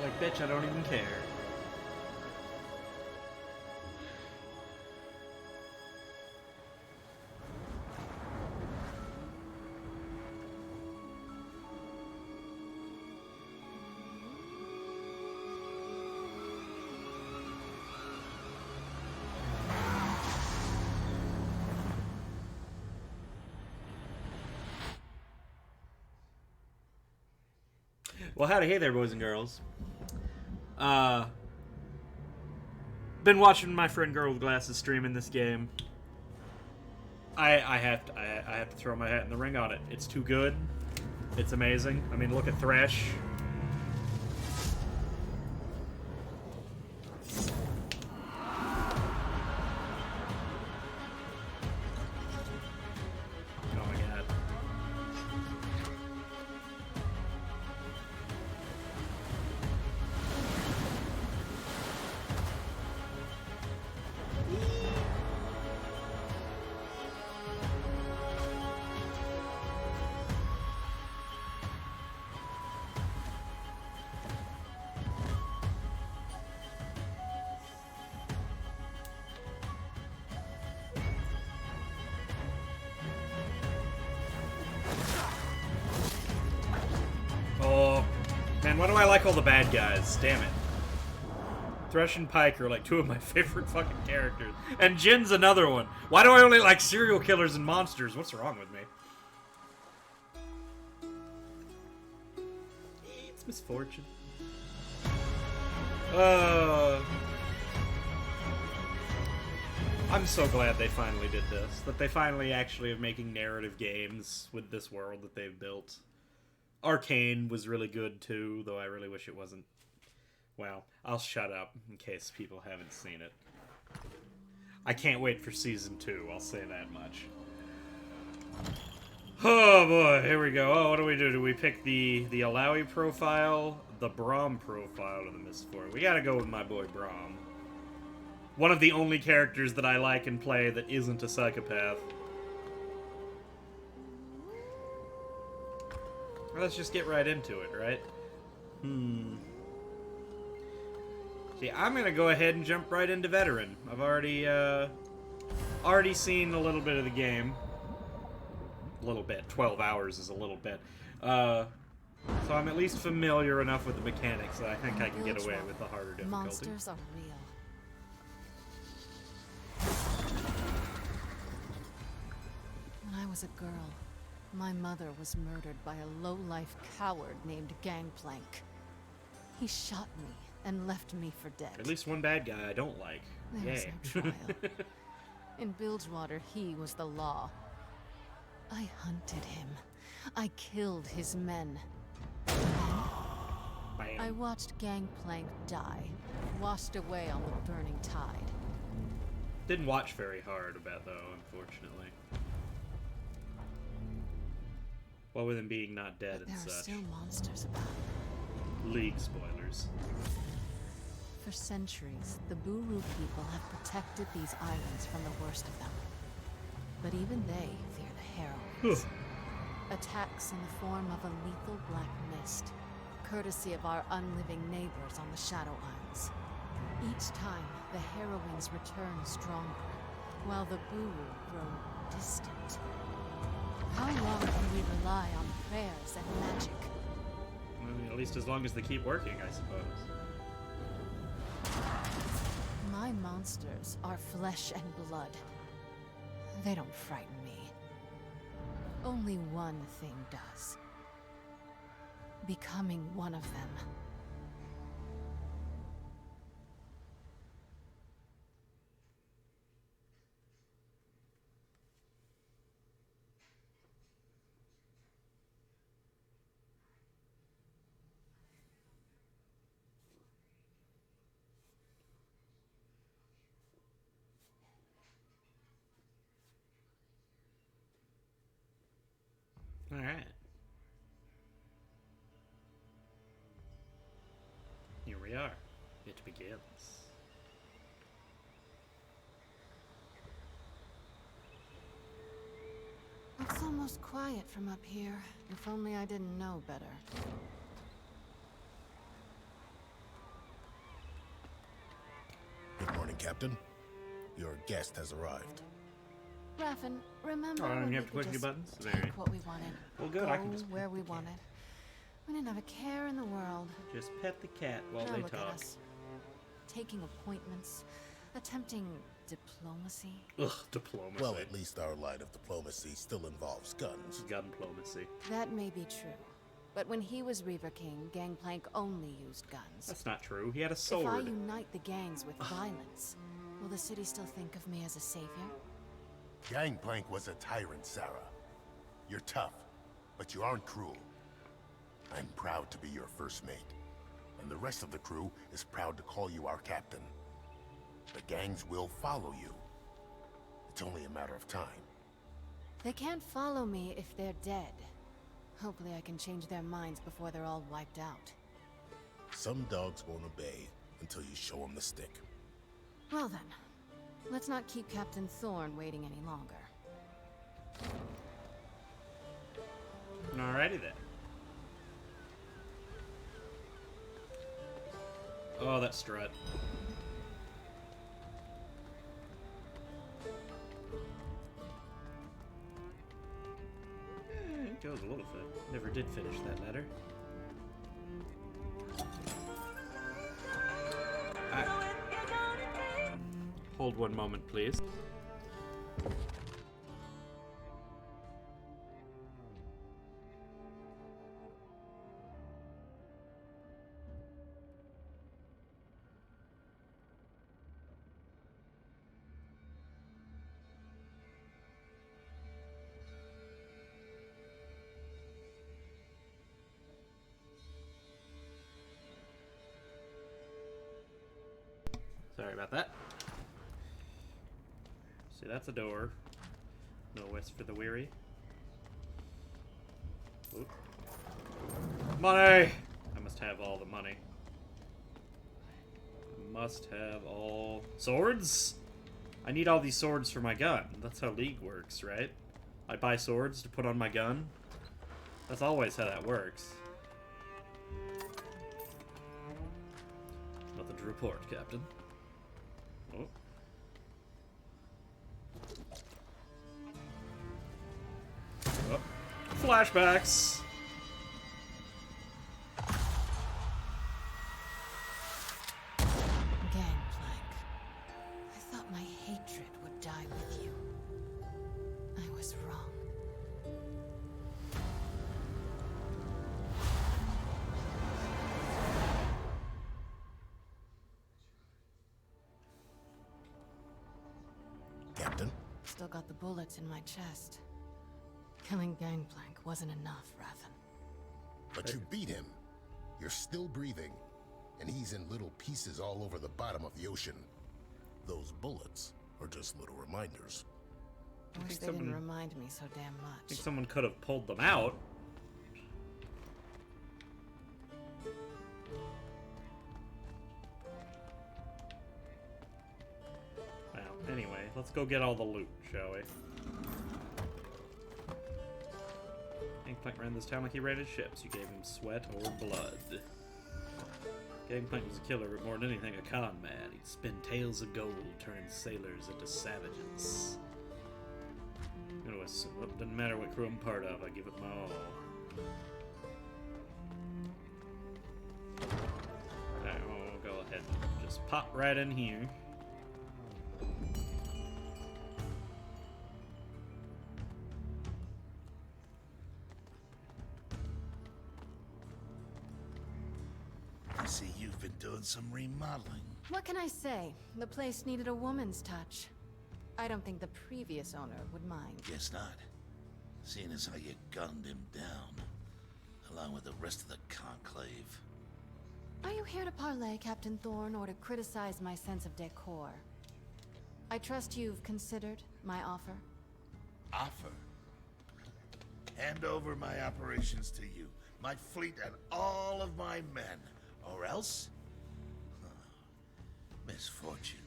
like, bitch, I don't even care. Well, howdy, hey there, boys and girls. Been watching my friend Girl with Glasses streaming this game. I have to throw my hat in the ring on it. It's too good. It's amazing. I mean, look at Thresh. Oh my god. Oh, man, why do I like all the bad guys? Damn it. Thresh and Pike are like two of my favorite fucking characters. And Jin's another one. Why do I only like serial killers and monsters? What's wrong with me? It's misfortune. I'm so glad they finally did this. That they finally actually are making narrative games with this world that they've built. Arcane was really good too, though I really wish it wasn't. Well, I'll shut up in case people haven't seen it. I can't wait for Season 2, I'll say that much. Oh boy, here we go. Oh, what do we do? Do we pick the Alawi profile, the Braum profile, or the Mistborn? We gotta go with my boy Braum. One of the only characters that I like and play that isn't a psychopath. Well, let's just get right into it, right? See, I'm gonna go ahead and jump right into Veteran. I've already seen a little bit of the game. A little bit. 12 hours is a little bit. So I'm at least familiar enough with the mechanics that I think I can get away with the harder difficulty. Monsters are real. When I was a girl, my mother was murdered by a low-life coward named Gangplank. He shot me and left me for dead. At least one bad guy I don't like. There was no trial. In Bilgewater, he was the law. I hunted him. I killed his men. Bam. I watched Gangplank die, washed away on the burning tide. Didn't watch very hard about though, unfortunately. What with him being not dead But and there are such. still monsters about. League spoilers. For centuries, the Buru people have protected these islands from the worst of them. But even they fear the heroines. Attacks in the form of a lethal black mist, courtesy of our unliving neighbors on the Shadow Isles. Each time, the heroines return stronger, while the Buru grow distant. How long can we rely on prayers and magic? I mean, at least as long as they keep working, I suppose. My monsters are flesh and blood. They don't frighten me. Only one thing does. Becoming one of them. Alright. Here we are. It begins. It's almost quiet from up here. If only I didn't know better. Captain. Your guest has arrived. Raffen, remember Oh, I don't when have we to click could any just buttons? take Very. what we wanted? Well, good. Go I can just where pet we the cat. wanted. We didn't have a care in the world. Just pet the cat while Now they look talk. at us. Taking appointments, attempting diplomacy. Ugh, diplomacy. Well, at least our line of diplomacy still involves guns. Gun diplomacy. That may be true. But when he was Reaver King, Gangplank only used guns. That's not true. He had a If I sword. unite the gangs with violence, will the city still think of me as a savior? Gangplank was a tyrant, Sarah. You're tough, but you aren't cruel. I'm proud to be your first mate, and the rest of the crew is proud to call you our captain. The gangs will follow you. It's only a matter of time. They can't follow me if they're dead. Hopefully I can change their minds before they're all wiped out. Some dogs won't obey until you show them the stick. Well then, let's not keep Captain Thorne waiting any longer. Alrighty then. Oh, that strut. It goes a little bit. Never did finish that letter. Hold one moment, please. Sorry about that. See, that's a door. No rest for the weary. Oop. Money! I must have all the money. Must have all... Swords? I need all these swords for my gun. That's how League works, right? I buy swords to put on my gun. That's always how that works. Nothing to report, Captain. Oh. Oh. Flashbacks! Gangplank. I thought my hatred would die with you. I was wrong. Captain? Still got the bullets in my chest. Killing Gangplank wasn't enough, Raffen. But you beat him. You're still breathing, and he's in little pieces all over the bottom of the ocean. Those bullets are just little reminders. I wish think they didn't someone- remind me so damn I much. think someone could have pulled them out. Well, anyway, let's go get all the loot, shall we? Gangplank ran this town like he raided ships. You gave him sweat or blood. Gangplank was a killer, but more than anything, a con man. He'd spin tales of gold, turning sailors into savages. Anyway, so it doesn't matter what crew I'm part of, I give it my all. Alright, we'll go ahead and just pop right in here. I see you've been doing some remodeling. What can I say? The place needed a woman's touch. I don't think the previous owner would mind. Guess not. Seeing as how you gunned him down, along with the rest of the conclave. Are you here to parley, Captain Thorne, or to criticize my sense of decor? I trust you've considered my offer. Offer? Hand over my operations to you, my fleet and all of my men, or else? Misfortune.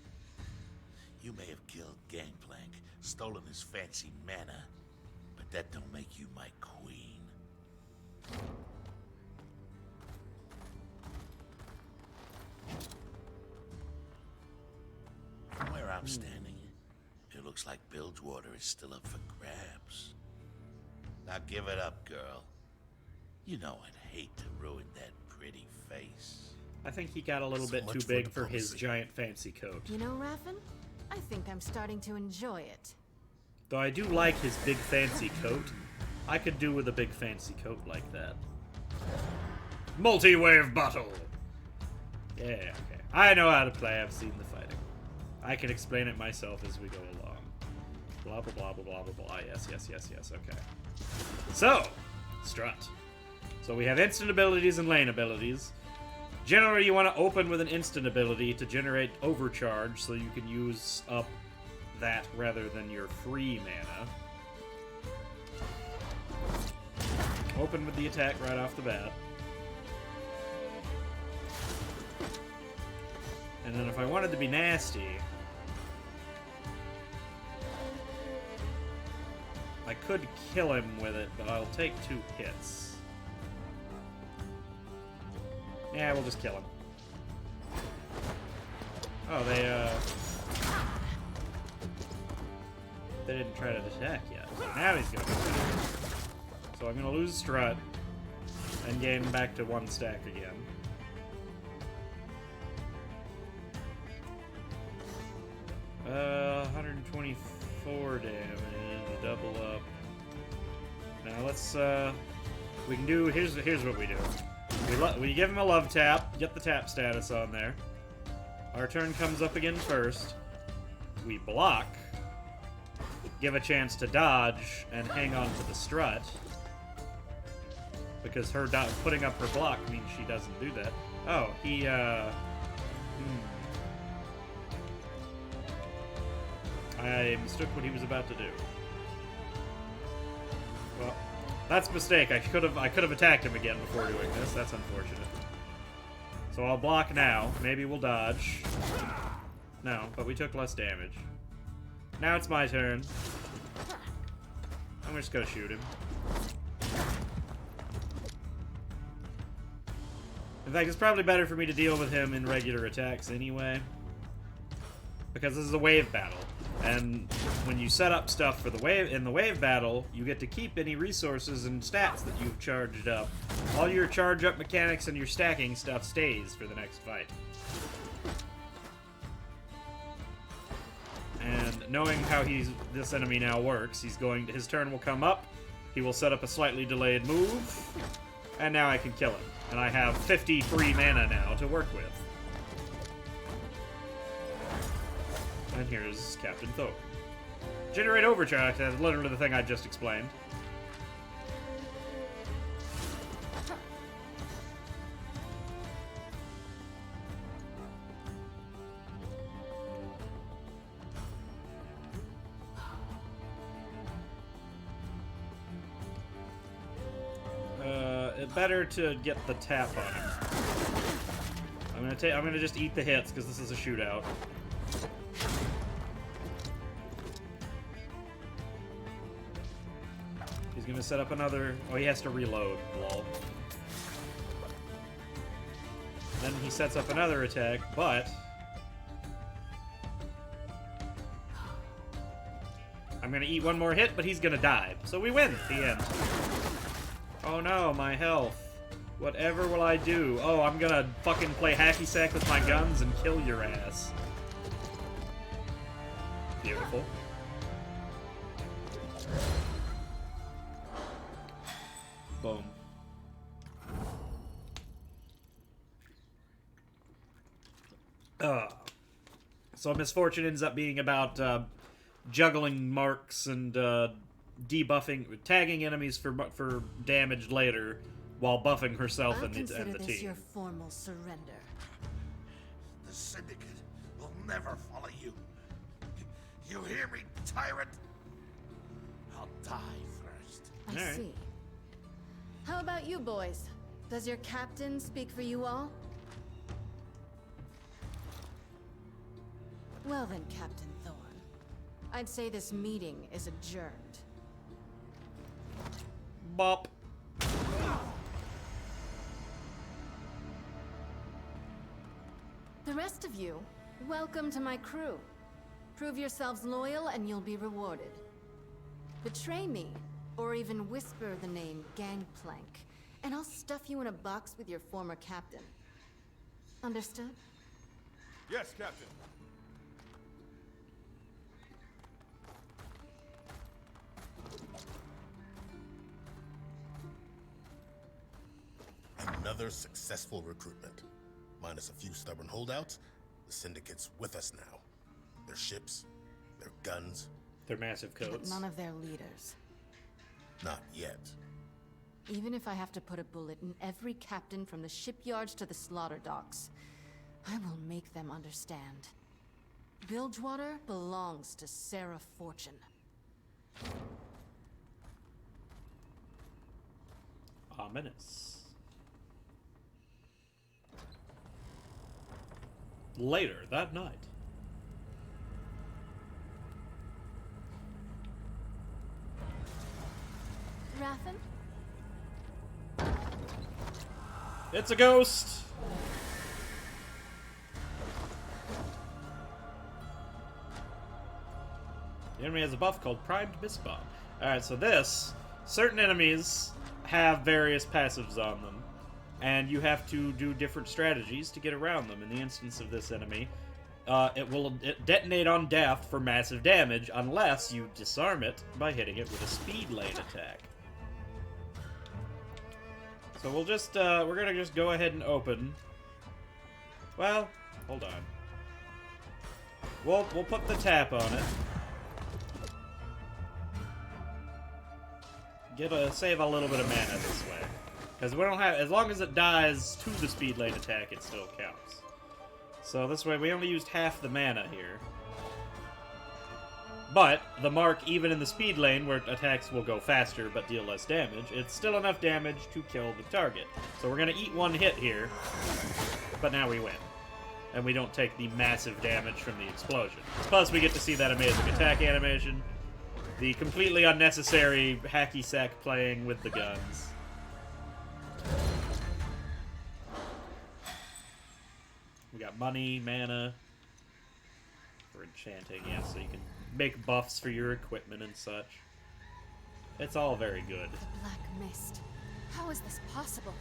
You may have killed Gangplank, stolen his fancy mana, but that don't make you my queen. stop standing. It looks like Bilgewater is still up for grabs. Now give it up, girl. You know I'd hate to ruin that pretty face. I think he got a little So bit much too for big for his diplomacy. giant fancy coat. You know, Raffen? I think I'm starting to enjoy it. Though I do like his big fancy coat. I could do with a big fancy coat like that. Multi-wave battle! Yeah, okay. I know how to play, I've seen the fighting. I can explain it myself as we go along. Blah, blah, blah, blah, blah, blah, blah. Yes, yes, yes, yes, okay. So, strut. So we have instant abilities and lane abilities. Generally, you want to open with an instant ability to generate overcharge so you can use up that rather than your free mana. Open with the attack right off the bat. And then if I wanted to be nasty, I could kill him with it, but I'll take 2 hits. Yeah, we'll just kill him. Oh, they didn't try to attack yet. Now he's gonna attack. So I'm gonna lose Strut and gain back to 1 stack again. Uh, 124 damage, double up. Now let's, we can do, here's what we do. We give him a love tap, get the tap status on there. Our turn comes up again first. We block, give a chance to dodge, and hang on to the Strut. Because her putting up her block means she doesn't do that. Oh, he, I mistook what he was about to do. Well, that's a mistake. I could have attacked him again before doing this. That's unfortunate. So I'll block now. Maybe we'll dodge. No, but we took less damage. Now it's my turn. I'm just gonna shoot him. In fact, it's probably better for me to deal with him in regular attacks anyway. Because this is a wave battle. And when you set up stuff for the wave battle, you get to keep any resources and stats that you've charged up. All your charge up mechanics and your stacking stuff stays for the next fight. And knowing how this enemy now works, his turn will come up, he will set up a slightly delayed move, and now I can kill him. And I have 50 free mana now to work with. And here's Captain Thor. Generate overcharge, that's literally the thing I just explained. Better to get the tap on him. I'm gonna just eat the hits because this is a shootout. He's gonna set up another. Oh, he has to reload. Lol. Then he sets up another attack, but I'm gonna eat one more hit, but he's gonna die. So we win. The end. Oh no, my health. Whatever will I do? Oh, I'm gonna fucking play hacky sack with my guns and kill your ass. Beautiful. Boom. So Misfortune ends up being about juggling marks and debuffing, tagging enemies for damage later, while buffing herself and the this team. your formal surrender. The Syndicate will never follow you. You hear me, tyrant? I'll die first. I All right. see. How about you boys? Does your captain speak for you all? Well then, Captain Thorn. I'd say this meeting is adjourned. Bop. The rest of you, welcome to my crew. Prove yourselves loyal and you'll be rewarded. Betray me, or even whisper the name Gangplank, and I'll stuff you in a box with your former captain. Understood? Yes, Captain. Another successful recruitment. Minus a few stubborn holdouts, the Syndicate's with us now. Their ships, their guns. Their massive But coats. none of their leaders. Not yet. Even if I have to put a bullet in every captain from the shipyards to the slaughter docks, I will make them understand. Bilgewater belongs to Sarah Fortune. Ominous. Later that night. Rathan? It's a ghost! The enemy has a buff called Primed Mist Bomb. Alright, so certain enemies have various passives on them, and you have to do different strategies to get around them. In the instance of this enemy, it will detonate on death for massive damage unless you disarm it by hitting it with a speed lane attack. So we'll just, we're gonna just go ahead and open. Well, hold on. We'll put the tap on it. Save a little bit of mana this way. Because we don't have, as long as it dies to the speed lane attack, it still counts. So this way, we only used half the mana here. But the mark, even in the speed lane, where attacks will go faster but deal less damage, it's still enough damage to kill the target. So we're gonna eat one hit here, but now we win. And we don't take the massive damage from the explosion. Plus, we get to see that amazing attack animation. The completely unnecessary hacky sack playing with the guns. We got money, mana for enchanting, yeah, so you can make buffs for your equipment and such. It's all very good. The Black Mist. How is this possible?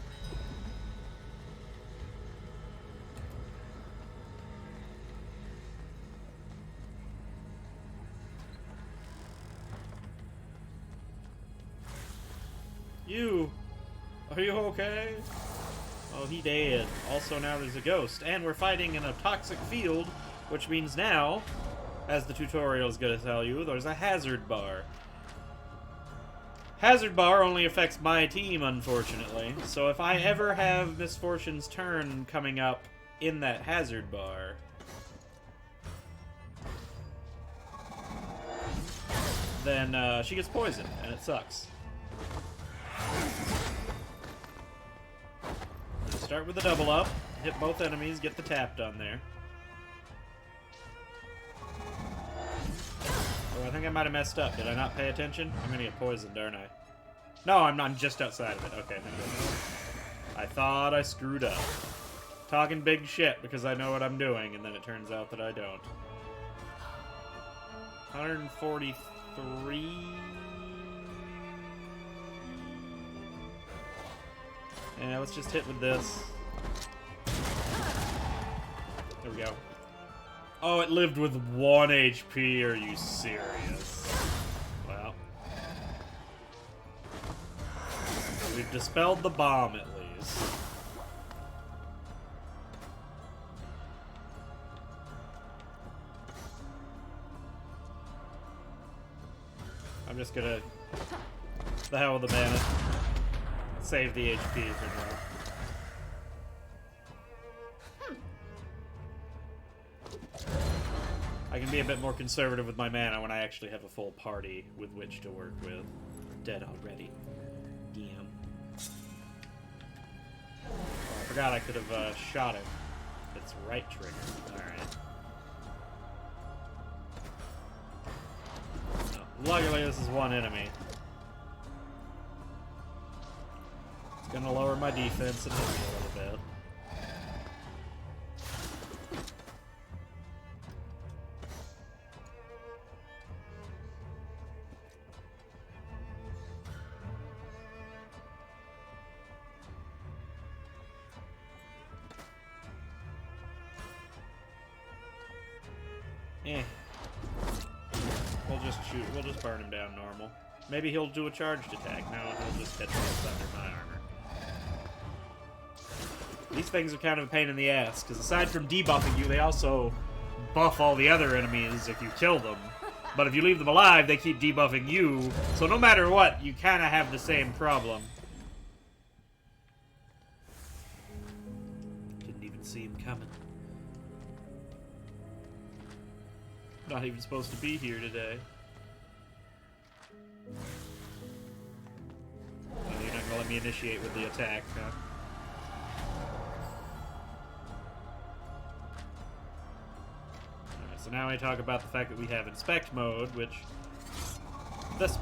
Are you okay? Oh, he dead. Also, now there's a ghost. And we're fighting in a toxic field, which means now, as the tutorial's gonna tell you, there's a hazard bar. Hazard bar only affects my team, unfortunately. So if I ever have Misfortune's turn coming up in that hazard bar, then she gets poisoned, and it sucks. Start with a double up, hit both enemies, get the tap done there. Oh, I think I might have messed up. Did I not pay attention? I'm gonna get poisoned, aren't I? No, I'm just outside of it. Okay, thank goodness. I thought I screwed up. Talking big shit because I know what I'm doing, and then it turns out that I don't. 143... Yeah, let's just hit with this. There we go. Oh, it lived with 1 HP. Are you serious? Well. We've dispelled the bomb, at least. I'm just gonna... The hell with the mana. Save the HP for now. I can be a bit more conservative with my mana when I actually have a full party with which to work with. Dead already. Damn. Oh, I forgot I could have shot him. It's right trigger. Alright. No. Luckily, this is one enemy. Gonna lower my defense and hit me a little bit. Eh. We'll just shoot. We'll just burn him down normal. Maybe he'll do a charged attack. Now he'll just catch us under my armor. These things are kind of a pain in the ass, because aside from debuffing you, they also buff all the other enemies if you kill them. But if you leave them alive, they keep debuffing you. So no matter what, you kind of have the same problem. Didn't even see him coming. Not even supposed to be here today. Oh, you're not gonna let me initiate with the attack, huh? Alright, so now I talk about the fact that we have inspect mode, which... This...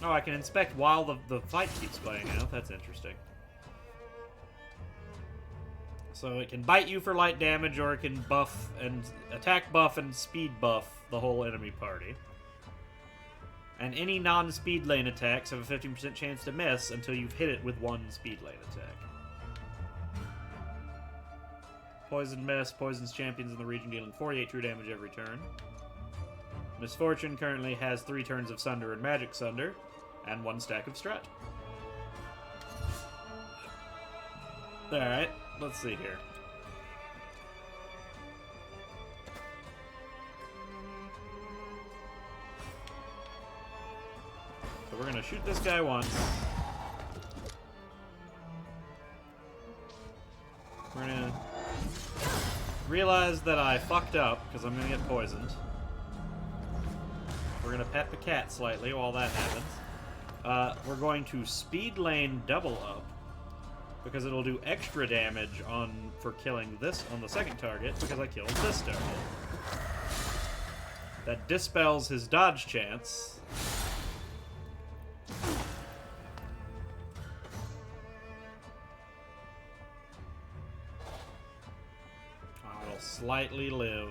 Oh, I can inspect while the fight keeps playing out. That's interesting. So it can bite you for light damage, or it can buff and attack buff and speed buff the whole enemy party. And any non-speed lane attacks have a 15% chance to miss until you've hit it with one speed lane attack. Poison miss. Poisons champions in the region dealing 48 true damage every turn. Misfortune currently has 3 turns of Sunder and Magic Sunder, and 1 stack of Strut. Alright. Let's see here. So we're gonna shoot this guy once. We're gonna realize that I fucked up because I'm gonna get poisoned. We're gonna pet the cat slightly while that happens. We're going to speed lane double up, because it'll do extra damage for killing this on the second target, because I killed this target. That dispels his dodge chance. I'll slightly live.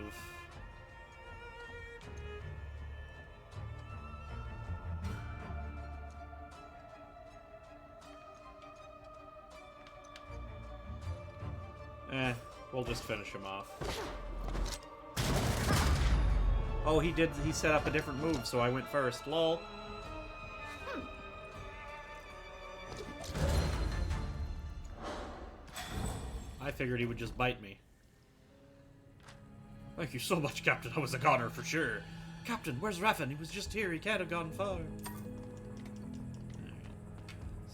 We'll just finish him off. Oh, he set up a different move, so I went first. Lol. I figured he would just bite me. Thank you so much, Captain. I was a goner for sure. Captain, where's Raffen? He was just here. He can't have gone far.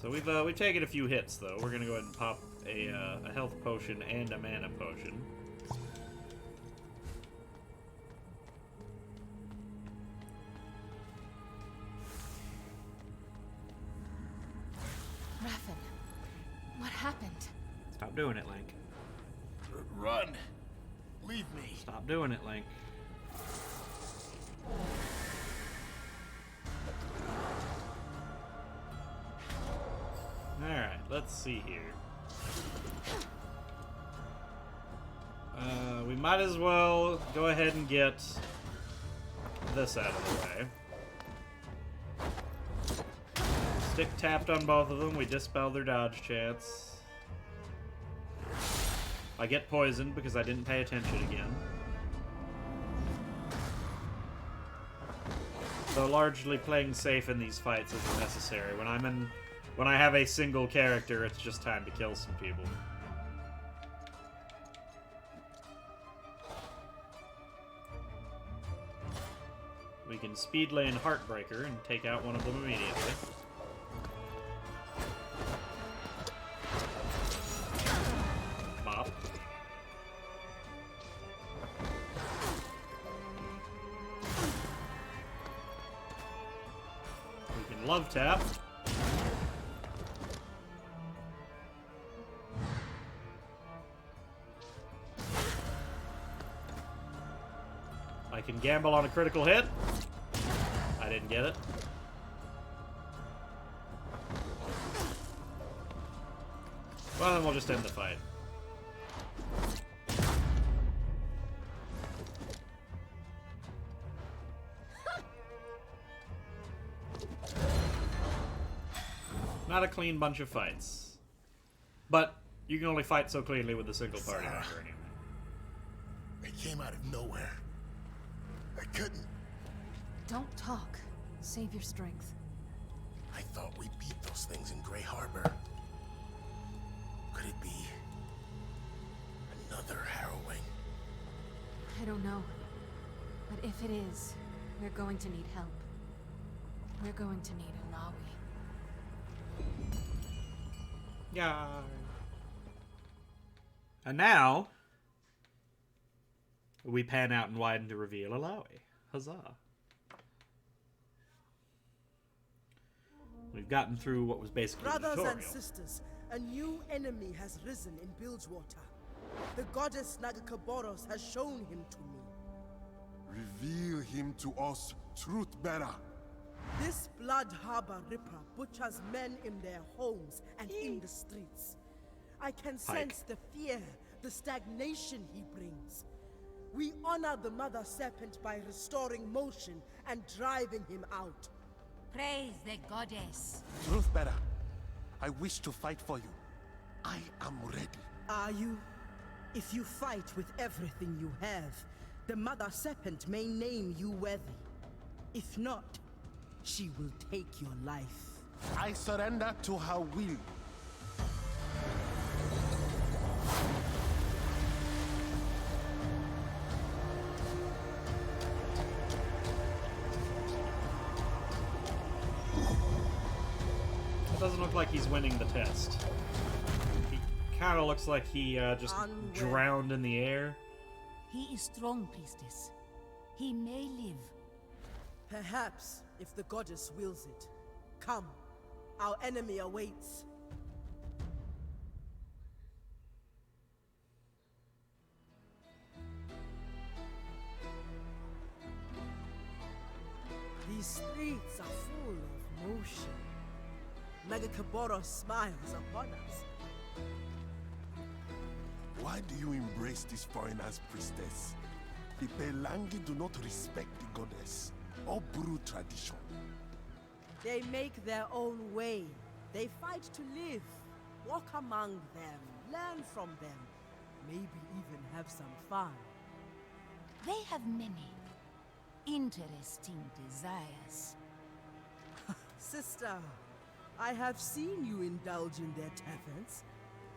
So we've taken a few hits, though. We're gonna go ahead and pop a health potion and a mana potion. Raffen, what happened? Stop doing it, Link. Run! Leave me! Stop doing it, Link. Alright, let's see here. We might as well go ahead and get this out of the way. Stick tapped on both of them, we dispel their dodge chance. I get poisoned because I didn't pay attention again. Though largely playing safe in these fights isn't necessary. When I have a single character, it's just time to kill some people. We can speed lane Heartbreaker and take out one of them immediately. Bop. We can love tap. I can gamble on a critical hit. I didn't get it. Well, then we'll just end the fight. Not a clean bunch of fights. But You can only fight so cleanly with the single party Sarah. member anyway. They came out of nowhere. I couldn't. Don't talk. Save your strength. I thought we beat those things in Grey Harbor. Could it be another harrowing? I don't know. But if it is, we're going to need help. We're going to need Alawi. Yeah. And now we pan out and widen to reveal Alawi. Huzzah. We've gotten through what was basically the Brothers tutorial. and sisters, a new enemy has risen in Bilgewater. The goddess Nagakaboros has shown him to me. Reveal him to us, truth-bearer. This Blood Harbor Ripper butchers men in their homes and in the streets. I can sense the fear, the stagnation he brings. We honor the Mother Serpent by restoring motion and driving him out. Praise the goddess. Truth-bearer, I wish to fight for you. I am ready. Are you? If you fight with everything you have, the Mother Serpent may name you worthy. If not, she will take your life. I surrender to her will. It doesn't look like he's winning the test. He kind of looks like he just Unwell. drowned in the air. He is strong, priestess. He may live. Perhaps, if the goddess wills it. Come, our enemy awaits. These streets are full of motion. Nagakaboros smiles upon us. Why do you embrace this foreigner's priestess? The Pelangi do not respect the goddess or brew tradition. They make their own way. They fight to live. Walk among them, learn from them, maybe even have some fun. They have many interesting desires. Sister, I have seen you indulge in their taverns.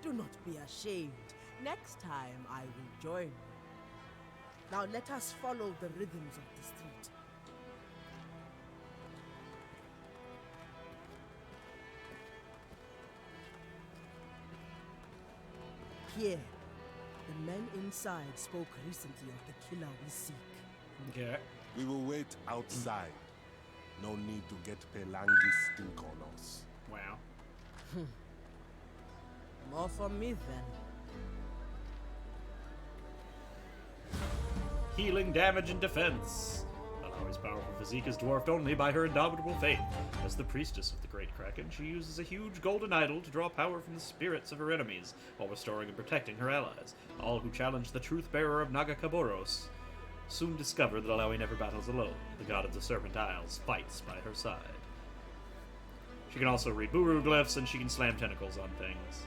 Do not be ashamed. Next time I will join. Now let us follow the rhythms of the street. Here, the men inside spoke recently of the killer we seek. Okay. We will wait outside. No need to get Pelangi stink on us. Wow. More for me then. Healing, damage, and defense. Alawi's powerful physique is dwarfed only by her indomitable faith. As the priestess of the Great Kraken, she uses a huge golden idol to draw power from the spirits of her enemies, while restoring and protecting her allies. All who challenge the truth-bearer of Nagakaboros soon discover that Alawi never battles alone. The god of the Serpent Isles fights by her side. She can also read Buru glyphs, and she can slam tentacles on things.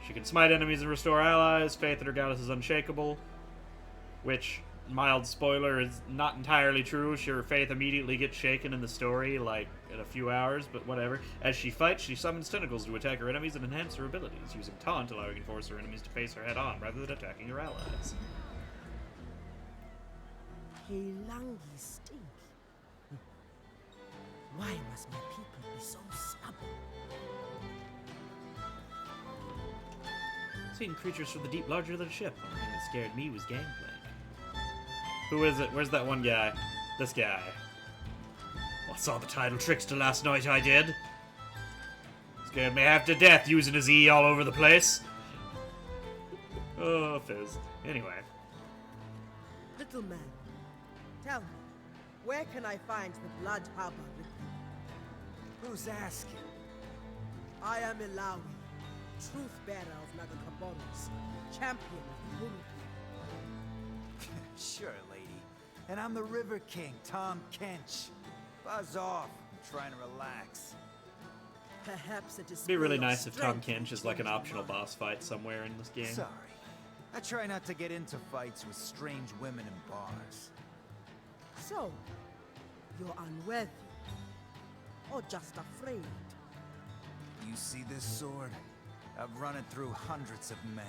She can smite enemies and restore allies. Faith in her goddess is unshakable, which, mild spoiler, is not entirely true. Her faith immediately gets shaken in the story, like, in a few hours, but whatever. As she fights, she summons tentacles to attack her enemies and enhance her abilities, using taunt, allowing her to force her enemies to face her head-on, rather than attacking her allies. Heilangi stink. Why must my people be so stubborn? Seeing creatures from the deep larger than a ship. The only thing that scared me was Gangplank. Who is it? Where's that one guy? This guy. I saw the title trickster last night, I did. Scared me half to death using his E all over the place. Oh, Fizz. Anyway. Little man, tell me, where can I find the Blood Harbor Ripper? Who's asking? I am Alawi, truth-bearer of Nagakaboros, champion of the Buru. Sure, lady. And I'm the River King, Tom Kench. Buzz off. I'm trying to relax. Perhaps it is. It'd be really nice if Tom Kench is like an optional boss fight somewhere in this game. Sorry. I try not to get into fights with strange women in bars. So, you're unworthy. Or just afraid. You see this sword? I've run it through hundreds of men.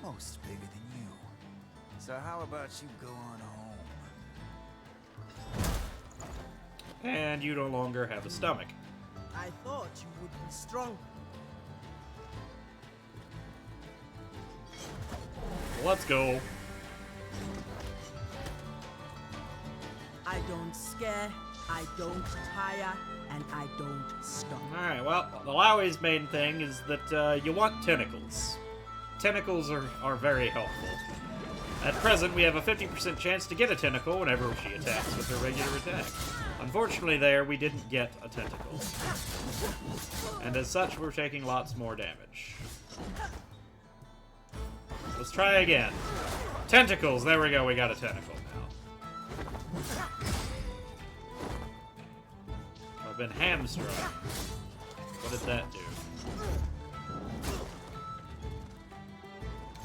Most bigger than you. So how about you go on home? And you no longer have a stomach. I thought you would be strong. Let's go. I don't scare, I don't tire, and I don't stop. Alright, well, the Lowy's main thing is that you want tentacles. Tentacles are very helpful. At present, we have a 50% chance to get a tentacle whenever she attacks with her regular attack. Unfortunately there, we didn't get a tentacle. And as such, we're taking lots more damage. Let's try again. Tentacles! There we go, we got a tentacle now. I've been hamstrung. What did that do?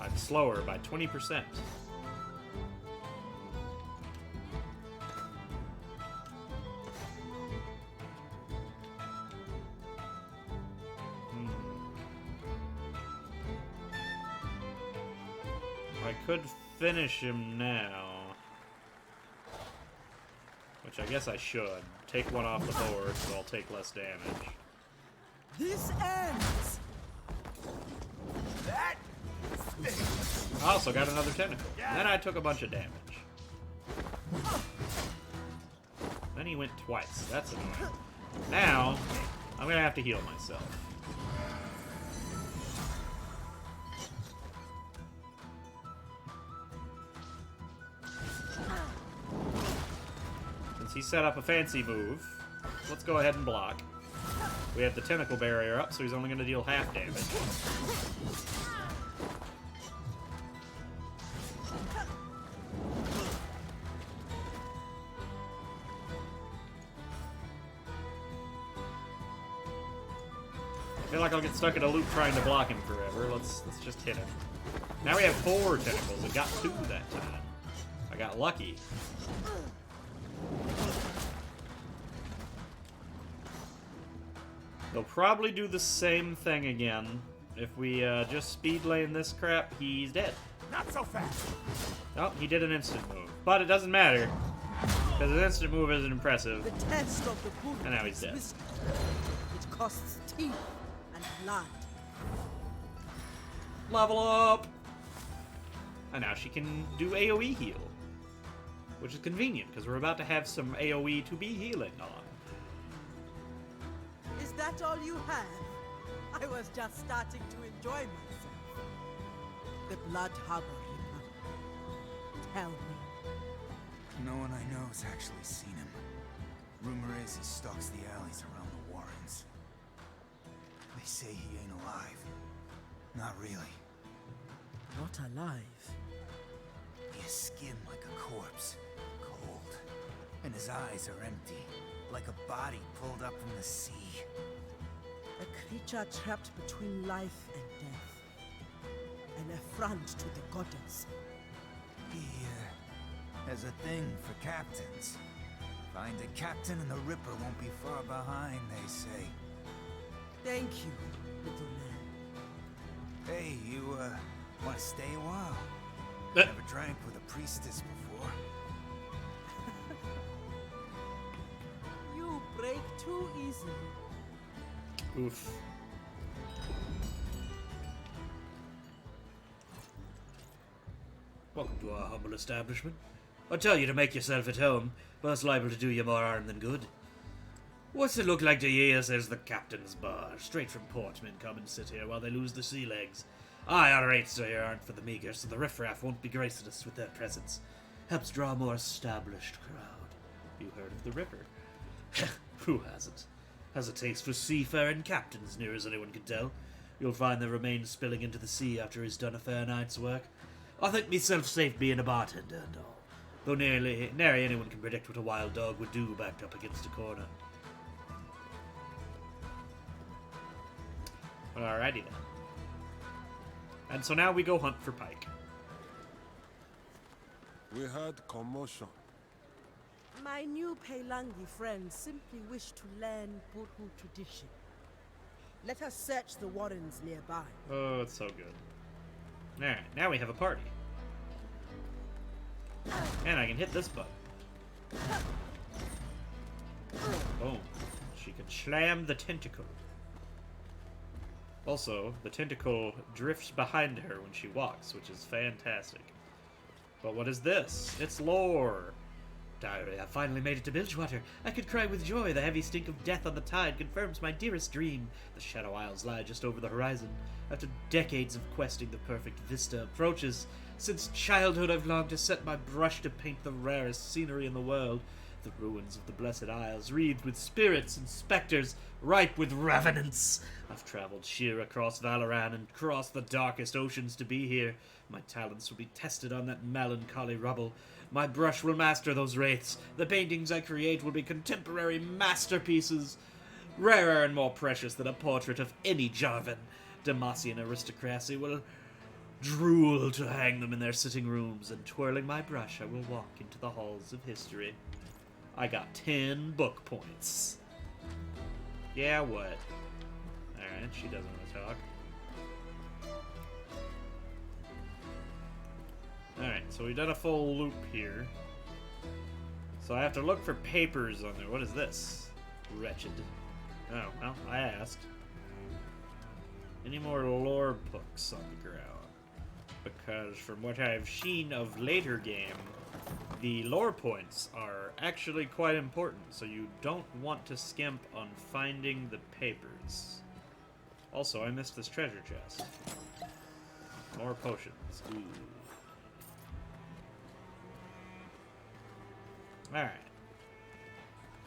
I'm slower by 20%. I could finish him now. Which I guess I should. Take one off the board, so I'll take less damage. This ends! That? I also got another tentacle. And then I took a bunch of damage. Then he went twice. That's annoying. Now, I'm gonna have to heal myself. Since he set up a fancy move, let's go ahead and block. We have the tentacle barrier up, so he's only gonna deal half damage. I feel like I'll get stuck in a loop trying to block him forever. Let's just hit him. Now we have 4 tentacles. I got 2 that time. I got lucky. They'll probably do the same thing again. If we just speed lane this crap, he's dead. Not so fast. Oh, he did an instant move. But it doesn't matter. Because his instant move isn't impressive. The test of the Buddha And now he's dead. is wisdom. It costs teeth and blood. Level up! And now she can do AoE heal. Which is convenient, because we're about to have some AoE to be healing on. Is that all you have? I was just starting to enjoy myself. The Blood Harbor Reaper. Tell me. No one I know has actually seen him. Rumor is he stalks the alleys around the Warrens. They say he ain't alive. Not really. Not alive. He has skin like a corpse. Cold. And his eyes are empty. Like a body pulled up from the sea. A creature trapped between life and death. An affront to the goddess. He has a thing for captains. Find a captain and the Ripper won't be far behind, they say. Thank you, little man. Hey, you, want to stay a while? Uh. Never drank with a priestess before. You break too easily. Oof. Welcome to our humble establishment. I tell you to make yourself at home, but it's liable to do you more harm than good. What's it look like to ye? Says the captain's bar. Straight from port, men come and sit here while they lose the sea legs. Aye, our rates here aren't for the meager, so the riffraff won't be gracing us with their presence. Helps draw a more established crowd. You heard of the Ripper? Who hasn't? Has a taste for seafaring captains, near as anyone can tell. You'll find the remains spilling into the sea after he's done a fair night's work. I think myself safe being a bartender and all. Though nary anyone can predict what a wild dog would do backed up against a corner. Alrighty then. And so now we go hunt for pike. We heard commotion. My new Peilangi friends simply wish to learn Burhu tradition. Let us search the warrens nearby. Oh, it's so good. Alright, now we have a party. And I can hit this button. Boom. She can slam the tentacle. Also, the tentacle drifts behind her when she walks, which is fantastic. But what is this? It's lore. Diary, I finally made it to Bilgewater. I could cry with joy. The heavy stink of death on the tide confirms my dearest dream. The Shadow Isles lie just over the horizon. After decades of questing, the perfect vista approaches. Since childhood, I've longed to set my brush to paint the rarest scenery in the world. The ruins of the Blessed Isles, wreathed with spirits and specters, ripe with revenants. I've traveled sheer across Valoran and crossed the darkest oceans to be here. My talents will be tested on that melancholy rubble. My brush will master those wraiths. The paintings I create will be contemporary masterpieces, rarer and more precious than a portrait of any Jarvan. Demacian aristocracy will drool to hang them in their sitting rooms, and twirling my brush, I will walk into the halls of history. I got 10 book points. Yeah, what? Alright, she doesn't want to talk. Alright, so we've done a full loop here. So I have to look for papers on there. What is this? Wretched. Oh, well, I asked. Any more lore books on the ground? Because from what I've seen of later game, the lore points are actually quite important, so you don't want to skimp on finding the papers. Also, I missed this treasure chest. More potions. Ooh. Alright.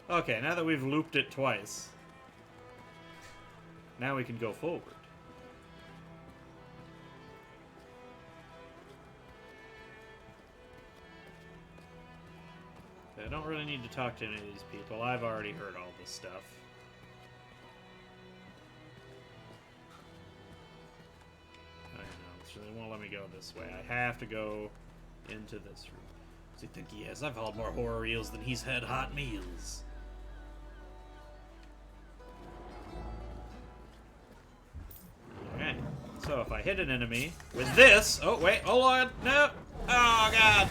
Okay, now that we've looped it twice, now we can go forward. I don't really need to talk to any of these people. I've already heard all this stuff. I know, so they won't let me go this way. I have to go into this room. What does he think he is? I've hauled more horror eels than he's had hot meals. Alright, so if I hit an enemy with this... Oh, wait, hold on, no! Oh, God!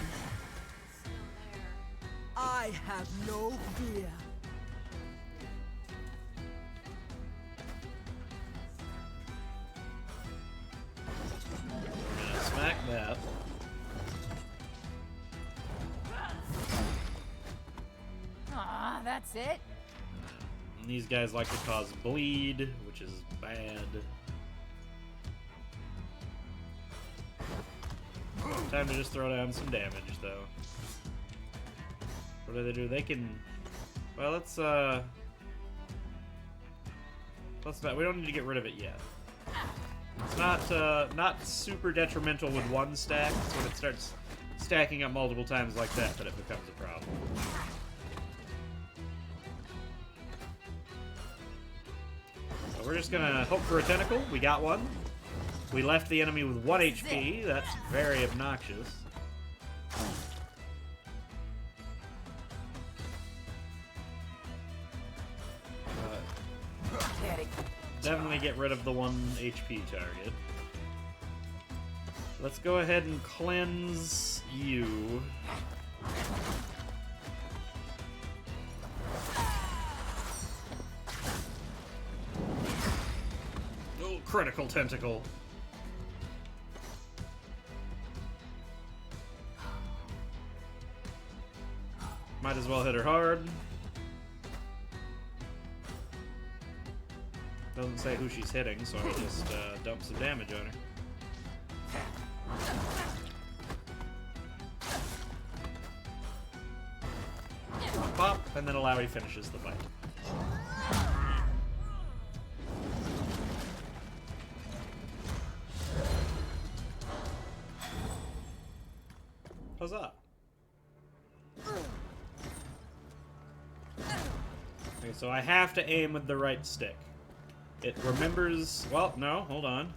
I have no fear. We're gonna smack that. Ah, that's it. And these guys like to cause bleed, which is bad. Time to just throw down some damage, though. What do? They can... Well, let's not... We don't need to get rid of it yet. It's not super detrimental with one stack. It's when it starts stacking up multiple times like that it becomes a problem. So we're just gonna hope for a tentacle. We got one. We left the enemy with 1 HP. That's very obnoxious. Definitely get rid of the 1 HP target. Let's go ahead and cleanse you. Oh, critical tentacle. Might as well hit her hard. Doesn't say who she's hitting, so I just dump some damage on her. Pop, and then Alawi finishes the fight. Huzzah! Okay, so I have to aim with the right stick. It remembers... Well, no, hold on.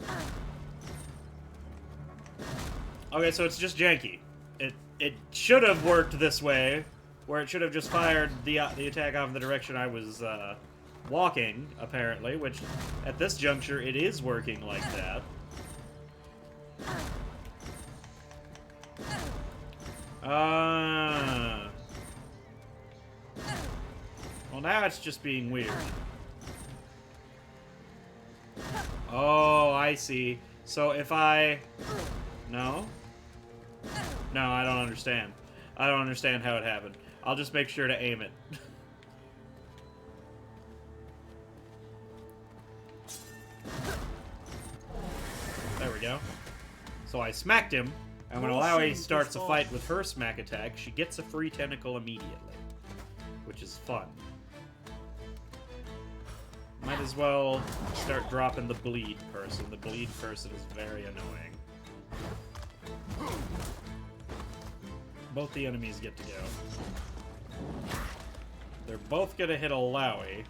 Okay, so it's just janky. It should have worked this way, where it should have just fired the attack off in the direction I was walking, apparently, which at this juncture it is working like that. Well, now it's just being weird. Oh, I see. So if I... No? No, I don't understand. I don't understand how it happened. I'll just make sure to aim it. There we go. So I smacked him, and when Alawi starts a fight with her smack attack, she gets a free tentacle immediately. Which is fun. Might as well start dropping the bleed person. The bleed person is very annoying. Both the enemies get to go. They're both gonna hit Alawi.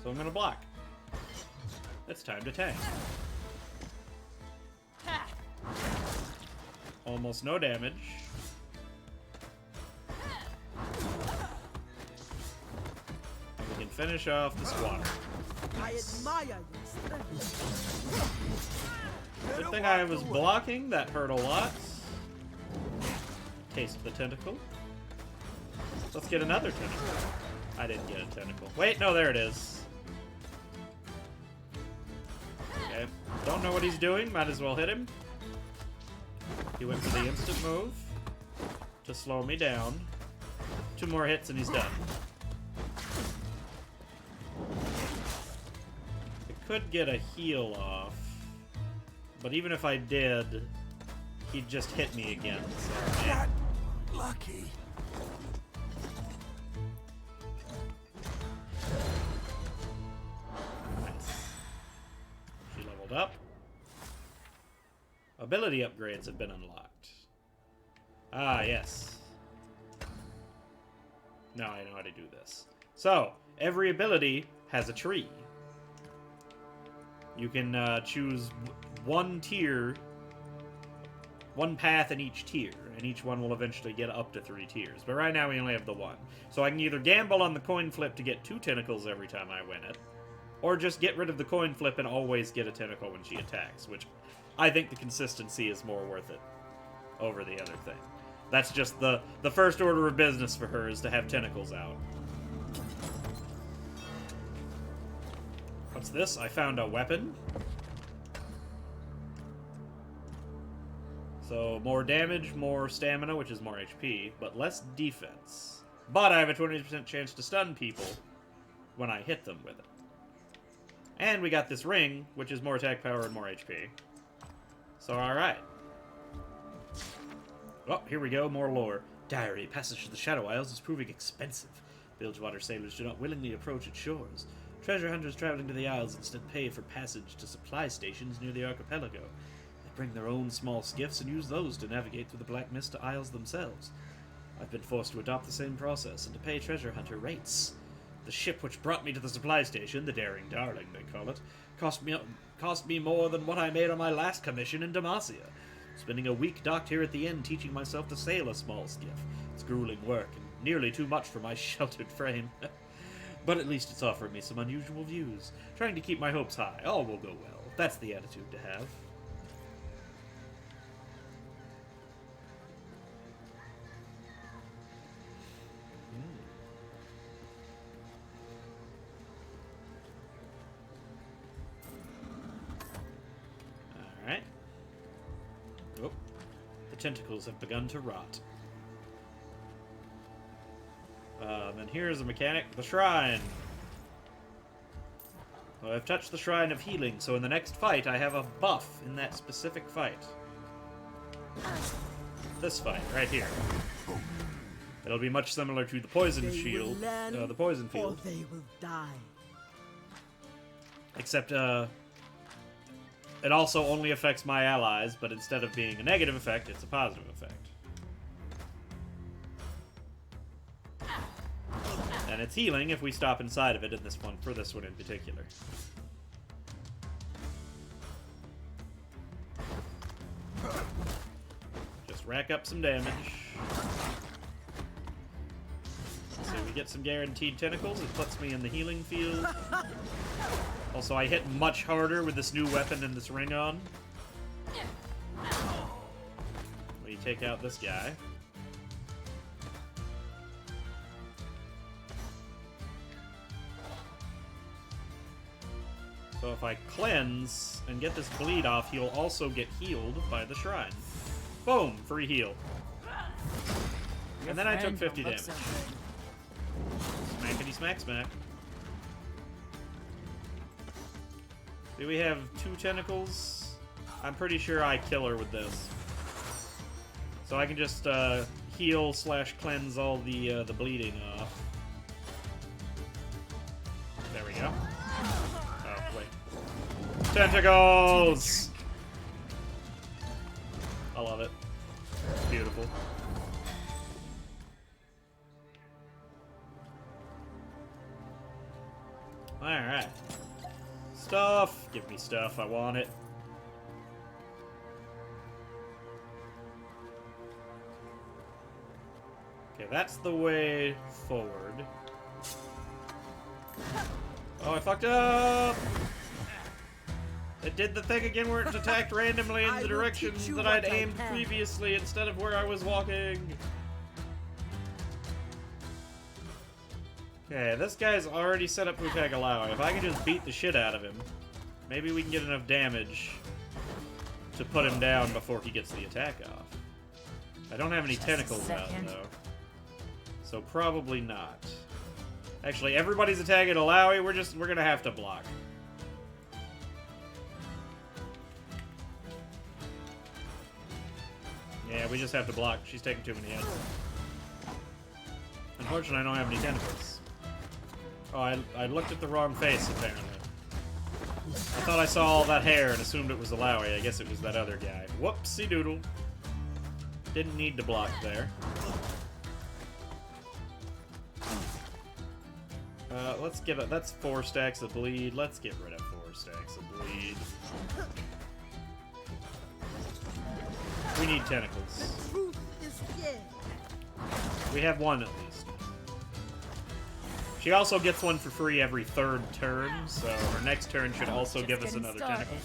So I'm gonna block. It's time to tank. Almost no damage. And we can finish off the squatter. I admire your strength. Good thing I was blocking. That hurt a lot. Taste the tentacle. Let's get another tentacle. I didn't get a tentacle. Wait, no, there it is. Okay. Don't know what he's doing. Might as well hit him. He went for the instant move to slow me down. 2 more hits and he's done. I could get a heal off. But even if I did, he'd just hit me again. So, yeah. Lucky. Nice. She leveled up. Ability upgrades have been unlocked. Ah, yes. Now I know how to do this. So, every ability has a tree. You can choose one tier, one path in each tier, and each one will eventually get up to 3 tiers. But right now we only have the one. So I can either gamble on the coin flip to get 2 tentacles every time I win it, or just get rid of the coin flip and always get a tentacle when she attacks, which I think the consistency is more worth it over the other thing. That's just the first order of business for her is to have tentacles out. What's this? I found a weapon. So, more damage, more stamina, which is more HP, but less defense. But I have a 20% chance to stun people when I hit them with it. And we got this ring, which is more attack power and more HP. So, alright. Oh, here we go, more lore. Diary, passage to the Shadow Isles is proving expensive. Bilgewater sailors do not willingly approach its shores. Treasure hunters traveling to the Isles instead pay for passage to supply stations near the archipelago. They bring their own small skiffs and use those to navigate through the Black Mist to Isles themselves. I've been forced to adopt the same process and to pay treasure hunter rates. The ship which brought me to the supply station, the Daring Darling they call it, cost me more than what I made on my last commission in Demacia. Spending a week docked here at the inn teaching myself to sail a small skiff. It's grueling work and nearly too much for my sheltered frame. But at least it's offering me some unusual views. Trying to keep my hopes high. All will go well. That's the attitude to have. Alright. Oh. The tentacles have begun to rot. Then here's a mechanic, the shrine. Well, I've touched the shrine of healing, so in the next fight I have a buff in that specific fight. This fight, right here. It'll be much similar to the poison shield, the poison field. Or they will die. Except, it also only affects my allies, but instead of being a negative effect, it's a positive effect. And And it's healing if we stop inside of it in this one, for this one in particular. Just rack up some damage. So we get some guaranteed tentacles. It puts me in the healing field. Also, I hit much harder with this new weapon and this ring on. We take out this guy. So if I cleanse and get this bleed off, he'll also get healed by the shrine. Boom! Free heal. And then I took 50 damage. Smackety smack smack. Do we have 2 tentacles? I'm pretty sure I kill her with this. So I can just heal / cleanse all the bleeding off. There we go. Oh, wait. Tentacles! I love it. Beautiful. Alright. Stuff! Give me stuff, I want it. Okay, that's the way forward. Oh, I fucked up! It did the thing again where it attacked randomly in the direction that I'd aimed previously instead of where I was walking. Okay, this guy's already set up to attack Alawi. If I can just beat the shit out of him, maybe we can get enough damage to put him down before he gets the attack off. I don't have any tentacles out, though. So probably not. Actually, everybody's attacking Alawi. We're gonna have to block. Yeah, we just have to block. She's taking too many hits. Unfortunately, I don't have any tentacles. Oh, I looked at the wrong face, apparently. I thought I saw all that hair and assumed it was Alawi. I guess it was that other guy. Whoopsie doodle. Didn't need to block there. Let's get it. That's 4 stacks of bleed. Let's get rid of 4 stacks of bleed. We need tentacles. We have 1 at least. She also gets 1 for free every 3rd turn, so her next turn should also give us another tentacle.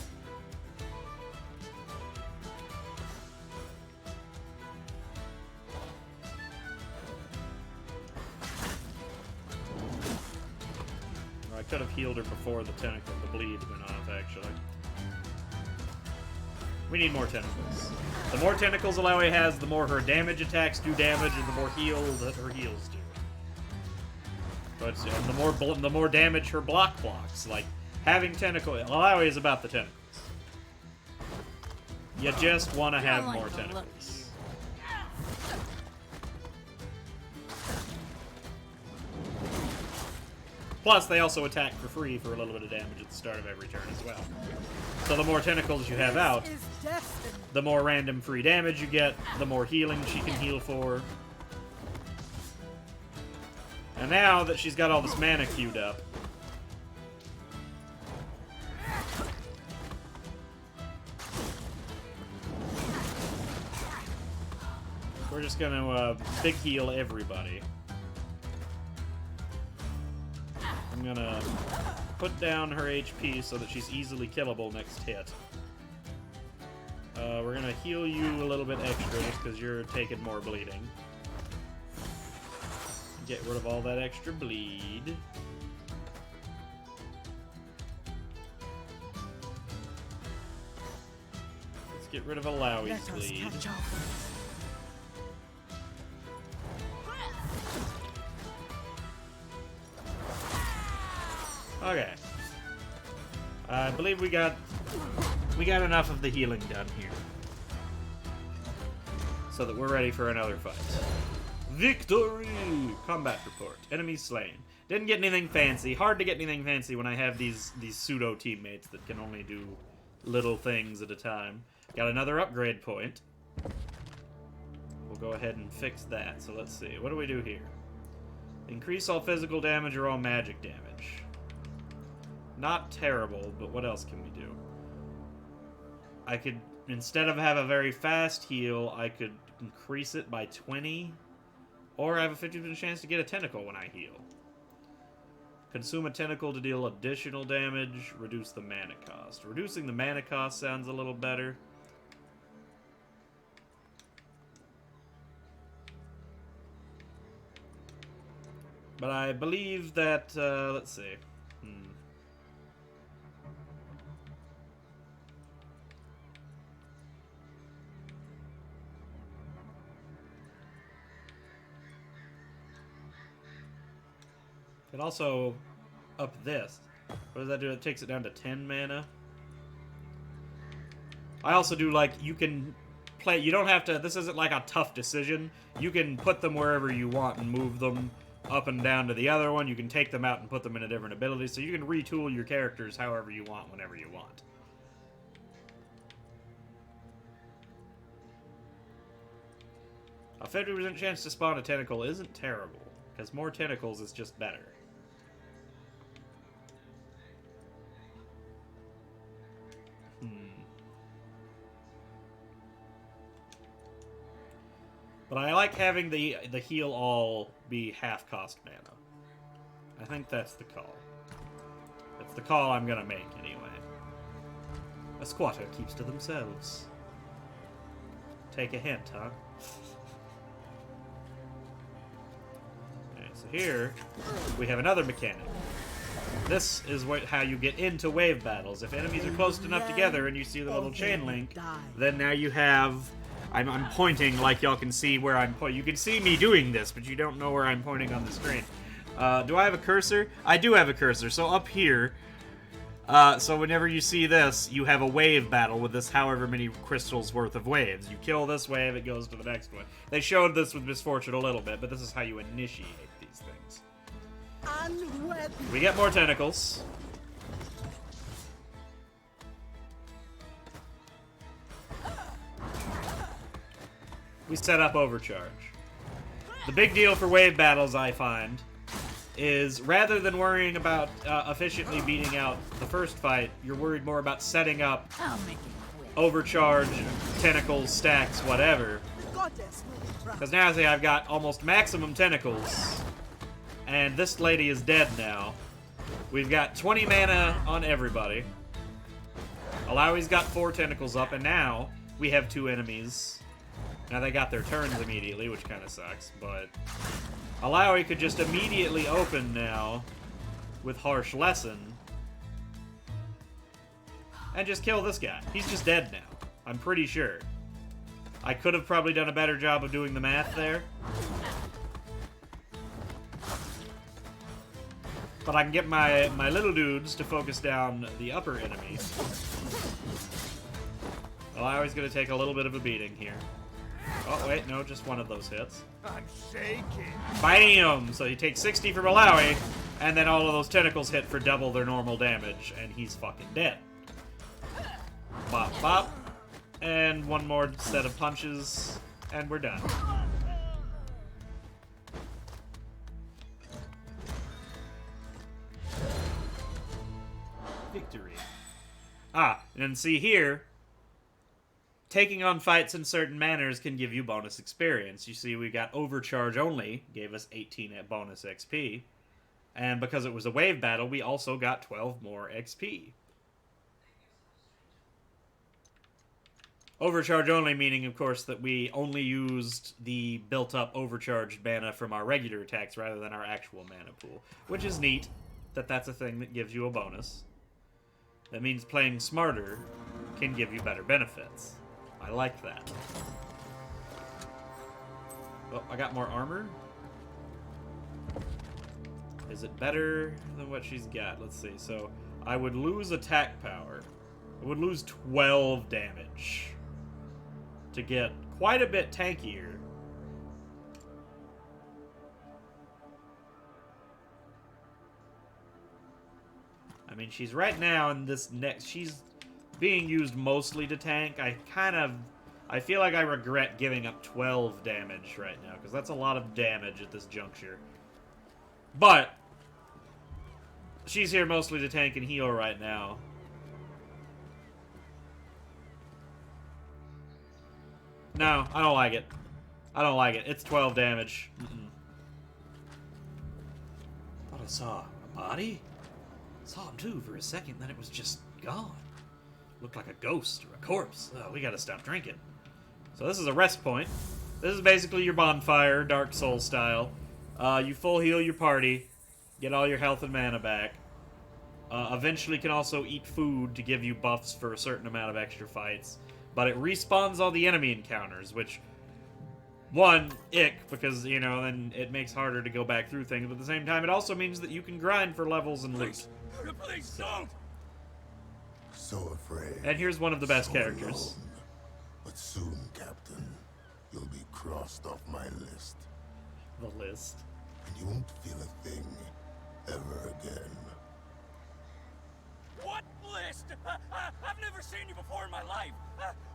I could have healed her before the bleed went off, actually. We need more tentacles. The more tentacles Alawi has, the more her damage attacks do damage, and the more heal that her heals do. But the more damage her block blocks. Like, having tentacles... Alawi is about the tentacles. You just want to have more tentacles. Plus, they also attack for free for a little bit of damage at the start of every turn as well. So the more tentacles you have out, the more random free damage you get, the more healing she can heal for. And now that she's got all this mana queued up, we're just gonna big heal everybody. I'm gonna put down her HP so that she's easily killable next hit. We're gonna heal you a little bit extra just because you're taking more bleeding. Get rid of all that extra bleed. Let's get rid of Alawi's bleed. Okay. I believe we got enough of the healing done here. So that we're ready for another fight. Victory! Combat report. Enemies slain. Didn't get anything fancy. Hard to get anything fancy when I have these pseudo teammates that can only do little things at a time. Got another upgrade point. We'll go ahead and fix that. So let's see. What do we do here? Increase all physical damage or all magic damage. Not terrible, but what else can we do? I could, instead of have a very fast heal, I could increase it by 20. Or I have a 50% chance to get a tentacle when I heal. Consume a tentacle to deal additional damage. Reduce the mana cost. Reducing the mana cost sounds a little better. But I believe that, let's see. It also up this. What does that do? It takes it down to 10 mana. I also do, like, you can play, you don't have to, this isn't like a tough decision. You can put them wherever you want and move them up and down to the other one. You can take them out and put them in a different ability. So you can retool your characters however you want, whenever you want. A 50% chance to spawn a tentacle isn't terrible, because more tentacles is just better. But I like having the heal all be half cost mana. I think that's the call. That's the call I'm gonna make anyway. A squatter keeps to themselves. Take a hint, huh? Alright, so here we have another mechanic. This is how you get into wave battles. If enemies are close enough together and you see the little chain link, then now you have... I'm pointing like y'all can see where I'm pointing. You can see me doing this, but you don't know where I'm pointing on the screen. Do I have a cursor? I do have a cursor. So up here, so whenever you see this, you have a wave battle with this however many crystals worth of waves. You kill this wave, it goes to the next one. They showed this with Misfortune a little bit, but this is how you initiate these things. We get more tentacles. We set up overcharge. The big deal for wave battles, I find, is rather than worrying about efficiently beating out the first fight, you're worried more about setting up overcharge, tentacles, stacks, whatever. Because now I say I've got almost maximum tentacles, and this lady is dead now. We've got 20 mana on everybody. Alawi's got 4 tentacles up, and now we have 2 enemies. Now they got their turns immediately, which kind of sucks, but Alawi could just immediately open now with Harsh Lesson and just kill this guy. He's just dead now, I'm pretty sure. I could have probably done a better job of doing the math there. But I can get my little dudes to focus down the upper enemies. Alawi's going to take a little bit of a beating here. Oh, wait, no, just one of those hits. I'm shaking. Bam! So he takes 60 from Alawi, and then all of those tentacles hit for double their normal damage, and he's fucking dead. Bop, bop. And one more set of punches, and we're done. Victory. Ah, and see here, taking on fights in certain manners can give you bonus experience. You see, we got Overcharge only, gave us 18 at bonus XP. And because it was a wave battle, we also got 12 more XP. Overcharge only meaning, of course, that we only used the built-up overcharged mana from our regular attacks rather than our actual mana pool. Which is neat, that that's a thing that gives you a bonus. That means playing smarter can give you better benefits. I like that. Oh, I got more armor. Is it better than what she's got? Let's see. So, I would lose attack power. I would lose 12 damage to get quite a bit tankier. I mean, she's right now in this next... She's being used mostly to tank. I feel like I regret giving up 12 damage right now, because that's a lot of damage at this juncture. But she's here mostly to tank and heal right now. No, I don't like it. I don't like it. It's 12 damage. Thought I saw a body. Saw him too for a second, then it was just gone. Looked like a ghost or a corpse. Oh, we gotta stop drinking. So this is a rest point. This is basically your bonfire, Dark Souls style. You full heal your party, get all your health and mana back. Eventually can also eat food to give you buffs for a certain amount of extra fights. But it respawns all the enemy encounters, which... One, ick, because, you know, then it makes harder to go back through things, but at the same time, it also means that you can grind for levels and loot. Please don't! So afraid. And here's one of the best so characters. alone. But soon, Captain, you'll be crossed off my list. The list. And you won't feel a thing ever again. What list? I've never seen you before in my life.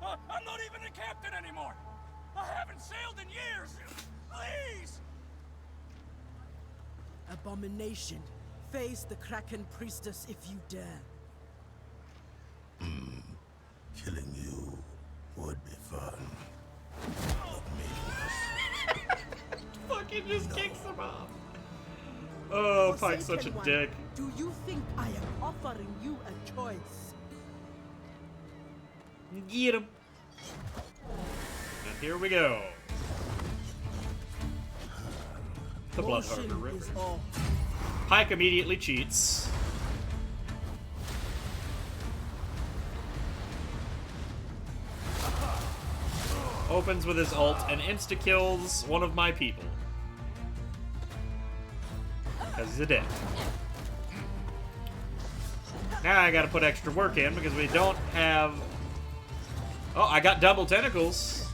I'm not even a captain anymore. I haven't sailed in years. Please! Abomination. Face the Kraken Priestess if you dare. Killing you would be fun. But me Fucking just kicks him off. Oh, Pike's such a Forsaken One, dick. Do you think I am offering you a choice? Get him. And here we go. The Bloodharder Motion River. is all. Pike immediately cheats. Opens with his ult and insta-kills one of my people. Because he's a dick. Now I gotta put extra work in because we don't have... Oh, I got double tentacles.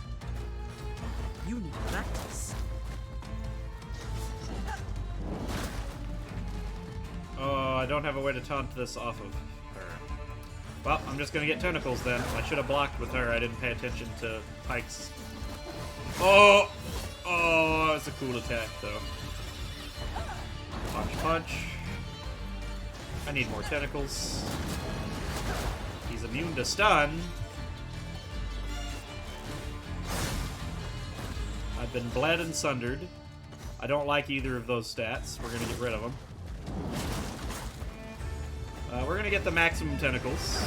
You need practice. Oh, I don't have a way to taunt this off of her. Well, I'm just gonna get tentacles then. I should have blocked with her. I didn't pay attention to Pike's. Oh! Oh, it's a cool attack, though. Punch, punch. I need more tentacles. He's immune to stun. I've been bled and sundered. I don't like either of those stats. We're gonna get rid of them. We're gonna get the maximum tentacles,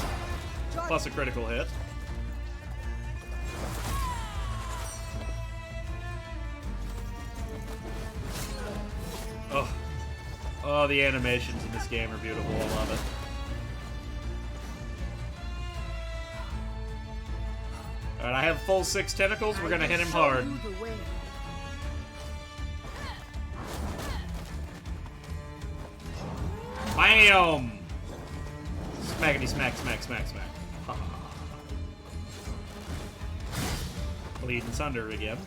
plus a critical hit. Oh. Oh, the animations in this game are beautiful. I love it. Alright, I have full 6 tentacles. We're gonna hit him hard. Bam! Smackety smack, smack, smack, smack. Ha ha ha. Bleed and sunder again.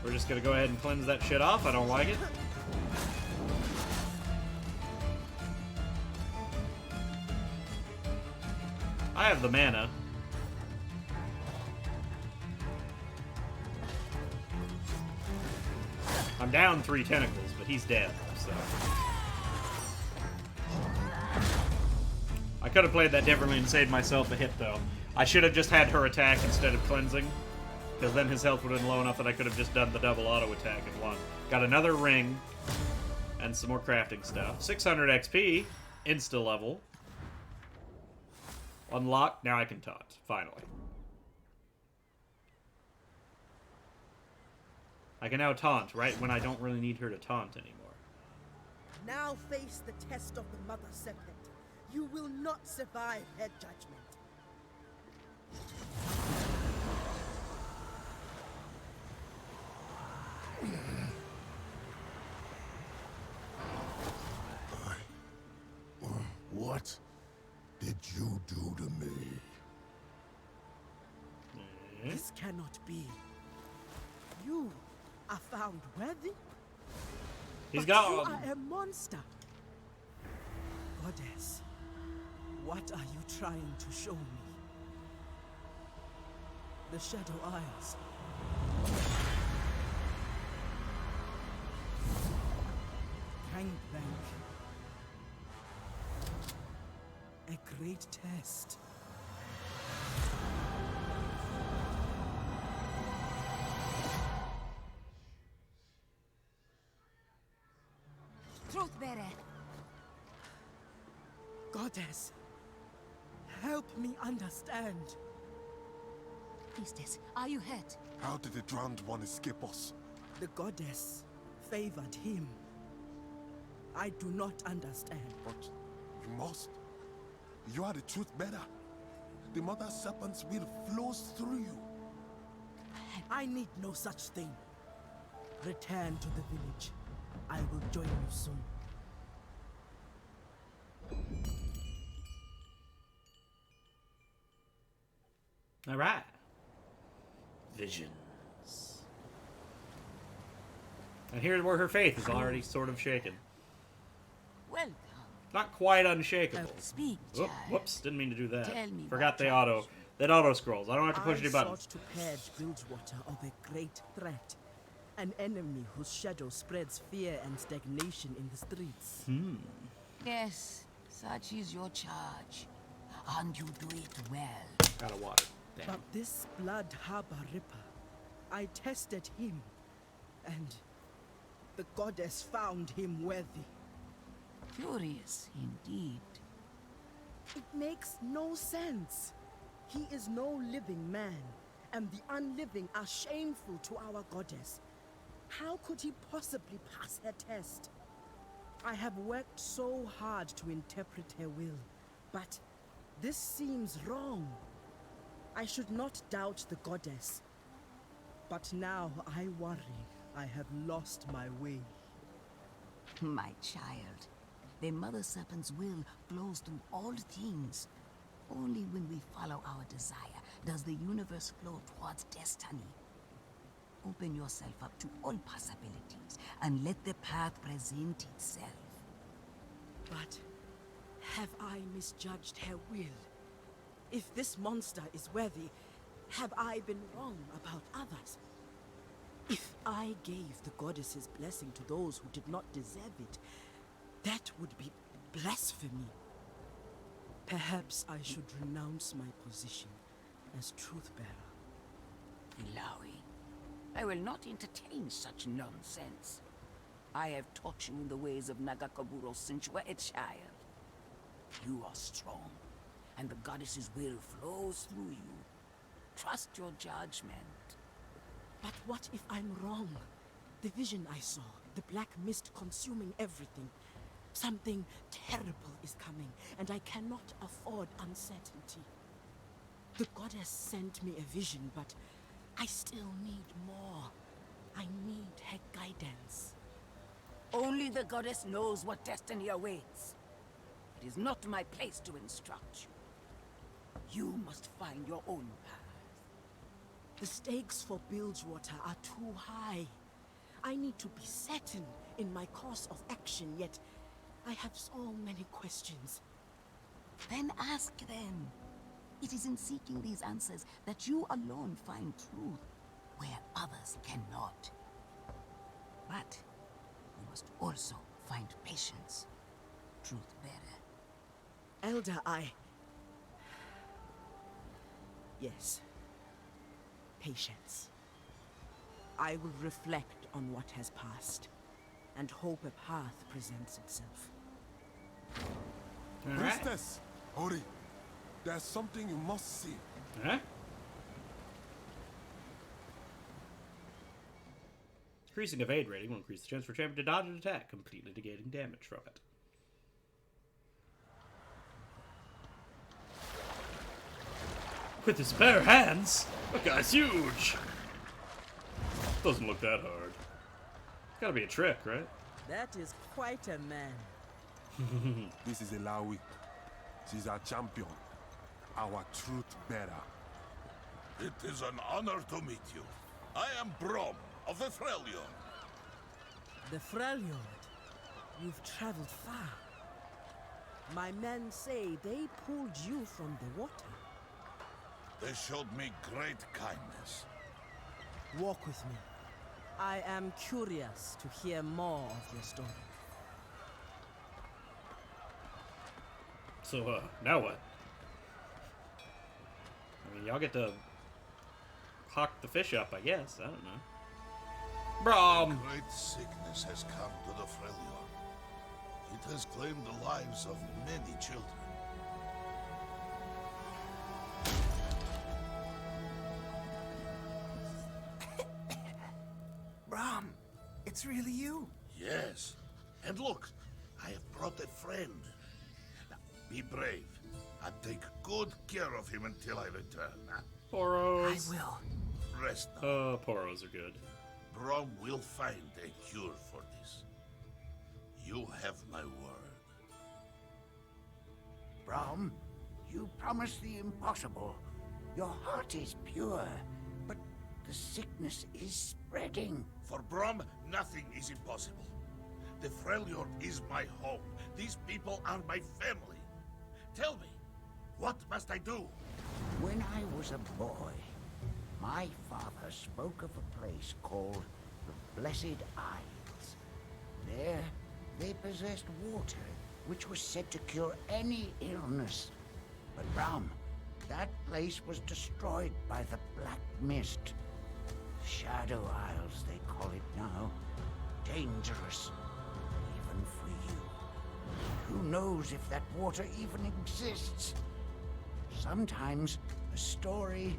We're just gonna go ahead and cleanse that shit off. I don't like it. I have the mana. I'm down 3 tentacles, but he's dead, so... I could have played that differently and saved myself a hit, though. I should have just had her attack instead of cleansing, because then his health would have been low enough that I could have just done the double auto attack in one. Got another ring, and some more crafting stuff. 600 XP, insta-level. Unlocked, now I can taunt, finally. I can now taunt, right when I don't really need her to taunt anymore. Now face the test of the Mother Serpent. You will not survive her judgment. What did you do to me? This cannot be. You are found worthy? He's But you gone. are a monster. Goddess, what are you trying to show me? The Shadow Isles. Gangplank. A great test. Truthbearer, Goddess, help me understand. priestess, are you hurt? How did the drowned one escape us? The goddess favored him. I do not understand. But you must. You are the truth bearer. The mother serpent's will flows through you. I need no such thing. Return to the village. I will join you soon. All right. Visions. And here's where her faith is already sort of shaken. Welcome. Not quite unshakable. Speak, Whoop, child. whoops, didn't mean to do that. Tell me Forgot what the challenge auto scrolls. I don't have to push I any buttons. sought to purge Bilgewater of a great threat. An enemy whose shadow spreads fear and stagnation in the streets. Yes, such is your charge. And you do it well. Gotta water. Damn. But this Blood Harbor Ripper, I tested him, and the goddess found him worthy. Curious indeed. It makes no sense. He is no living man, and the unliving are shameful to our goddess. How could he possibly pass her test? I have worked so hard to interpret her will, but this seems wrong. I should not doubt the goddess, but now I worry I have lost my way. My child, the Mother Serpent's will flows through all things. Only when we follow our desire does the universe flow towards destiny. Open yourself up to all possibilities and let the path present itself. But have I misjudged her will? If this monster is worthy, have I been wrong about others? If I gave the goddess's blessing to those who did not deserve it, that would be blasphemy. Perhaps I should renounce my position as truth-bearer. Ilawi, I will not entertain such nonsense. I have taught you the ways of Nagakaburo since you were a child. You are strong, and the goddess's will flows through you. Trust your judgment. But what if I'm wrong? The vision I saw, the black mist consuming everything. Something terrible is coming, and I cannot afford uncertainty. The goddess sent me a vision, but I still need more. I need her guidance. Only the goddess knows what destiny awaits. It is not my place to instruct you. You must find your own path. The stakes for Bilgewater are too high. I need to be certain in my course of action, yet I have so many questions. Then ask them. It is in seeking these answers that you alone find truth, where others cannot. But you must also find patience. Truth bearer. Elder, Yes. Patience. I will reflect on what has passed, and hope a path presents itself. All right. Priestess! Hurry! There's something you must see. Huh? Increasing evade rating will increase the chance for champion to dodge an attack, completely negating damage from it. With his bare hands, that guy's huge. Doesn't look that hard. Gotta be a trick, right? That is quite a man. This is Ilawi. She's our champion. Our truth bearer. It is an honor to meet you. I am Brom of the Freljord. The Freljord. You've traveled far. My men say they pulled you from the water. They showed me great kindness. Walk with me. I am curious to hear more of your story. So, now what? I mean, y'all get to hawk the fish up, I guess. I don't know. Brom! Great sickness has come to the Freljord. It has claimed the lives of many children. Brom, it's really you. Yes. And look, I have brought a friend. Now, be brave. And take good care of him until I return. Huh? Poros. I will. Rest now. Poros are good. Brom will find a cure for this. You have my word. Brom, you promised the impossible. Your heart is pure, but the sickness is spreading. For Brom, nothing is impossible. The Freljord is my home. These people are my family. Tell me, what must I do? When I was a boy, my father spoke of a place called the Blessed Isles. There, they possessed water, which was said to cure any illness. But Brom, that place was destroyed by the Black Mist. Shadow Isles, they call it now. Dangerous, even for you. Who knows if that water even exists? Sometimes a story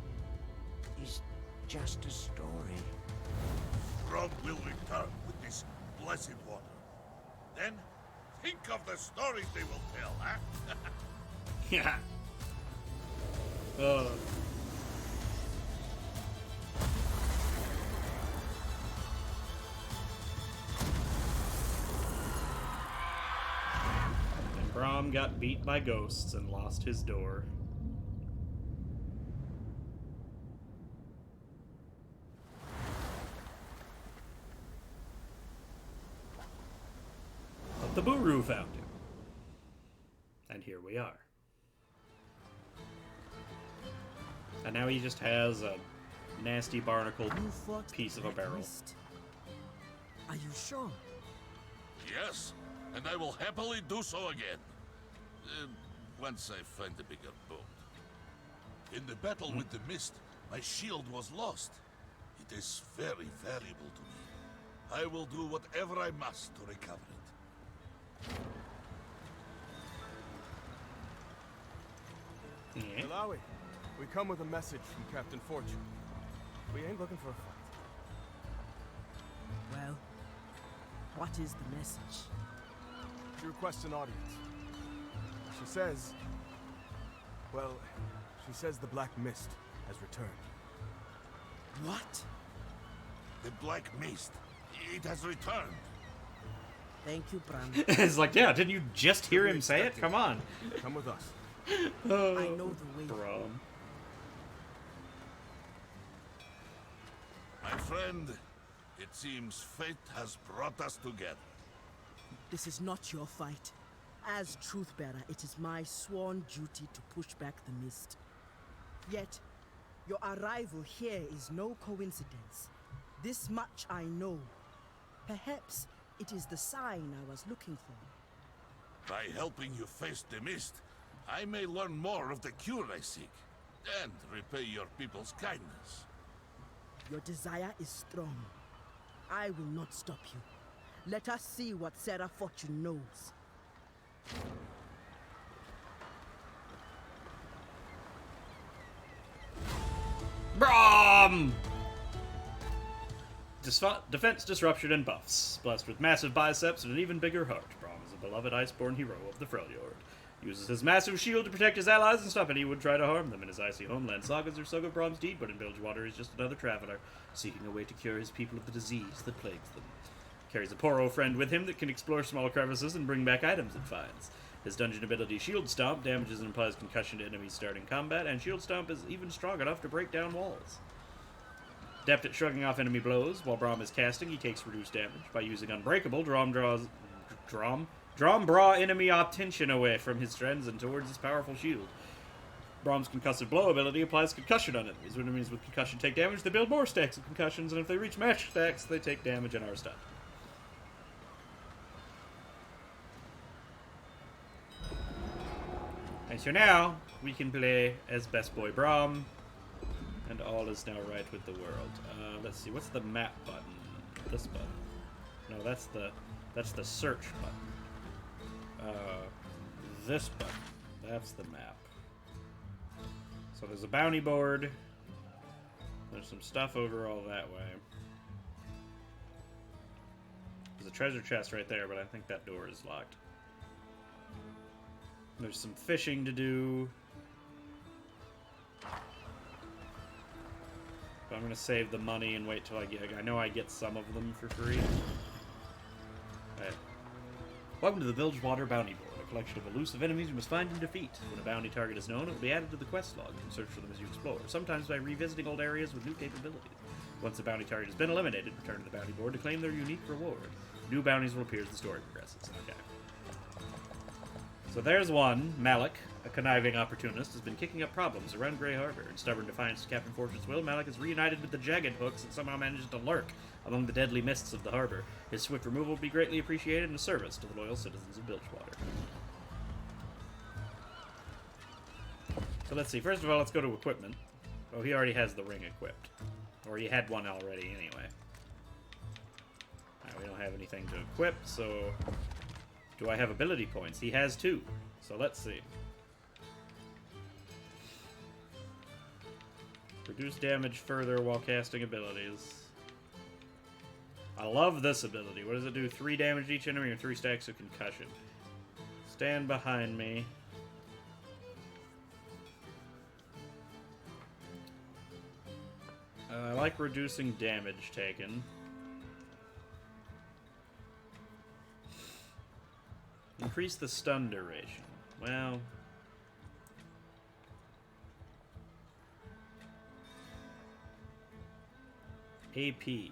is just a story. Brom will return with this blessed water. Then, think of the stories they will tell, huh? Yeah. And Brom got beat by ghosts and lost his door. But the Buru found him. And here we are. And now he just has a nasty barnacle You fought piece of a Black barrel. Mist. Are you sure? Yes, and I will happily do so again. Once I find a bigger boat. In the battle with the mist, my shield was lost. It is very valuable to me. I will do whatever I must to recover it. Yeah. Malawi, we come with a message from Captain Fortune. We ain't looking for a fight. Well, what is the message? She requests an audience. She says... Well, she says the Black Mist has returned. What? The Black Mist, it has returned. Thank you, Bram. It's like, yeah, didn't you just hear him say it? Come on. Come with us. I know the way. Brom. My friend, it seems fate has brought us together. This is not your fight. As Truthbearer, it is my sworn duty to push back the mist. Yet, your arrival here is no coincidence. This much I know. Perhaps it is the sign I was looking for. By helping you face the mist, I may learn more of the cure I seek, and repay your people's kindness. Your desire is strong. I will not stop you. Let us see what Sarah Fortune knows. Brom! Defense, disruption, and buffs. Blessed with massive biceps and an even bigger heart, Brom is a beloved iceborn hero of the Freljord. Uses his massive shield to protect his allies and stop any who would try to harm them. In his icy homeland, sagas are sung of Brom's deed, but in Bilgewater he's just another traveler, seeking a way to cure his people of the disease that plagues them. Carries a Poro friend with him that can explore small crevices and bring back items it finds. His dungeon ability Shield Stomp damages and applies concussion to enemies starting combat, and Shield Stomp is even strong enough to break down walls. Adept at shrugging off enemy blows. While Brom is casting, he takes reduced damage. By using Unbreakable, Drom draw enemy attention away from his friends and towards his powerful shield. Brom's concussive blow ability applies concussion on enemies. When enemies with concussion take damage, they build more stacks of concussions, and if they reach match stacks, they take damage and are stunned. And so now, we can play as Best Boy Brom, and all is now right with the world. Let's see, what's the map button? This button. No, that's the search button. This button. That's the map. So there's a bounty board. There's some stuff over all that way. There's a treasure chest right there, but I think that door is locked. There's some fishing to do. But I'm gonna save the money and wait till I know I get some of them for free. Alright. Welcome to the Bilgewater Bounty Board, a collection of elusive enemies you must find and defeat. When a bounty target is known, it will be added to the quest log. You can search for them as you explore, sometimes by revisiting old areas with new capabilities. Once the bounty target has been eliminated, return to the bounty board to claim their unique reward. New bounties will appear as the story progresses. Okay. So there's one, Malik, a conniving opportunist, has been kicking up problems around Grey Harbor. In stubborn defiance to Captain Fortune's will, Malik is reunited with the Jagged Hooks and somehow manages to lurk among the deadly mists of the harbor. His swift removal will be greatly appreciated and a service to the loyal citizens of Bilgewater. So let's see. First of all, let's go to equipment. Oh, he already has the ring equipped. Or he had one already anyway. Alright, we don't have anything to equip, so... Do I have ability points? He has 2. So let's see. Reduce damage further while casting abilities. I love this ability. What does it do? 3 damage to each enemy or 3 stacks of concussion. Stand behind me. I like reducing damage taken. Increase the stun duration. Well... AP.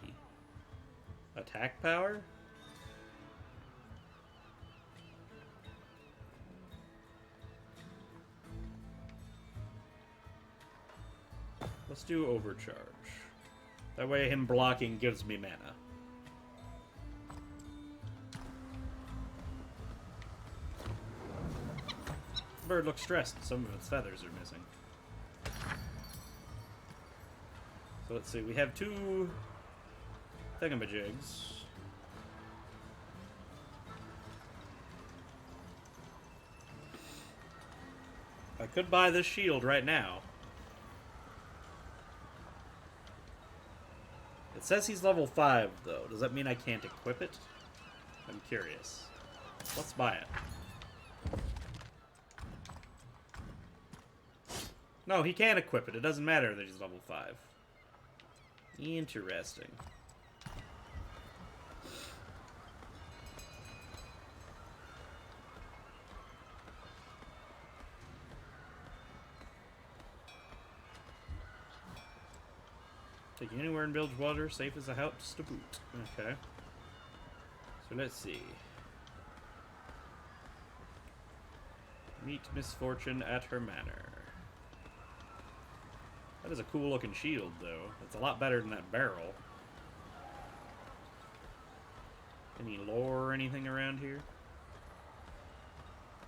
Attack power? Let's do overcharge. That way him blocking gives me mana. Bird looks stressed. Some of its feathers are missing. So let's see. We have 2 thingamajigs. I could buy this shield right now. It says he's level 5, though. Does that mean I can't equip it? I'm curious. Let's buy it. No, he can't equip it. It doesn't matter that he's level 5. Interesting. Take you anywhere in Bilgewater, safe as a house to boot. Okay. So let's see. Meet Misfortune at her manor. That is a cool looking shield, though. It's a lot better than that barrel. Any lore or anything around here?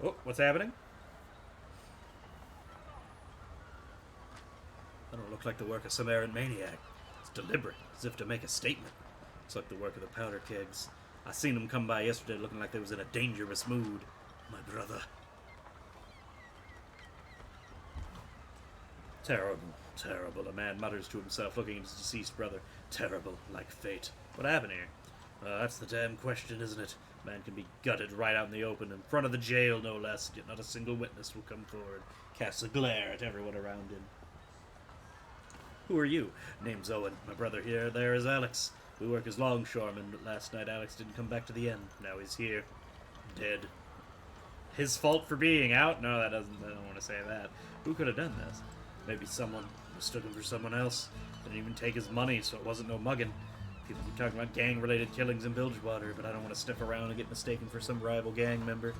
Oh, what's happening? That don't look like the work of some errant maniac. It's deliberate, as if to make a statement. It's like the work of the powder kegs. I seen them come by yesterday looking like they was in a dangerous mood. My brother. Terrible, terrible, a man mutters to himself, looking at his deceased brother. Terrible, like fate. What happened here? That's the damn question, isn't it? Man can be gutted right out in the open, in front of the jail, no less, yet not a single witness will come forward. Casts a glare at everyone around him. Who are you? Name's Owen. My brother here. There is Alex. We work as longshoremen, but last night Alex didn't come back to the inn. Now he's here. Dead. His fault for being out? No, I don't want to say that. Who could have done this? Maybe someone mistook him for someone else. Didn't even take his money, so it wasn't no mugging. People keep talking about gang-related killings in Bilgewater, but I don't want to sniff around and get mistaken for some rival gang member.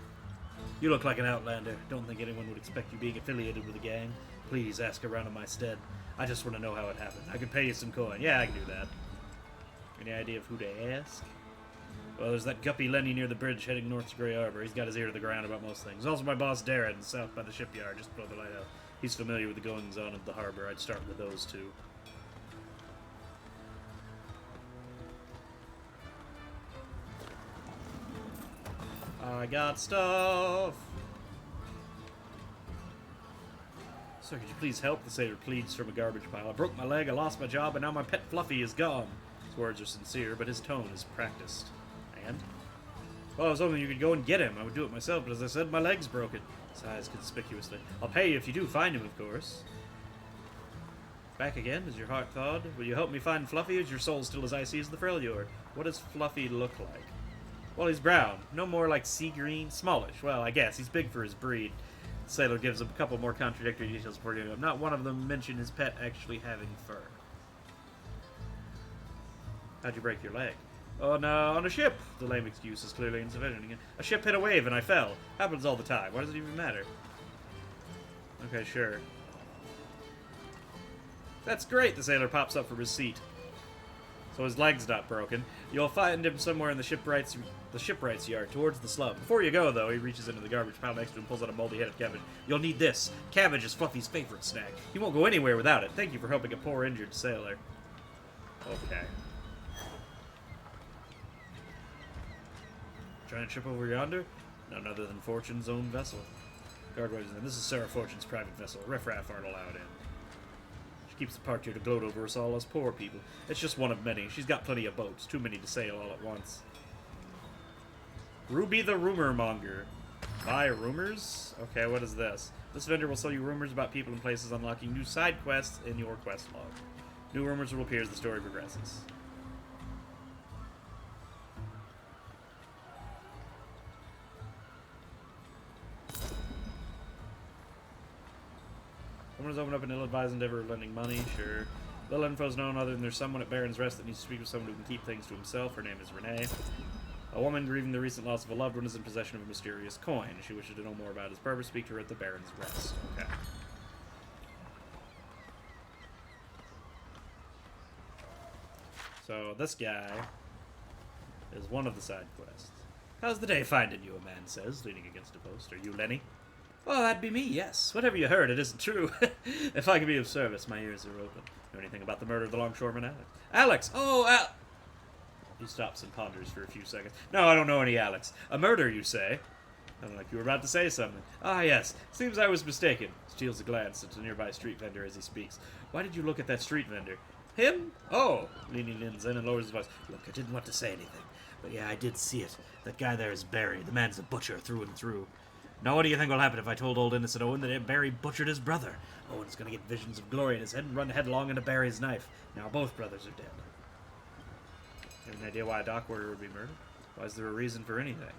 You look like an outlander. Don't think anyone would expect you being affiliated with a gang. Please ask around in my stead. I just want to know how it happened. I could pay you some coin. Yeah, I can do that. Any idea of who to ask? Well, there's that guppy Lenny near the bridge heading north to Grey Harbor. He's got his ear to the ground about most things. There's also my boss Darren, south by the shipyard, just below the lighthouse. He's familiar with the goings-on of the harbor. I'd start with those two. I got stuff! Sir, could you please help? The sailor pleads from a garbage pile. I broke my leg, I lost my job, and now my pet Fluffy is gone. His words are sincere, but his tone is practiced. And? Well, I was hoping you could go and get him. I would do it myself, but as I said, my leg's broken. Sighs conspicuously. I'll pay you if you do find him, of course. Back again? Is your heart thawed? Will you help me find Fluffy? Is your soul still as icy as the Freljord? What does Fluffy look like? Well, he's brown. No more like sea green. Smallish. Well, I guess. He's big for his breed. The sailor gives him a couple more contradictory details before giving up. Not one of them mention his pet actually having fur. How'd you break your leg? Oh, no, on a ship. The lame excuse is clearly insufficient. A ship hit a wave and I fell. Happens all the time. Why does it even matter? Okay, sure. That's great. The sailor pops up from his seat. So his leg's not broken. You'll find him somewhere in the shipwrights yard, towards the slum. Before you go, though, he reaches into the garbage pile next to him and pulls out a moldy-headed cabbage. You'll need this. Cabbage is Fluffy's favorite snack. He won't go anywhere without it. Thank you for helping a poor injured sailor. Okay. Giant ship over yonder? None other than Fortune's own vessel. Guard waves in. This is Sarah Fortune's private vessel. Riffraff aren't allowed in. She keeps the parked here to gloat over us all as poor people. It's just one of many. She's got plenty of boats. Too many to sail all at once. Ruby the Rumor Monger. Buy rumors? Okay, what is this? This vendor will sell you rumors about people and places, unlocking new side quests in your quest log. New rumors will appear as the story progresses. Someone has opened up an ill-advised endeavor of lending money, sure. Little info is known other than there's someone at Baron's Rest that needs to speak with someone who can keep things to himself. Her name is Renee. A woman grieving the recent loss of a loved one is in possession of a mysterious coin. She wishes to know more about his purpose. Speak to her at the Baron's Rest. Okay. So this guy is one of the side quests. How's the day finding you, a man says, leaning against a post. Are you Lenny? Oh, that'd be me, yes. Whatever you heard, it isn't true. If I can be of service, my ears are open. Know anything about the murder of the longshoreman, Alex? Alex! Oh, He stops and ponders for a few seconds. No, I don't know any Alex. A murder, you say? Sounded like you were about to say something. Ah, yes. Seems I was mistaken. Steals a glance at a nearby street vendor as he speaks. Why did you look at that street vendor? Him? Oh! Leaning in and lowers his voice. Look, I didn't want to say anything. But yeah, I did see it. That guy there is Barry. The man's a butcher through and through. Now what do you think will happen if I told old innocent Owen that Barry butchered his brother? Owen's gonna get visions of glory in his head and run headlong into Barry's knife. Now both brothers are dead. You have any idea why a dock worker would be murdered? Why is there a reason for anything?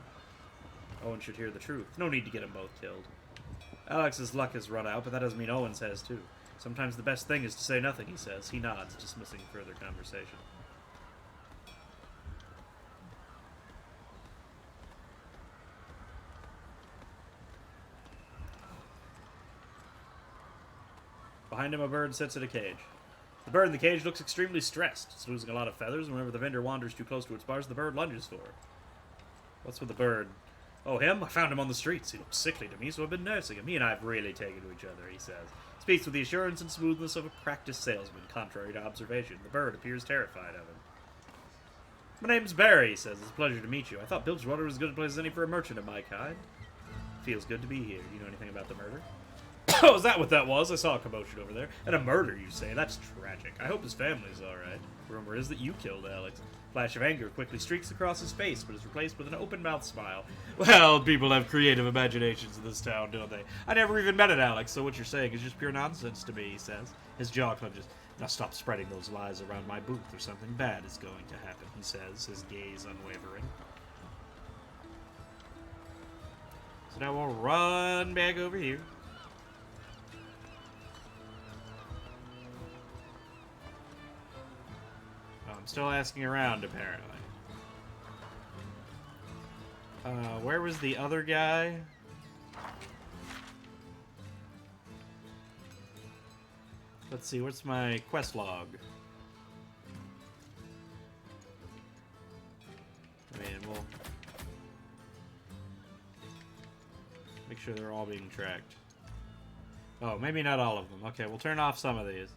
Owen should hear the truth. No need to get them both killed. Alex's luck has run out, but that doesn't mean Owen's has too. Sometimes the best thing is to say nothing, he says. He nods, dismissing further conversation. Behind him, a bird sits in a cage. The bird in the cage looks extremely stressed. It's losing a lot of feathers, and whenever the vendor wanders too close to its bars, the bird lunges for it. What's with the bird? Oh, him? I found him on the streets. He looked sickly to me, so I've been nursing him. He and I have really taken to each other, he says. Speaks with the assurance and smoothness of a practiced salesman, contrary to observation. The bird appears terrified of him. My name's Barry, he says. It's a pleasure to meet you. I thought Bilgewater was as good a place as any for a merchant of my kind. Feels good to be here. You know anything about the murder? Oh, is that what that was? I saw a commotion over there. And a murder, you say? That's tragic. I hope his family's alright. Rumor is that you killed Alex. Flash of anger quickly streaks across his face, but is replaced with an open-mouthed smile. Well, people have creative imaginations in this town, don't they? I never even met an Alex, so what you're saying is just pure nonsense to me, he says. His jaw clenches. Now stop spreading those lies around my booth, or something bad is going to happen, he says, his gaze unwavering. So now we'll run back over here. I'm still asking around, apparently. Where was the other guy? Let's see, what's my quest log? I mean, we'll sure they're all being tracked. Oh, maybe not all of them. Okay, we'll turn off some of these.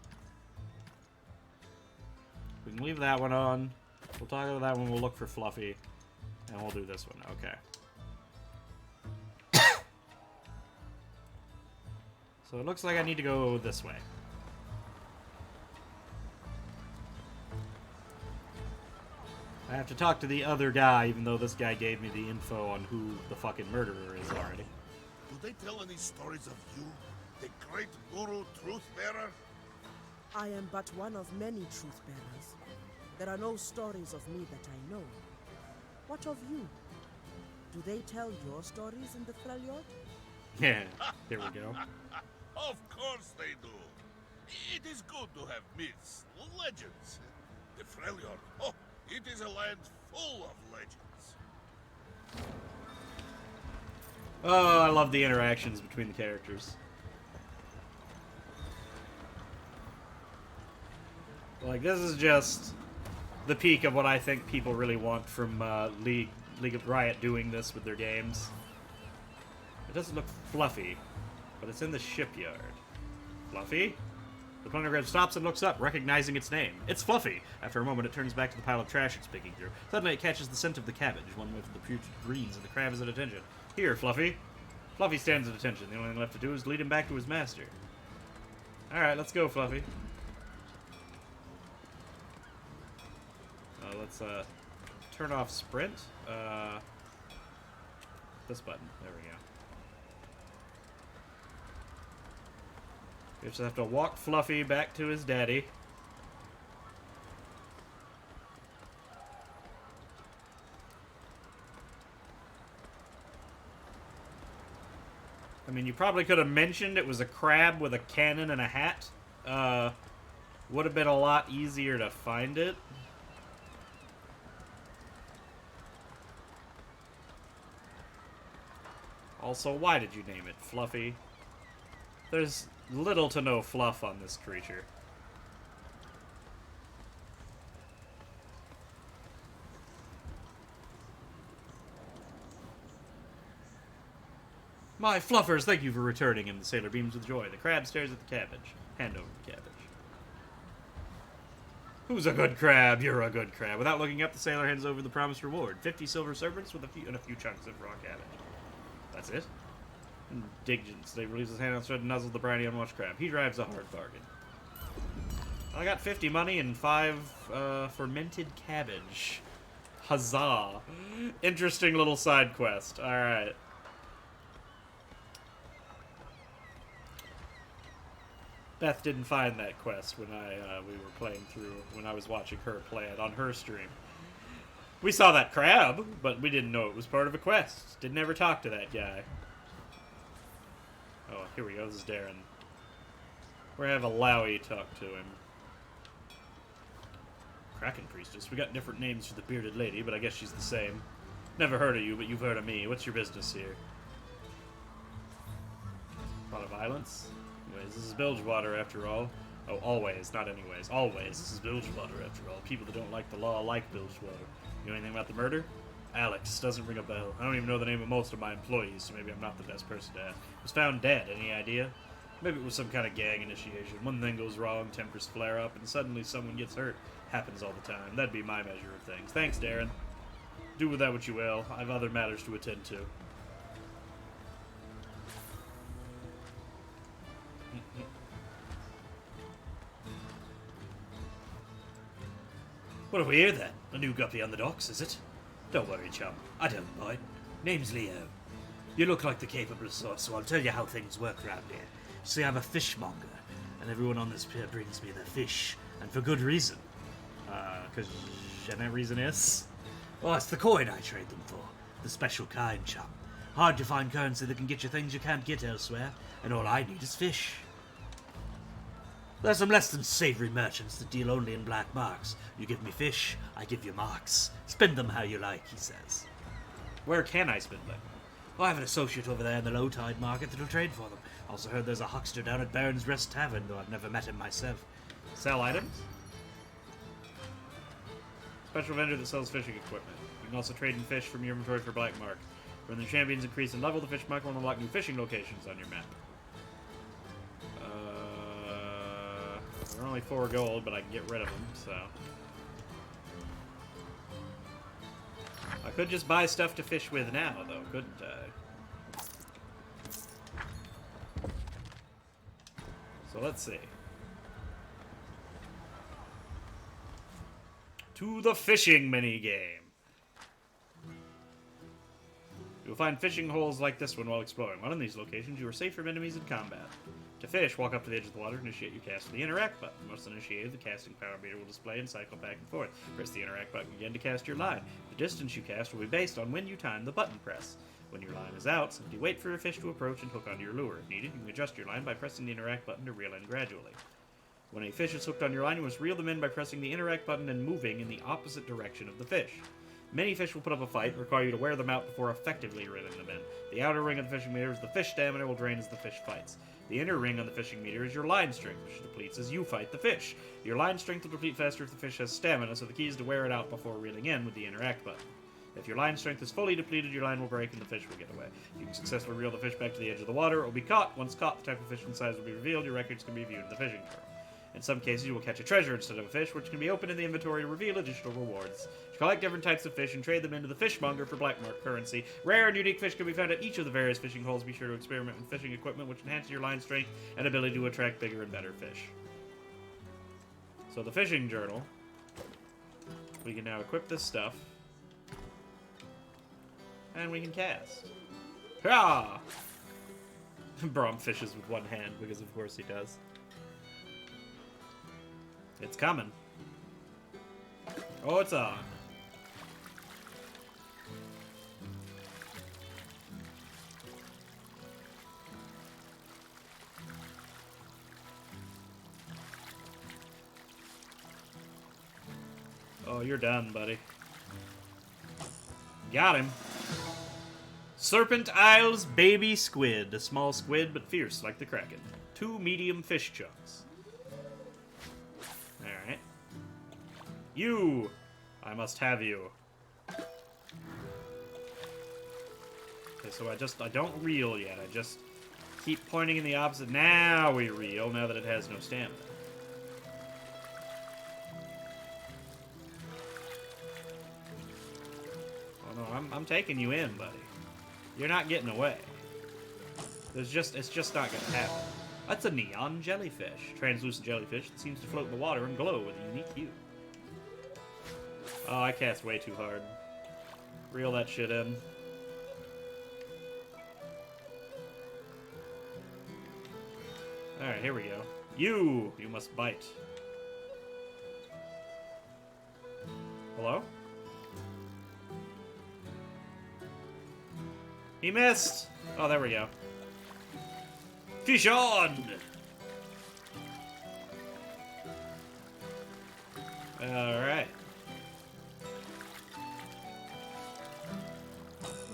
We can leave that one on. We'll talk about that one. We'll look for Fluffy. And we'll do this one. Okay. So it looks like I need to go this way. I have to talk to the other guy, even though this guy gave me the info on who the fucking murderer is already. Do they tell any stories of you, the great guru truth-bearer? I am but one of many truth bearers. There are no stories of me that I know. What of you? Do they tell your stories in the Freljord? Yeah, here we go. Of course they do. It is good to have myths, legends. The Freljord, oh, it is a land full of legends. Oh, I love the interactions between the characters. Like, this is just the peak of what I think people really want from League of Riot doing this with their games. It doesn't look fluffy, but it's in the shipyard. Fluffy? The phoneograph stops and looks up, recognizing its name. It's Fluffy! After a moment, it turns back to the pile of trash it's picking through. Suddenly, it catches the scent of the cabbage, one with the putrid greens, and the crab is at attention. Here, Fluffy. Fluffy stands at attention. The only thing left to do is lead him back to his master. Alright, let's go, Fluffy. Let's turn off sprint. This button. There we go. We just have to walk Fluffy back to his daddy. I mean, you probably could have mentioned it was a crab with a cannon and a hat. Would have been a lot easier to find it. Also, why did you name it Fluffy? There's little to no fluff on this creature. My fluffers, thank you for returning him. The sailor beams with joy. The crab stares at the cabbage. Hand over the cabbage. Who's a good crab? You're a good crab. Without looking up, the sailor hands over the promised reward. 50 silver serpents with a few chunks of raw cabbage. That's it? Indignant. They release his hand on thread and nuzzles the briny unwashed crab. He drives a hard bargain. I got 50 money and 5 fermented cabbage. Huzzah. Interesting little side quest. Alright. Beth didn't find that quest when we were playing through, when I was watching her play it on her stream. We saw that crab, but we didn't know it was part of a quest. Didn't ever talk to that guy. Oh, here we go. This is Darren. We're gonna have a Lowy talk to him. Kraken Priestess. We got different names for the bearded lady, but I guess she's the same. Never heard of you, but you've heard of me. What's your business here? A lot of violence? Anyways, this is Bilgewater after all. Oh, always, not anyways. Always, this is Bilgewater after all. People that don't like the law like Bilgewater. You know anything about the murder? Alex. Doesn't ring a bell. I don't even know the name of most of my employees, so maybe I'm not the best person to ask. Was found dead. Any idea? Maybe it was some kind of gang initiation. One thing goes wrong, tempers flare up, and suddenly someone gets hurt. Happens all the time. That'd be my measure of things. Thanks, Darren. Do with that what you will. I have other matters to attend to. What have we here, then? A new guppy on the docks, is it? Don't worry, chum. I don't mind. Name's Leo. You look like the capable sort, so I'll tell you how things work around here. See, I'm a fishmonger, and everyone on this pier brings me their fish, and for good reason. Because that reason is? Well, it's the coin I trade them for. The special kind, chum. Hard to find currency that can get you things you can't get elsewhere, and all I need is fish. There's some less than savory merchants that deal only in black marks. You give me fish, I give you marks. Spend them how you like, he says. Where can I spend them? Well, I have an associate over there in the low tide market that'll trade for them. Also heard there's a huckster down at Baron's Rest Tavern, though I've never met him myself. Sell items? Special vendor that sells fishing equipment. You can also trade in fish from your inventory for black mark. When the champions increase in level, the fish mark will unlock new fishing locations on your map. They're only 4 gold, but I can get rid of them, so... I could just buy stuff to fish with now, though, couldn't I? So let's see. To the fishing minigame. You will find fishing holes like this one while exploring. One of these locations, you are safe from enemies in combat. To fish, walk up to the edge of the water, initiate your cast with the interact button. Once initiated, the casting power meter will display and cycle back and forth. Press the interact button again to cast your line. The distance you cast will be based on when you time the button press. When your line is out, simply wait for a fish to approach and hook onto your lure. If needed, you can adjust your line by pressing the interact button to reel in gradually. When a fish is hooked on your line, you must reel them in by pressing the interact button and moving in the opposite direction of the fish. Many fish will put up a fight and require you to wear them out before effectively reeling them in. The outer ring of the fishing meter is the fish stamina will drain as the fish fights. The inner ring on the fishing meter is your line strength, which depletes as you fight the fish. Your line strength will deplete faster if the fish has stamina, so the key is to wear it out before reeling in with the interact button. If your line strength is fully depleted, your line will break and the fish will get away. If you can successfully reel the fish back to the edge of the water, it will be caught. Once caught, the type of fish and size will be revealed. Your records can be viewed in the fishing journal. In some cases, you will catch a treasure instead of a fish, which can be opened in the inventory to reveal additional rewards. You collect different types of fish and trade them into the fishmonger for black market currency. Rare and unique fish can be found at each of the various fishing holes. Be sure to experiment with fishing equipment, which enhances your line strength and ability to attract bigger and better fish. So the fishing journal. We can now equip this stuff. And we can cast. Hurrah! Brom fishes with one hand, because of course he does. It's coming. Oh, it's on. Oh, you're done, buddy. Got him. Serpent Isles Baby Squid. A small squid, but fierce like the Kraken. 2 medium fish chunks. Alright. You! I must have you. Okay, so I don't reel yet. I just keep pointing in the opposite. Now we reel, now that it has no stamina. Oh no, I'm taking you in, buddy. You're not getting away. It's just not gonna happen. That's a neon jellyfish. Translucent jellyfish that seems to float in the water and glow with a unique hue. Oh, I cast way too hard. Reel that shit in. Alright, here we go. You must bite. Hello? He missed! Oh, there we go. Fish on! Alright.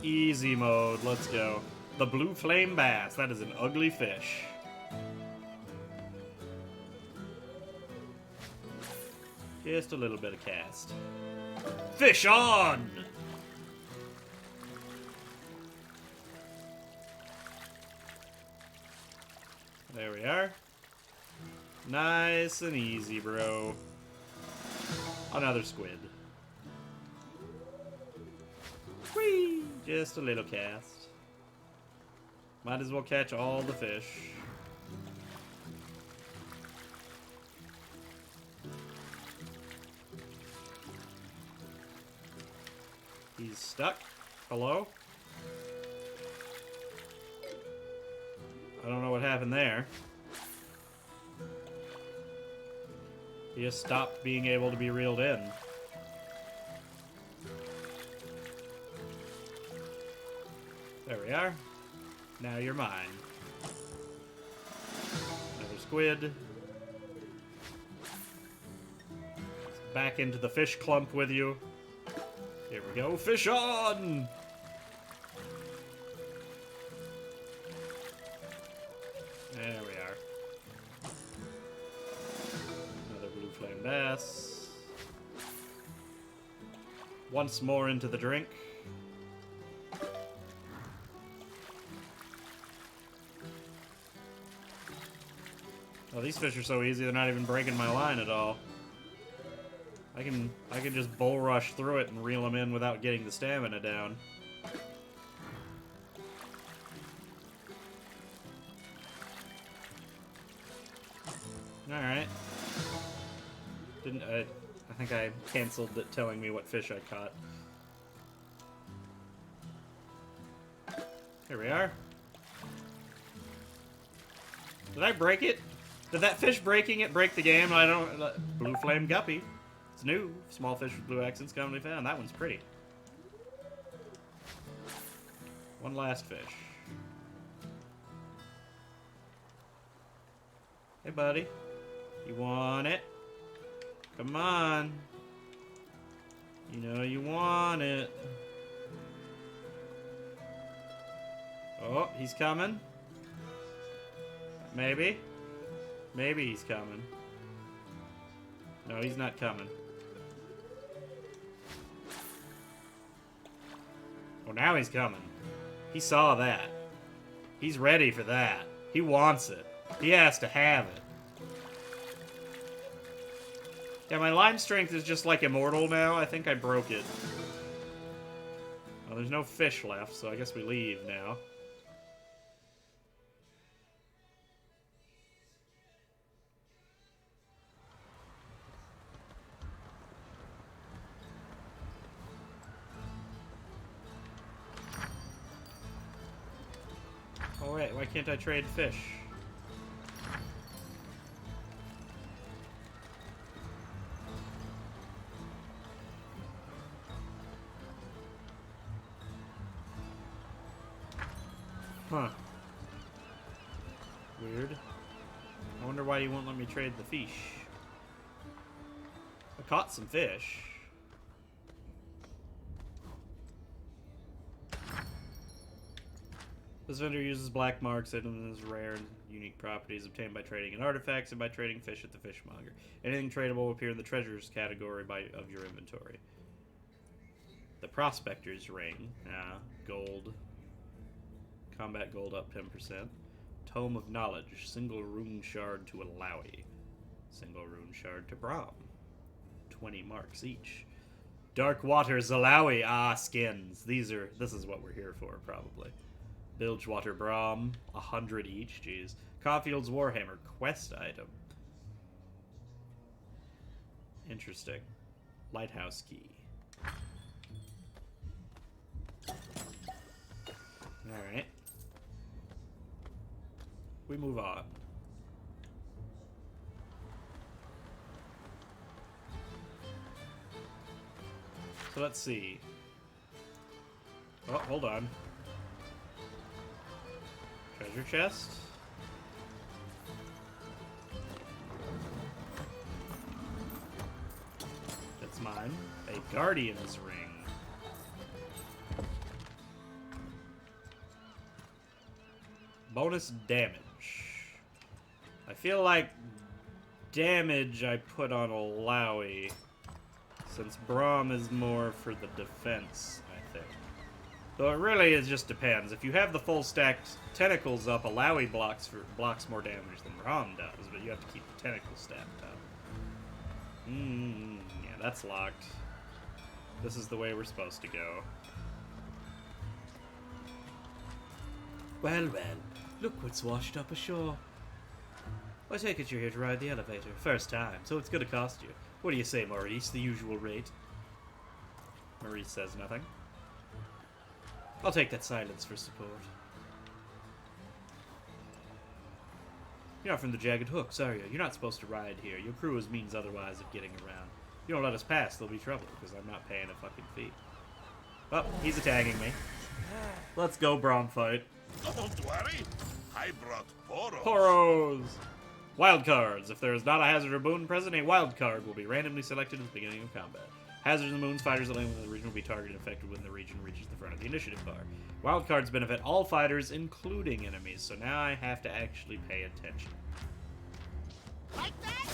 Easy mode, let's go. The blue flame bass, that is an ugly fish. Just a little bit of cast. Fish on! There we are. Nice and easy, bro. Another squid. Whee! Just a little cast. Might as well catch all the fish. He's stuck. Hello? I don't know what happened there. He just stopped being able to be reeled in. There we are. Now you're mine. Another squid. Back into the fish clump with you. Here we go. Fish on! There we are. Another blue flame bass. Once more into the drink. Oh, these fish are so easy, they're not even breaking my line at all. I can just bull rush through it and reel them in without getting the stamina down. Alright. I think I canceled it telling me what fish I caught. Here we are. Did I break it? Did that fish breaking it break the game? I don't... Blue flame guppy. It's new. Small fish with blue accents commonly found. That one's pretty. One last fish. Hey, buddy. You want it? Come on. You know you want it. Oh, he's coming. Maybe. Maybe he's coming. No, he's not coming. Oh, now he's coming. He saw that. He's ready for that. He wants it. He has to have it. Yeah, my line strength is just like immortal now. I think I broke it. Well, there's no fish left, so I guess we leave now. Oh wait, why can't I trade fish? Huh. Weird. I wonder why you won't let me trade the fish. I caught some fish. This vendor uses black marks, items as rare and unique properties obtained by trading in artifacts and by trading fish at the fishmonger. Anything tradable will appear in the treasures category of your inventory. The Prospector's Ring. Gold. Combat gold up 10%. Tome of Knowledge. Single rune shard to Alawi. Single rune shard to Brahm. 20 marks each. Dark Waters Alawi. Skins. This is what we're here for, probably. Bilgewater Brahm, 100 each, jeez. Caulfield's Warhammer, quest item. Interesting. Lighthouse key. Alright. We move on. So let's see. Oh, hold on. Treasure chest. That's mine. A Guardian's Ring. Bonus damage. I feel like damage I put on Alawi, since Brahm is more for the defense, I think. Though it really just depends. If you have the full stacked tentacles up, Alawi blocks more damage than Brahm does, but you have to keep the tentacles stacked up. Yeah, that's locked. This is the way we're supposed to go. Well, look what's washed up ashore. I take it you're here to ride the elevator. First time, so it's gonna cost you. What do you say, Maurice? The usual rate? Maurice says nothing. I'll take that silence for support. You're not from the Jagged Hooks, are you? You're not supposed to ride here. Your crew has means otherwise of getting around. You don't let us pass, there'll be trouble, because I'm not paying a fucking fee. Oh, he's attacking me. Let's go, Brahm fight. Don't worry, I brought Poros. Poros! Wild cards. If there is not a hazard or boon present, a wild card will be randomly selected at the beginning of combat. Hazards and moons, fighters that land within the region will be targeted and affected when the region reaches the front of the initiative bar. Wild cards benefit all fighters, including enemies, so now I have to actually pay attention. Like that?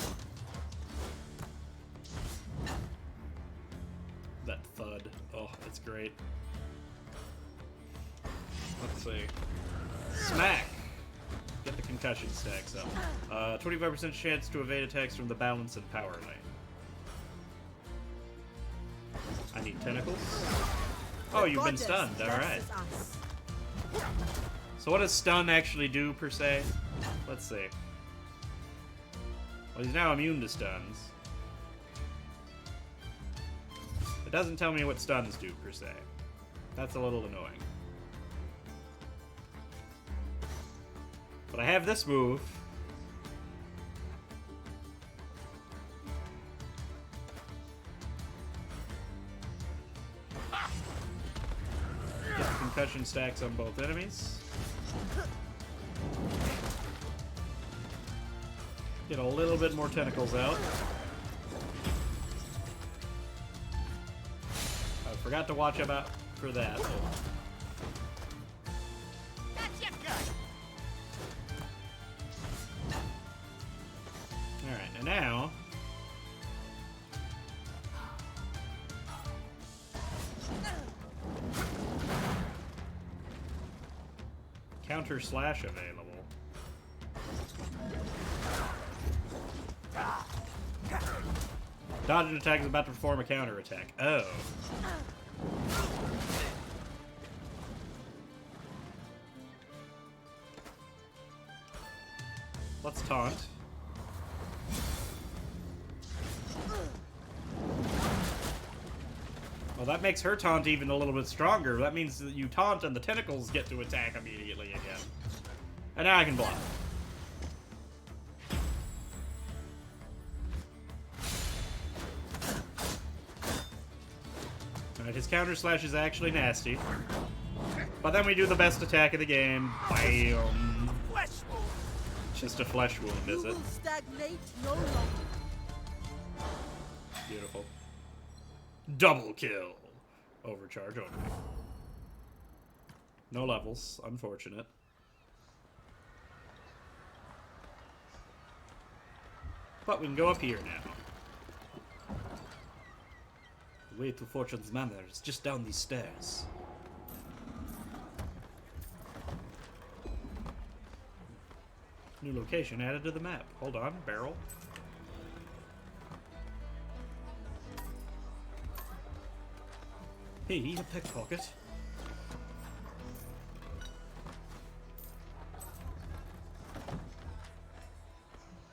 That thud. Oh, that's great. Let's see. Smack! Get the concussion stacks up. 25% chance to evade attacks from the balance and power lane. I need tentacles. Oh, you've been stunned. Alright. So what does stun actually do, per se? Let's see. Well, he's now immune to stuns. It doesn't tell me what stuns do, per se. That's a little annoying. But I have this move. Get the concussion stacks on both enemies. Get a little bit more tentacles out. I forgot to watch about for that. Alright, and now... Counter slash available. Dodge an attack is about to perform a counter attack. Oh. Let's taunt. Well, that makes her taunt even a little bit stronger. That means that you taunt and the tentacles get to attack immediately again. And now I can block. Alright, his counter slash is actually nasty. But then we do the best attack of the game. Bam! Just a flesh wound, is it? Stagnate no longer. Beautiful. Double kill. Overcharge only. No levels. Unfortunate. But we can go up here now. The way to Fortune's Manor is just down these stairs. New location added to the map. Hold on, barrel. Hey, a pickpocket.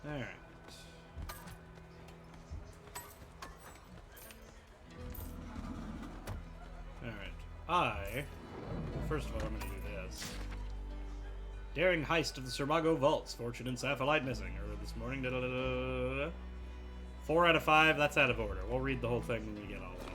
Alright. Alright. First of all, I'm gonna do this. Daring heist of the Surmago Vaults. Fortune and Sapphire missing. Early this morning. 4 out of 5. That's out of order. We'll read the whole thing when we get all of them.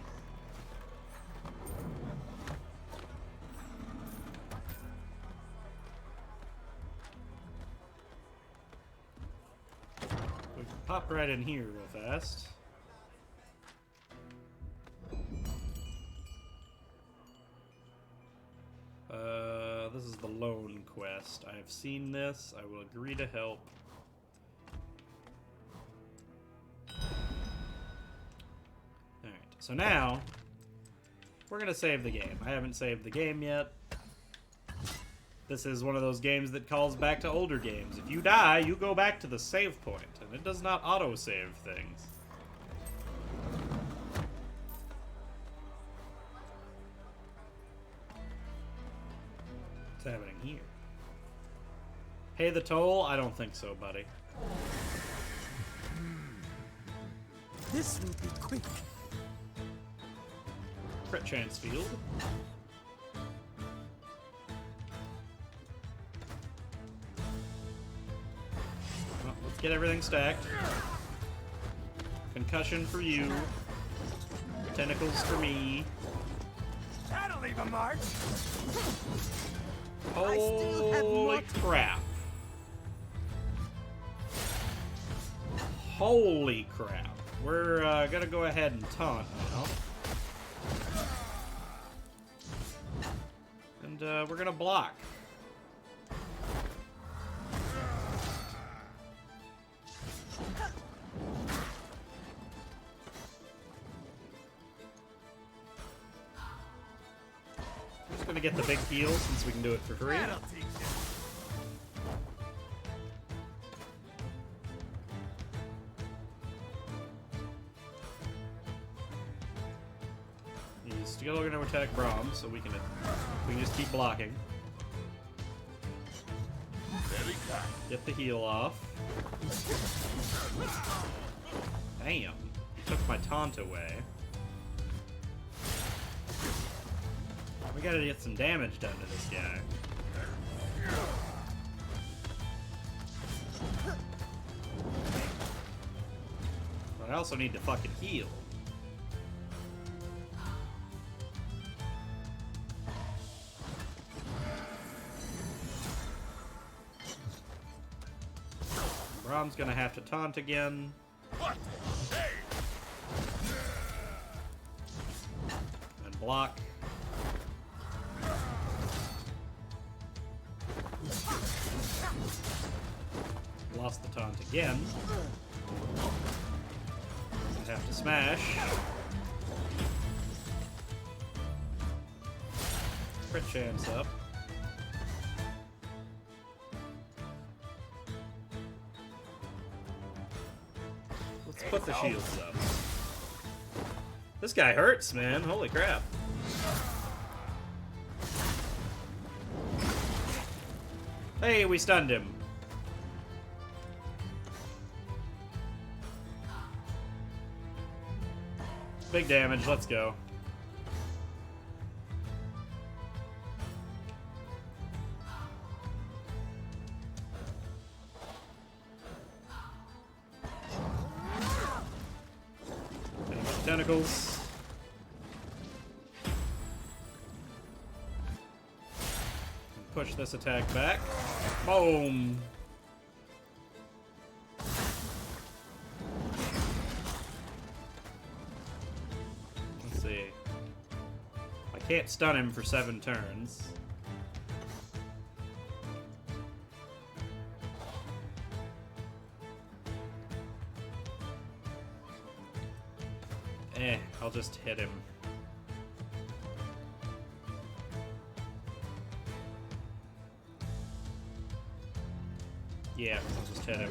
We can pop right in here real fast. This is the loan quest. I have seen this. I will agree to help. Alright, so now we're gonna save the game. I haven't saved the game yet. This is one of those games that calls back to older games. If you die, you go back to the save point, and it does not auto-save things. What's happening here? Pay the toll? I don't think so, buddy. This will be quick. Crit chance field. Well, let's get everything stacked. Concussion for you. Tentacles for me. That'll leave a mark. Holy crap. Holy crap. We're gonna go ahead and taunt now. And we're gonna block. Just gonna get the big heal since we can do it for free. He's still going to attack Braum, so we can just keep blocking. Very kind. Get the heal off. Damn. He took my taunt away. We gotta get some damage done to this guy. But I also need to fucking heal. Braum's gonna have to taunt again. What? Hey! And block. Lost the taunt again. I have to smash. Crit chance up. Let's put the shields up. This guy hurts, man. Holy crap. Hey, we stunned him. Big damage, let's go. Tentacles. Push this attack back. Boom. Let's see. I can't stun him for 7 turns. I'll just hit him. Yeah, I'll just hit him.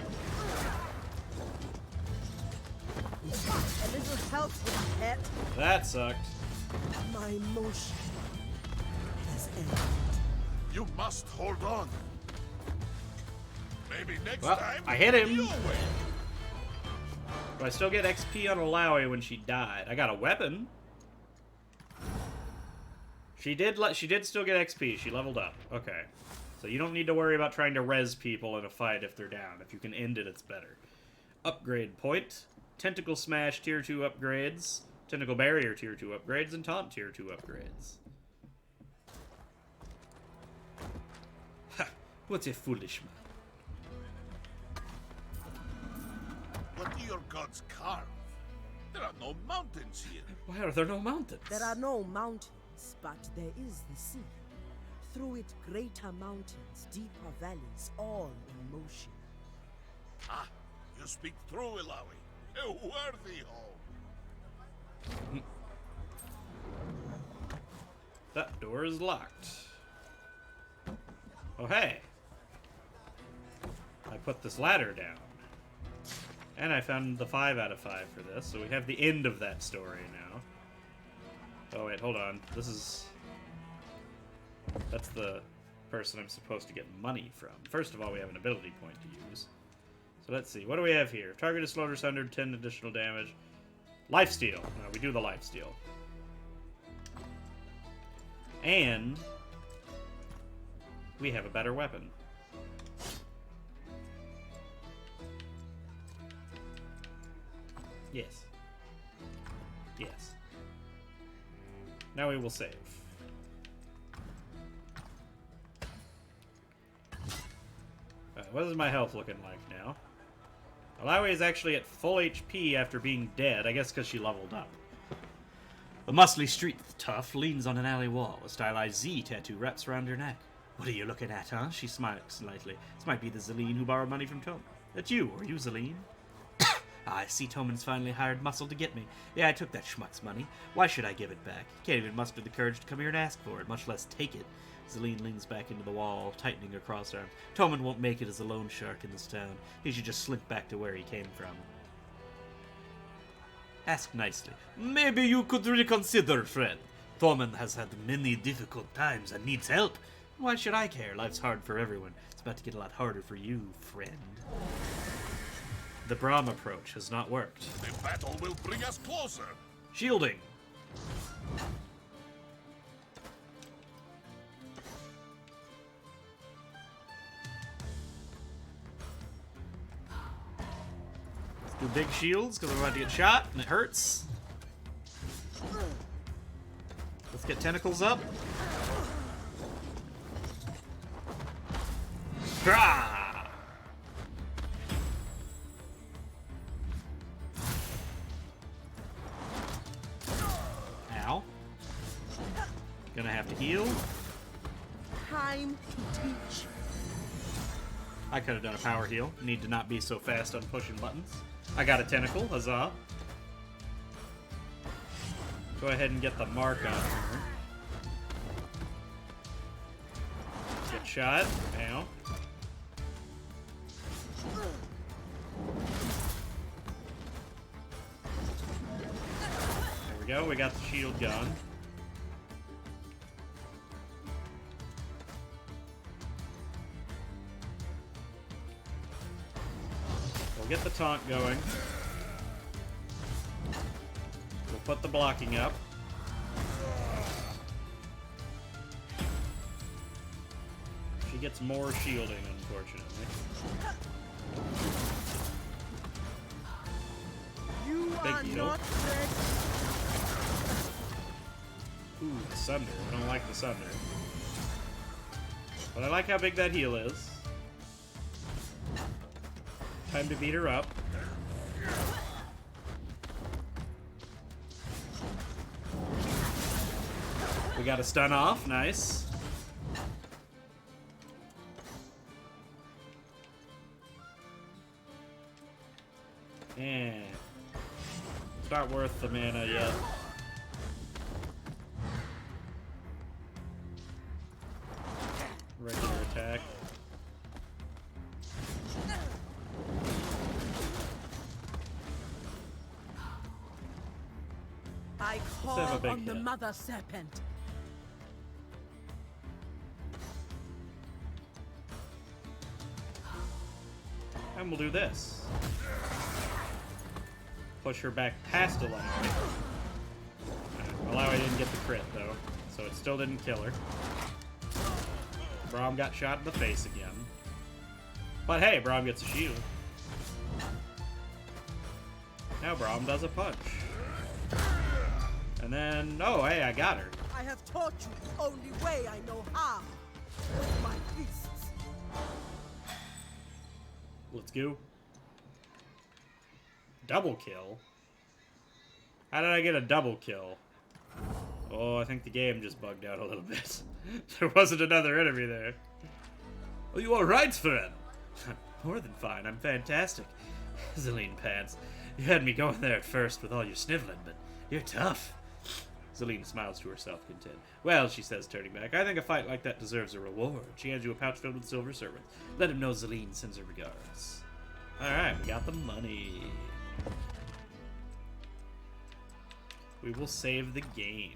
A little help with that. That sucked. My motion has ended. You must hold on. Maybe next Well, time. I hit him. Your way. Do I still get XP on Alawi when she died? I got a weapon. She did still get XP. She leveled up. Okay. So you don't need to worry about trying to res people in a fight if they're down. If you can end it, it's better. Upgrade point. Tentacle Smash Tier 2 upgrades. Tentacle Barrier Tier 2 upgrades. And Taunt Tier 2 upgrades. Ha! What a foolish man. What do your gods carve? There are no mountains here. Why are there no mountains? There are no mountains, but there is the sea. Through it, greater mountains, deeper valleys, all in motion. Ah, you speak true, Ilawi. A worthy home. That door is locked. Oh, hey. I put this ladder down. And I found the 5 out of 5 for this, so we have the end of that story now. Oh, wait, hold on. This is... That's the person I'm supposed to get money from. First of all, we have an ability point to use. So let's see. What do we have here? Target is slowed or sundered, 10 additional damage. Lifesteal. No, we do the lifesteal. And... we have a better weapon. Yes. Yes. Now we will save. What is my health looking like now? Alawi is actually at full HP after being dead, I guess because she leveled up. The muscly street tough leans on an alley wall. A stylized Z tattoo wraps around her neck. What are you looking at, huh? She smiles slightly. This might be the Zelene who borrowed money from Tom. That's you. Are you Zelene? I see Toman's finally hired muscle to get me. Yeah, I took that schmuck's money. Why should I give it back? Can't even muster the courage to come here and ask for it, much less take it. Zelene leans back into the wall, tightening her crossed arms. Toman won't make it as a loan shark in this town. He should just slink back to where he came from. Ask nicely. Maybe you could reconsider, friend. Thorman has had many difficult times and needs help. Why should I care? Life's hard for everyone. It's about to get a lot harder for you, friend. The Brahm approach has not worked. The battle will bring us closer. Shielding. Let's do big shields because we're about to get shot and it hurts. Let's get tentacles up. Grah! Ow. Gonna have to heal. Time to teach. I could have done a power heal. Need to not be so fast on pushing buttons. I got a tentacle, huzzah. Go ahead and get the mark on her. Get shot. Ow. There we go. We got the shield gun. We'll get the taunt going. We'll put the blocking up. She gets more shielding, unfortunately. You Big are deal. not ready. Ooh, the Sunder. I don't like the Sunder. But I like how big that heal is. Time to beat her up. We got a stun off. Nice. And it's not worth the mana yet. Regular attack. I have a call big on the hit. mother serpent. And we'll do this. Push her back past Alawi. Alawi didn't get the crit, though, so it still didn't kill her. Brahm got shot in the face again. But hey, Brahm gets a shield. Now Brahm does a punch. And then, oh, hey, I got her. I have taught you the only way I know how. With my fists. Let's go. Double kill? How did I get a double kill? Oh, I think the game just bugged out a little bit. There wasn't another enemy there. Oh, you alright, friend? More than fine. I'm fantastic. Zelene pants. You had me going there at first with all your sniveling, but you're tough. Zelene smiles to herself, content. Well, she says, turning back, I think a fight like that deserves a reward. She hands you a pouch filled with silver servants. Let him know Zelene sends her regards. Alright, we got the money. We will save the game.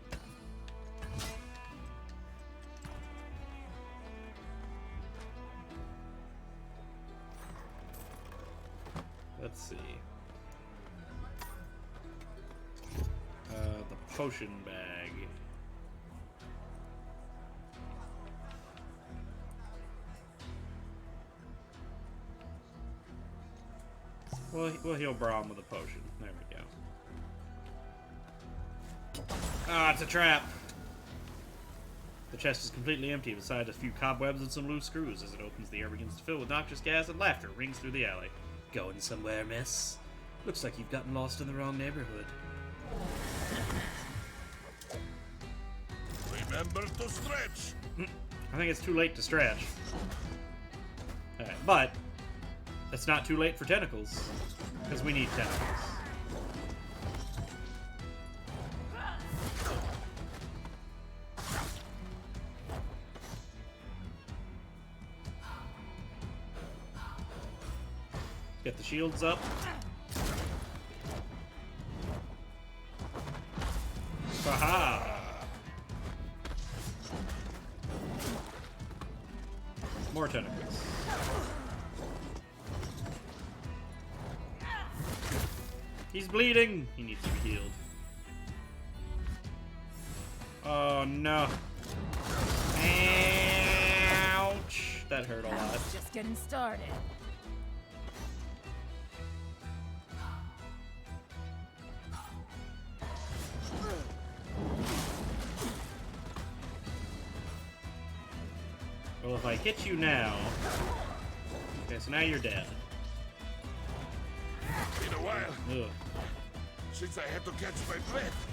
Let's see. The potion bag. We'll heal Braum with a potion. There we go. Ah, it's a trap! The chest is completely empty, beside a few cobwebs and some loose screws. As it opens, the air begins to fill with noxious gas and laughter rings through the alley. Going somewhere, miss? Looks like you've gotten lost in the wrong neighborhood. Remember to stretch. I think it's too late to stretch. Alright, but it's not too late for tentacles, because we need tentacles. Get the shields up. Haha! More tentacles. He's bleeding! He needs to be healed. Oh no. Ouch! That hurt a lot. Just getting started. Well, if I hit you now... Okay, so now you're dead. In a while, Ugh. since I had to catch my breath.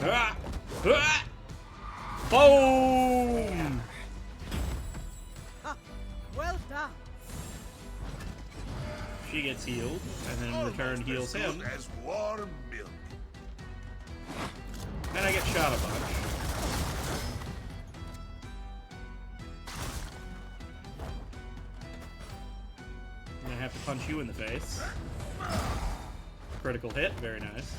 Ah! Ah! Boom! Ha! Well done. She gets healed, and then in return heals As him. good as warm milk. And I get shot a bunch. I'm gonna have to punch you in the face. Critical hit, very nice.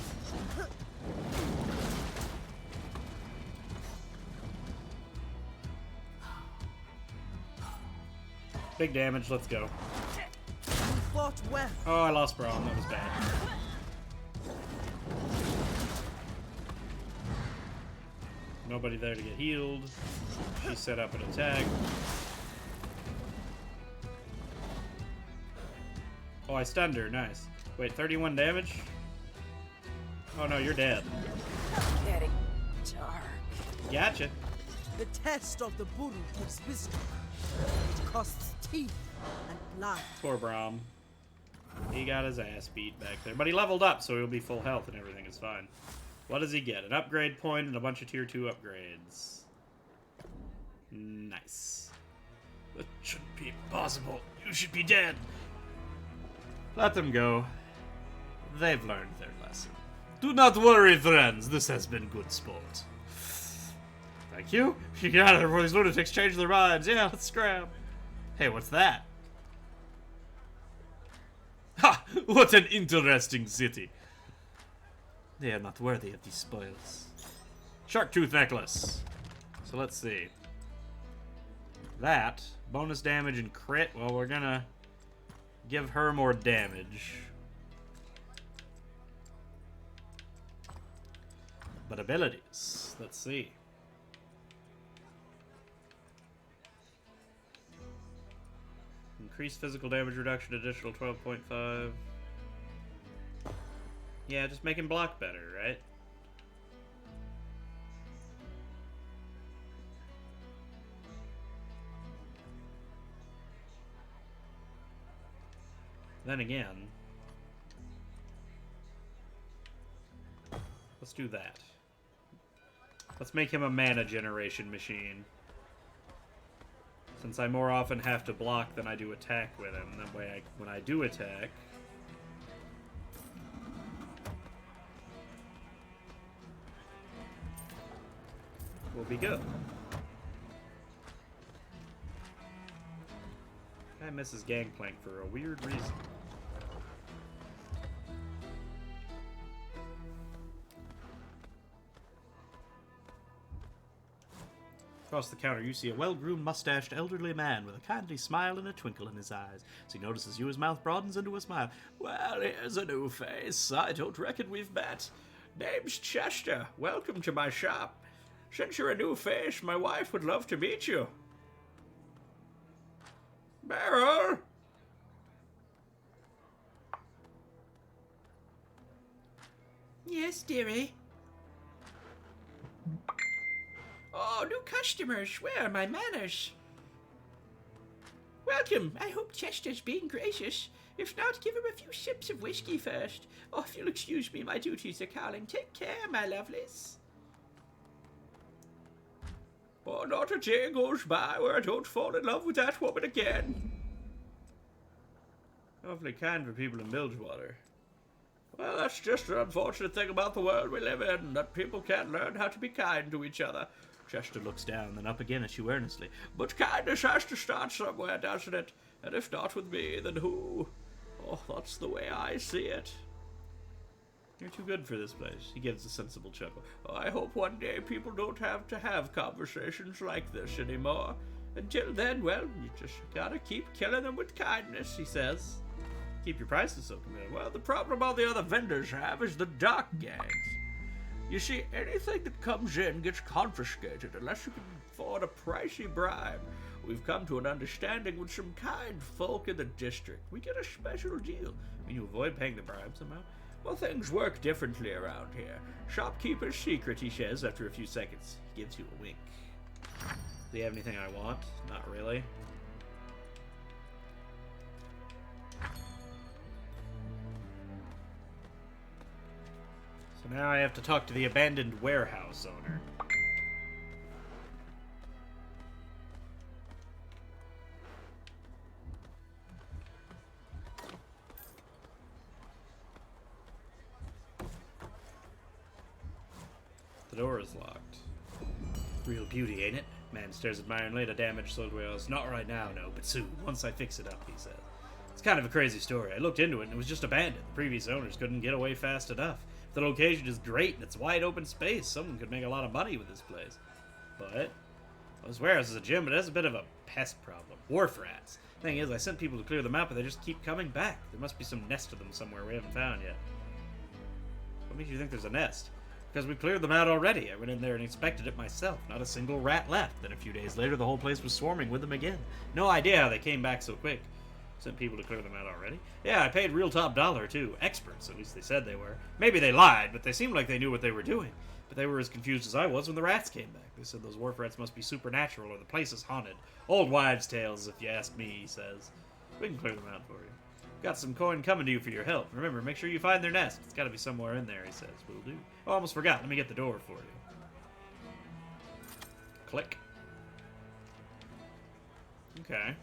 Big damage, let's go. You fought well. Oh, I lost Braum, that was bad. Nobody there to get healed. She set up an attack. Oh, I stunned her, nice. Wait, 31 damage? Oh no, you're dead. Getting dark. Gotcha. The test of the Buru gives wisdom. It costs teeth and blood. Poor Braum. He got his ass beat back there. But he leveled up, so he'll be full health and everything is fine. What does he get? An upgrade point and a bunch of tier 2 upgrades. Nice. That shouldn't be possible. You should be dead. Let them go. They've learned their lesson. Do not worry, friends. This has been good sport. Thank you. You got it before these lunatics change their minds. Yeah, let's scram. Hey, what's that? Ha! What an interesting city. They are not worthy of these spoils. Shark tooth necklace. So let's see. That, bonus damage and crit. Well, we're gonna give her more damage. But abilities. Let's see. Increased physical damage reduction, additional 12.5. Yeah, just make him block better, right? Then again, let's do that. Let's make him a mana generation machine. Since I more often have to block than I do attack with him, that way when I do attack... we'll be good. Guy misses Gangplank for a weird reason. Across the counter, you see a well-groomed, mustached, elderly man with a kindly smile and a twinkle in his eyes. As he notices you, his mouth broadens into a smile. Well, here's a new face. I don't reckon we've met. Name's Chester. Welcome to my shop. Since you're a new face, my wife would love to meet you. Beryl! Yes, dearie. Oh, new customers. Where are my manners? Welcome. I hope Chester's being gracious. If not, give him a few sips of whiskey first. Oh, if you'll excuse me, my duties are calling. Take care, my lovelies. Oh, not a day goes by where I don't fall in love with that woman again. Awfully kind for people in Bilgewater. Well, that's just an unfortunate thing about the world we live in, that people can't learn how to be kind to each other. Chester looks down, then up again at you earnestly. But kindness has to start somewhere, doesn't it? And if not with me, then who? Oh, that's the way I see it. You're too good for this place. He gives a sensible chuckle. Oh, I hope one day people don't have to have conversations like this anymore. Until then, well, you just gotta keep killing them with kindness, he says. Keep your prices so competitive. Well, the problem all the other vendors have is the dark gangs. You see, anything that comes in gets confiscated unless you can afford a pricey bribe. We've come to an understanding with some kind folk in the district. We get a special deal. I mean, you avoid paying the bribe somehow. Well, things work differently around here. Shopkeeper's secret, he says after a few seconds. He gives you a wink. Do you have anything I want? Not really. So now I have to talk to the abandoned warehouse owner. The door is locked. Real beauty, ain't it? Man stares admiringly at a damaged sold warehouse. Not right now, no, but soon, once I fix it up, he says. It's kind of a crazy story. I looked into it and it was just abandoned. The previous owners couldn't get away fast enough. The location is great and it's wide open space. Someone could make a lot of money with this place. But, well, this warehouse is a gym, but it has a bit of a pest problem. Wharf rats. Thing is, I sent people to clear them out, but they just keep coming back. There must be some nest of them somewhere we haven't found yet. What makes you think there's a nest? Because we cleared them out already. I went in there and inspected it myself. Not a single rat left. Then a few days later, the whole place was swarming with them again. No idea how they came back so quick. Sent people to clear them out already. Yeah, I paid real top dollar, too. Experts, at least they said they were. Maybe they lied, but they seemed like they knew what they were doing. But they were as confused as I was when the rats came back. They said those wharf rats must be supernatural or the place is haunted. Old wives' tales, if you ask me, he says. We can clear them out for you. Got some coin coming to you for your help. Remember, make sure you find their nest. It's got to be somewhere in there, he says. Will do. Oh, almost forgot. Let me get the door for you. Click. Okay.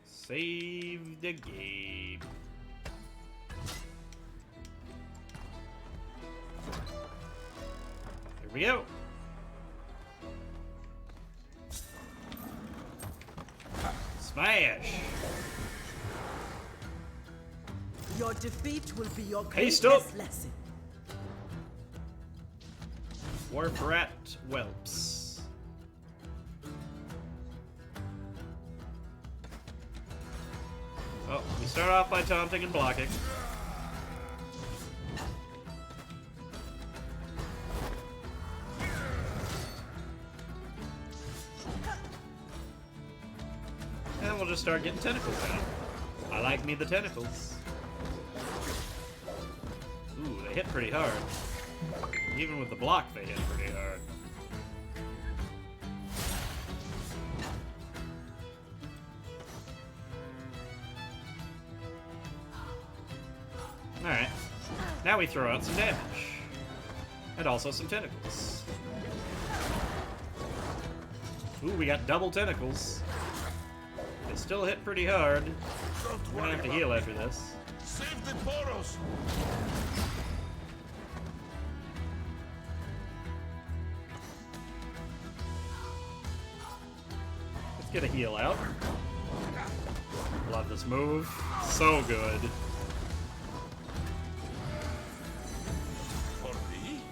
Save the game. Here we go. Smash! Your defeat will be your Haste greatest up. lesson. Wharf rat whelps. Oh, we start off by taunting and blocking. And we'll just start getting tentacles out. I like me the tentacles. Ooh, they hit pretty hard. Even with the block, they hit pretty hard. Alright. Now we throw out some damage. And also some tentacles. Ooh, we got double tentacles. They still hit pretty hard. We're gonna have to heal after this. Save the Boros! Let's get a heal out. Love this move. So good. For me?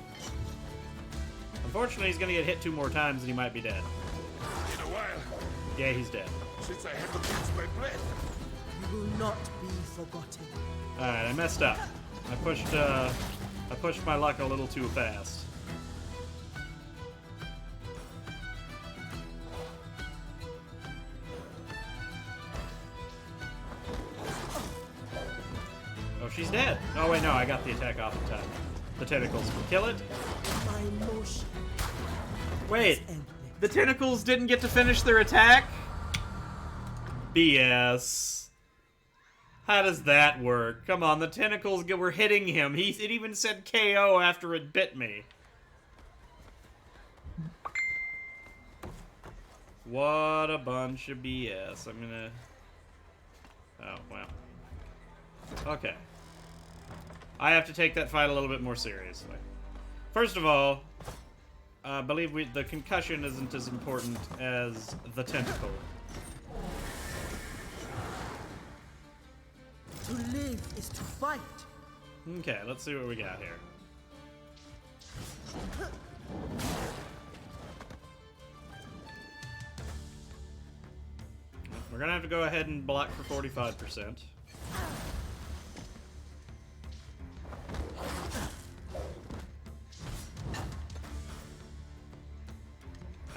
Unfortunately, he's gonna get hit 2 more times and he might be dead. In a while, Yeah, he's dead. since I had to catch my breath. You will not be forgotten. Alright, I messed up. I pushed my luck a little too fast. Oh, she's dead. Oh, wait, no, I got the attack off in time. The tentacles will kill it. My motion. Wait, the tentacles didn't get to finish their attack? BS. How does that work? Come on, the tentacles were hitting him. It even said KO after it bit me. What a bunch of BS. I'm gonna... Oh, wow. Okay. I have to take that fight a little bit more seriously. First of all, I believe the concussion isn't as important as the tentacle. To live is to fight. Okay, let's see what we got here. We're gonna have to go ahead and block for 45%.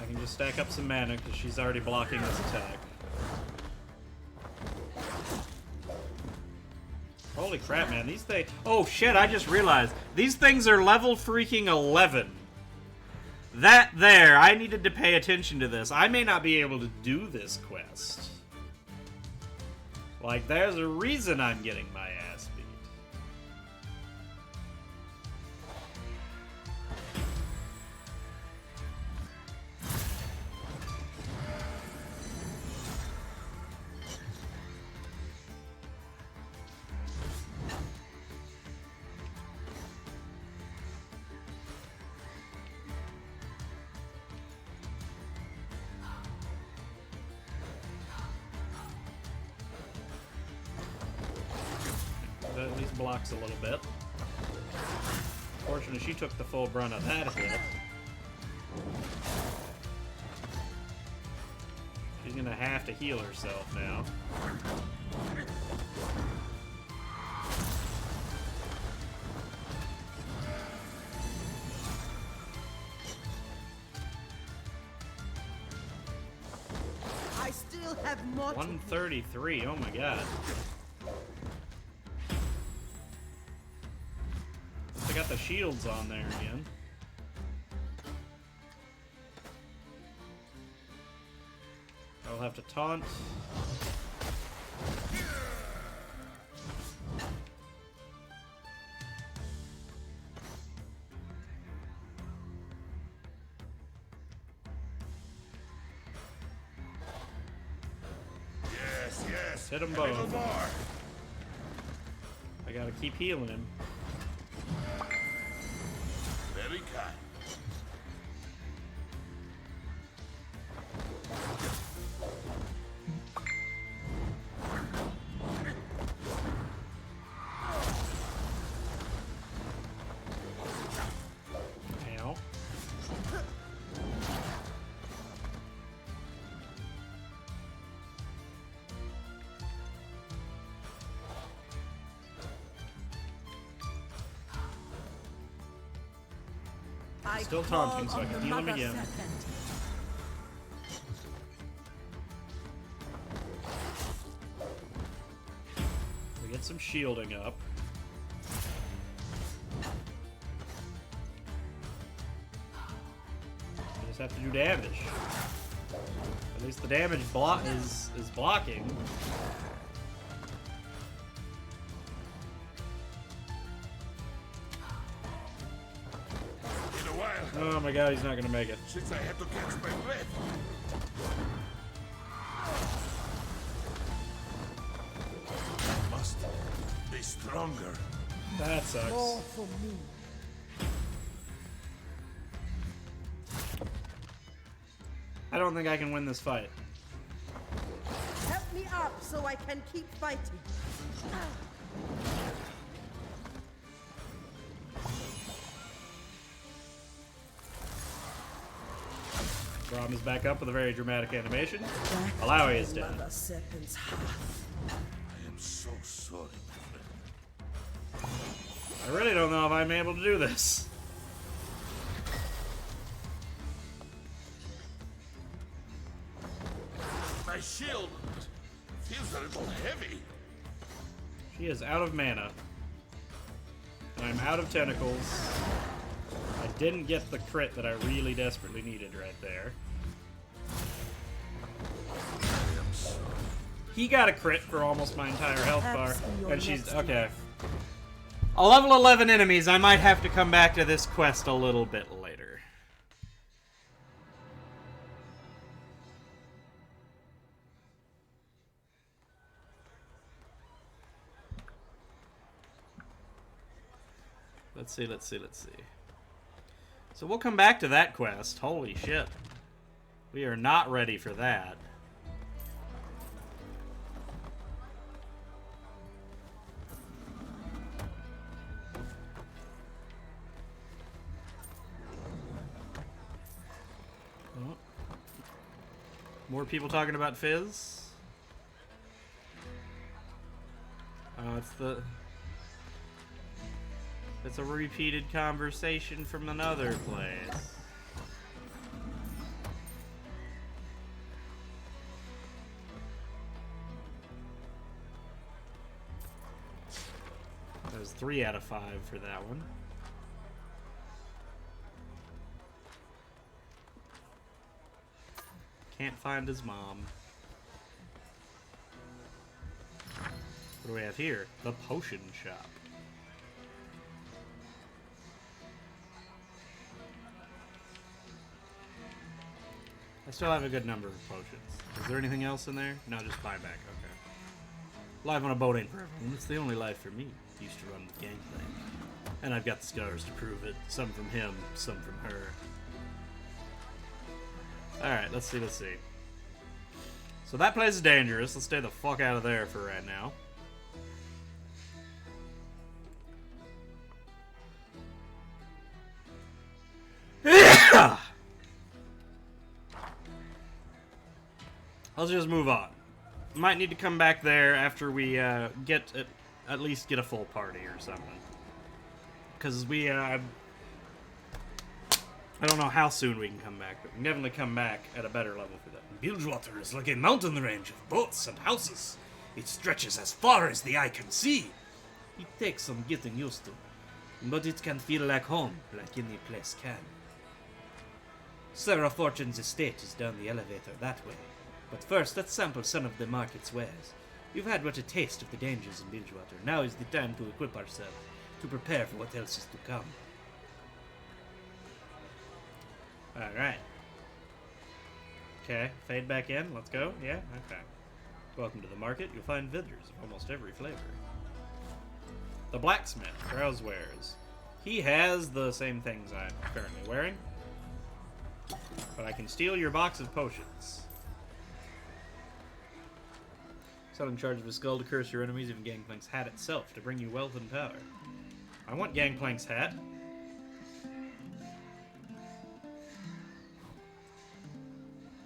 I can just stack up some mana because she's already blocking this attack. Holy crap, man. These things... Oh, shit, I just realized. These things are level freaking 11. That there, I needed to pay attention to this. I may not be able to do this quest. Like, there's a reason I'm getting my ass beat. That at least blocks a little bit. Fortunately, she took the full brunt of that hit. She's gonna have to heal herself now. I still have more. 133, oh my god. I got the shields on there again. I'll have to taunt. Yes, yes. Hit 'em A little both. more. I gotta keep healing him. Very kind. Ow. Still taunting, so I can heal him again. We get some shielding up. We just have to do damage. At least the damage is blocking. Oh my god, he's not gonna make it. Since I had to catch my breath. Must be stronger. That sucks. More for me. I don't think I can win this fight. Help me up so I can keep fighting. Braum is back up with a very dramatic animation. Alawi is dead. Mother Serpent's hearth. I am so sorry, my friend. I really don't know if I'm able to do this. My shield feels a little heavy. She is out of mana. And I'm out of tentacles. I didn't get the crit that I really desperately needed right there. He got a crit for almost my entire health bar. And she's... okay. A level 11 enemies, I might have to come back to this quest a little bit later. Let's see, let's see, let's see. So we'll come back to that quest. Holy shit. We are not ready for that. More people talking about Fizz. It's a repeated conversation from another place. That was 3 out of 5 for that one. Can't find his mom. What do we have here? The potion shop. I still have a good number of potions. Is there anything else in there? No, just buyback. Okay. Life on a boat ain't forever. It's the only life for me. Used to run the gangplank. And I've got the scars to prove it. Some from him, some from her. Alright, let's see. So that place is dangerous. Let's stay the fuck out of there for right now. Let's just move on. Might need to come back there after we at least get a full party or something. Because I don't know how soon we can come back, but we can definitely come back at a better level for that. Bilgewater is like a mountain range of boats and houses. It stretches as far as the eye can see. It takes some getting used to, but it can feel like home, like any place can. Sarah Fortune's estate is down the elevator that way. But first, let's sample some of the market's wares. You've had but a taste of the dangers in Bilgewater. Now is the time to equip ourselves, to prepare for what else is to come. Alright. Okay, fade back in. Let's go. Yeah? Okay. Welcome to the market. You'll find vendors of almost every flavor. The blacksmith. Browse wares. He has the same things I'm currently wearing. But I can steal your box of potions. Set in charge of a skull to curse your enemies, even Gangplank's hat itself to bring you wealth and power. I want Gangplank's hat.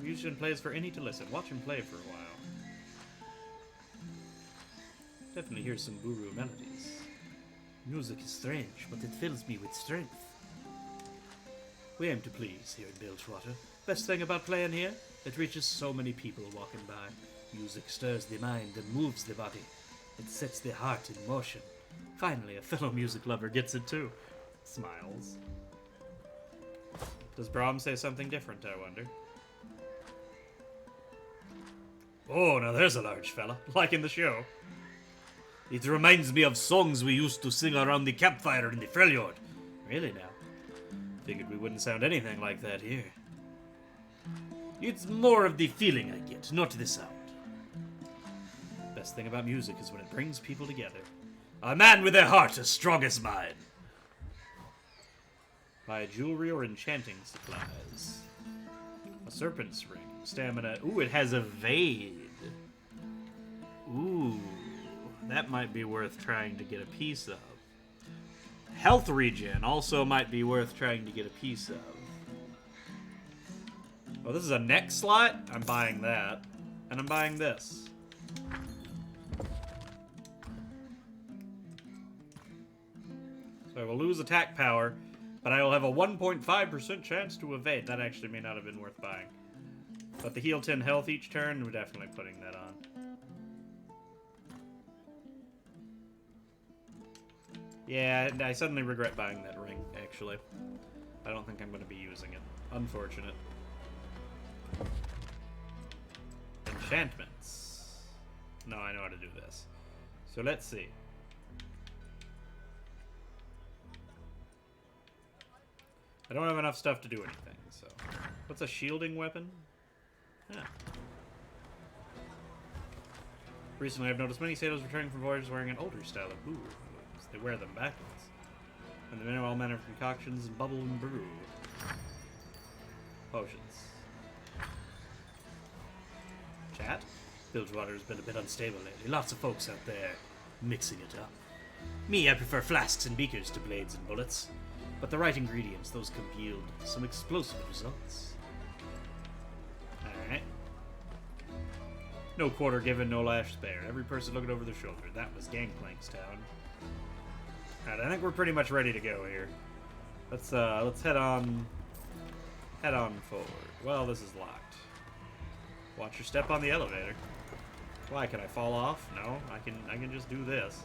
Musician plays for any to listen. Watch him play for a while. Definitely hear some Buru melodies. Music is strange, but it fills me with strength. We aim to please here in Bilgewater. Best thing about playing here, it reaches so many people walking by. Music stirs the mind and moves the body. It sets the heart in motion. Finally, a fellow music lover gets it too. Smiles. Does Brahm say something different, I wonder? Oh, now there's a large fella. Like in the show. It reminds me of songs we used to sing around the campfire in the Freljord. Really now? Figured we wouldn't sound anything like that here. It's more of the feeling I get, not the sound. Best thing about music is when it brings people together. A man with a heart as strong as mine. Buy jewelry or enchanting supplies. A serpent's ring. Stamina. Ooh, it has evade. Ooh, that might be worth trying to get a piece of. Health regen also might be worth trying to get a piece of. Oh, this is a neck slot? I'm buying that. And I'm buying this. So I will lose attack power, but I will have a 1.5% chance to evade. That actually may not have been worth buying. But the heal 10 health each turn, we're definitely putting that on. Yeah, I suddenly regret buying that ring, actually. I don't think I'm going to be using it. Unfortunate. Enchantments. No, I know how to do this. So let's see. I don't have enough stuff to do anything, so... What's a shielding weapon? Yeah. Recently, I've noticed many sailors returning from voyages wearing an older style of booze. They wear them backwards. And they know all manner of concoctions and bubble and brew. Potions. Chat? Bilgewater's been a bit unstable lately. Lots of folks out there mixing it up. Me, I prefer flasks and beakers to blades and bullets. But the right ingredients, those can yield some explosive results. Alright. No quarter given, no lash spared. Every person looking over their shoulder. That was Gangplank's town. Alright, I think we're pretty much ready to go here. Let's head on forward. Well, this is locked. Watch your step on the elevator. Why, can I fall off? No, I can just do this.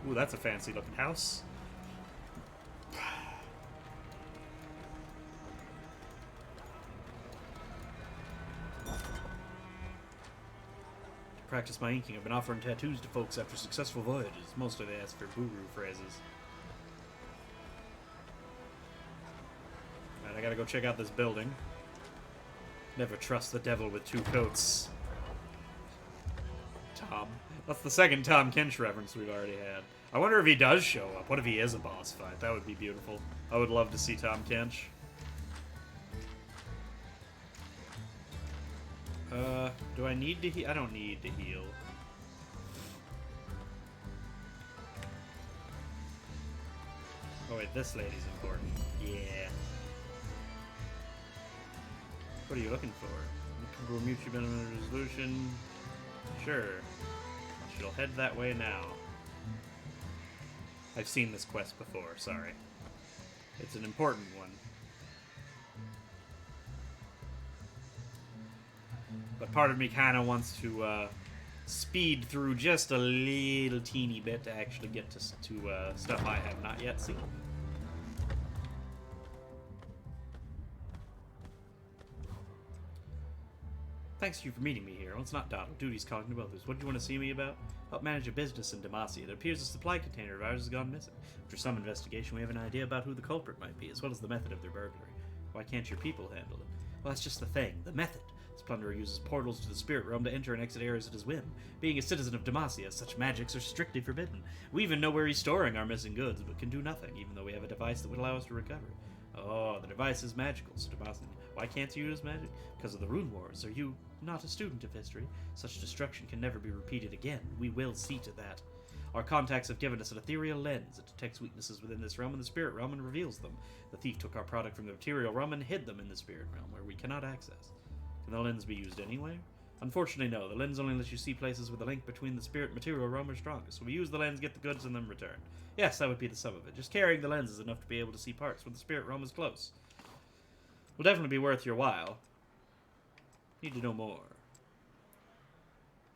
Ooh, that's a fancy looking house. To practice my inking, I've been offering tattoos to folks after successful voyages. Mostly they ask for guru phrases. Alright, I gotta go check out this building. Never trust the devil with two coats. Tom. That's the second Tom Kench reference we've already had. I wonder if he does show up. What if he is a boss fight? That would be beautiful. I would love to see Tom Kench. Do I need to heal? I don't need to heal. Oh wait, this lady's important. Yeah. What are you looking for? Looking for a mutually beneficial resolution? Sure. She'll head that way now. I've seen this quest before, sorry. It's an important one. But part of me kind of wants to speed through just a little teeny bit to actually get to stuff I have not yet seen. Thanks to you for meeting me here. Well, it's not Donald. Duty's calling to others. What do you want to see me about? Help manage a business in Demacia. It appears a supply container of ours has gone missing. After some investigation, we have an idea about who the culprit might be, as well as the method of their burglary. Why can't your people handle it? Well, that's just the thing. The method. This plunderer uses portals to the spirit realm to enter and exit areas at his whim. Being a citizen of Demacia, such magics are strictly forbidden. We even know where he's storing our missing goods, but can do nothing, even though we have a device that would allow us to recover it. Oh, the device is magical, so Demacia... Why can't you use magic? Because of the Rune Wars. Are you not a student of history? Such destruction can never be repeated again. We will see to that. Our contacts have given us an ethereal lens. It detects weaknesses within this realm and the spirit realm and reveals them. The thief took our product from the material realm and hid them in the spirit realm, where we cannot access. Can the lens be used anywhere? Unfortunately, no. The lens only lets you see places where the link between the spirit and material realm are strongest. So we use the lens, get the goods, and then return. Yes, that would be the sum of it. Just carrying the lens is enough to be able to see parts where the spirit realm is close. Will definitely be worth your while. Need to know more.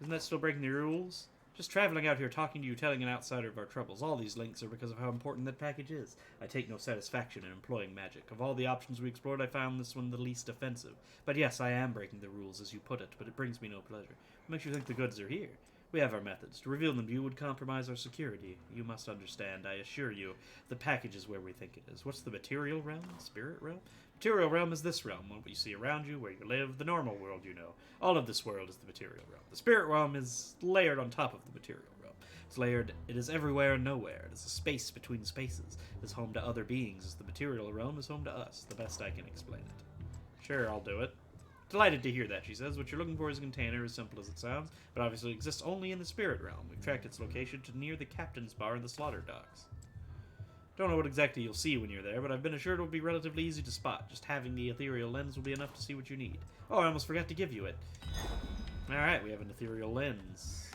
Isn't that still breaking the rules? Just traveling out here, talking to you, telling an outsider of our troubles. All these links are because of how important that package is. I take no satisfaction in employing magic. Of all the options we explored, I found this one the least offensive. But yes, I am breaking the rules, as you put it, but it brings me no pleasure. What makes you think the goods are here? We have our methods. To reveal them to you would compromise our security. You must understand, I assure you, the package is where we think it is. What's the material realm? Spirit realm? Material realm is this realm, what you see around you, where you live, the normal world you know. All of this world is the material realm. The spirit realm is layered on top of the material realm. It's layered, it is everywhere and nowhere. It is a space between spaces. It is home to other beings, as the material realm is home to us. The best I can explain it. Sure, I'll do it. Delighted to hear that, she says. What you're looking for is a container, as simple as it sounds, but obviously exists only in the spirit realm. We've tracked its location to near the captain's bar in the slaughter docks. Don't know what exactly you'll see when you're there, but I've been assured it will be relatively easy to spot. Just having the ethereal lens will be enough to see what you need. Oh, I almost forgot to give you it. Alright, we have an ethereal lens.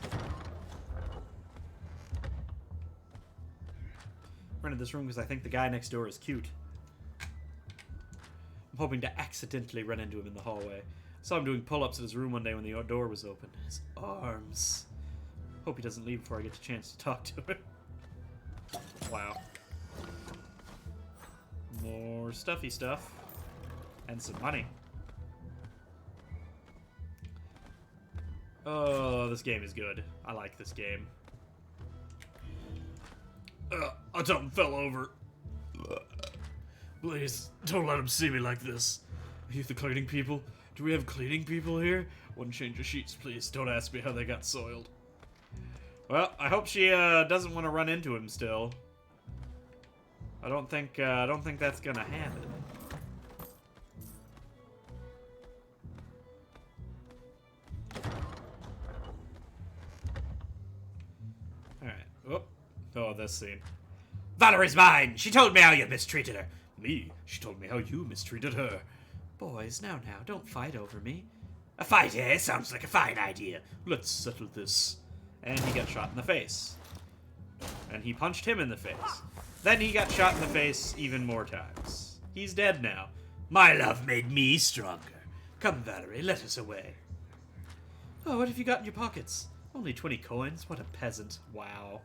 Rented this room because I think the guy next door is cute. I'm hoping to accidentally run into him in the hallway. I saw him doing pull-ups at his room one day when the door was open. His arms. Hope he doesn't leave before I get a chance to talk to him. Wow. More stuffy stuff. And some money. Oh, this game is good. I like this game. I something fell over. Please, don't let him see me like this. Are you the cleaning people? Do we have cleaning people here? One change of sheets, please. Don't ask me how they got soiled. Well, I hope she doesn't want to run into him still. I don't think that's gonna happen. Alright. Oh, this scene. Valerie's mine! She told me how you mistreated her. Me? She told me how you mistreated her. Boys, now, don't fight over me. A fight, eh? Sounds like a fine idea. Let's settle this. And he got shot in the face. And he punched him in the face. Then he got shot in the face even more times. He's dead now. My love made me stronger. Come, Valerie, let us away. Oh, what have you got in your pockets? Only 20 coins? What a peasant. Wow.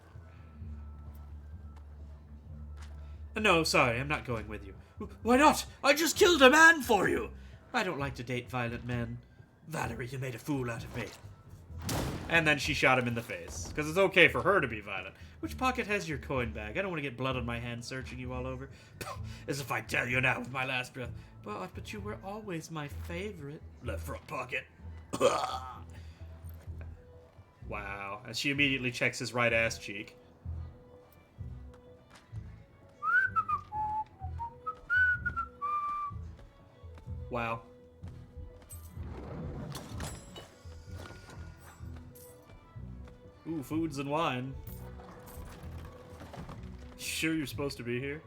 No, sorry, I'm not going with you. Why not? I just killed a man for you! I don't like to date violent men. Valerie, you made a fool out of me. And then she shot him in the face. Because it's okay for her to be violent. Which pocket has your coin bag? I don't want to get blood on my hands searching you all over. As if I tell you now with my last breath. But you were always my favorite. Left front pocket. Wow. And she immediately checks his right ass cheek. Wow. Ooh, foods and wine. Sure you're supposed to be here?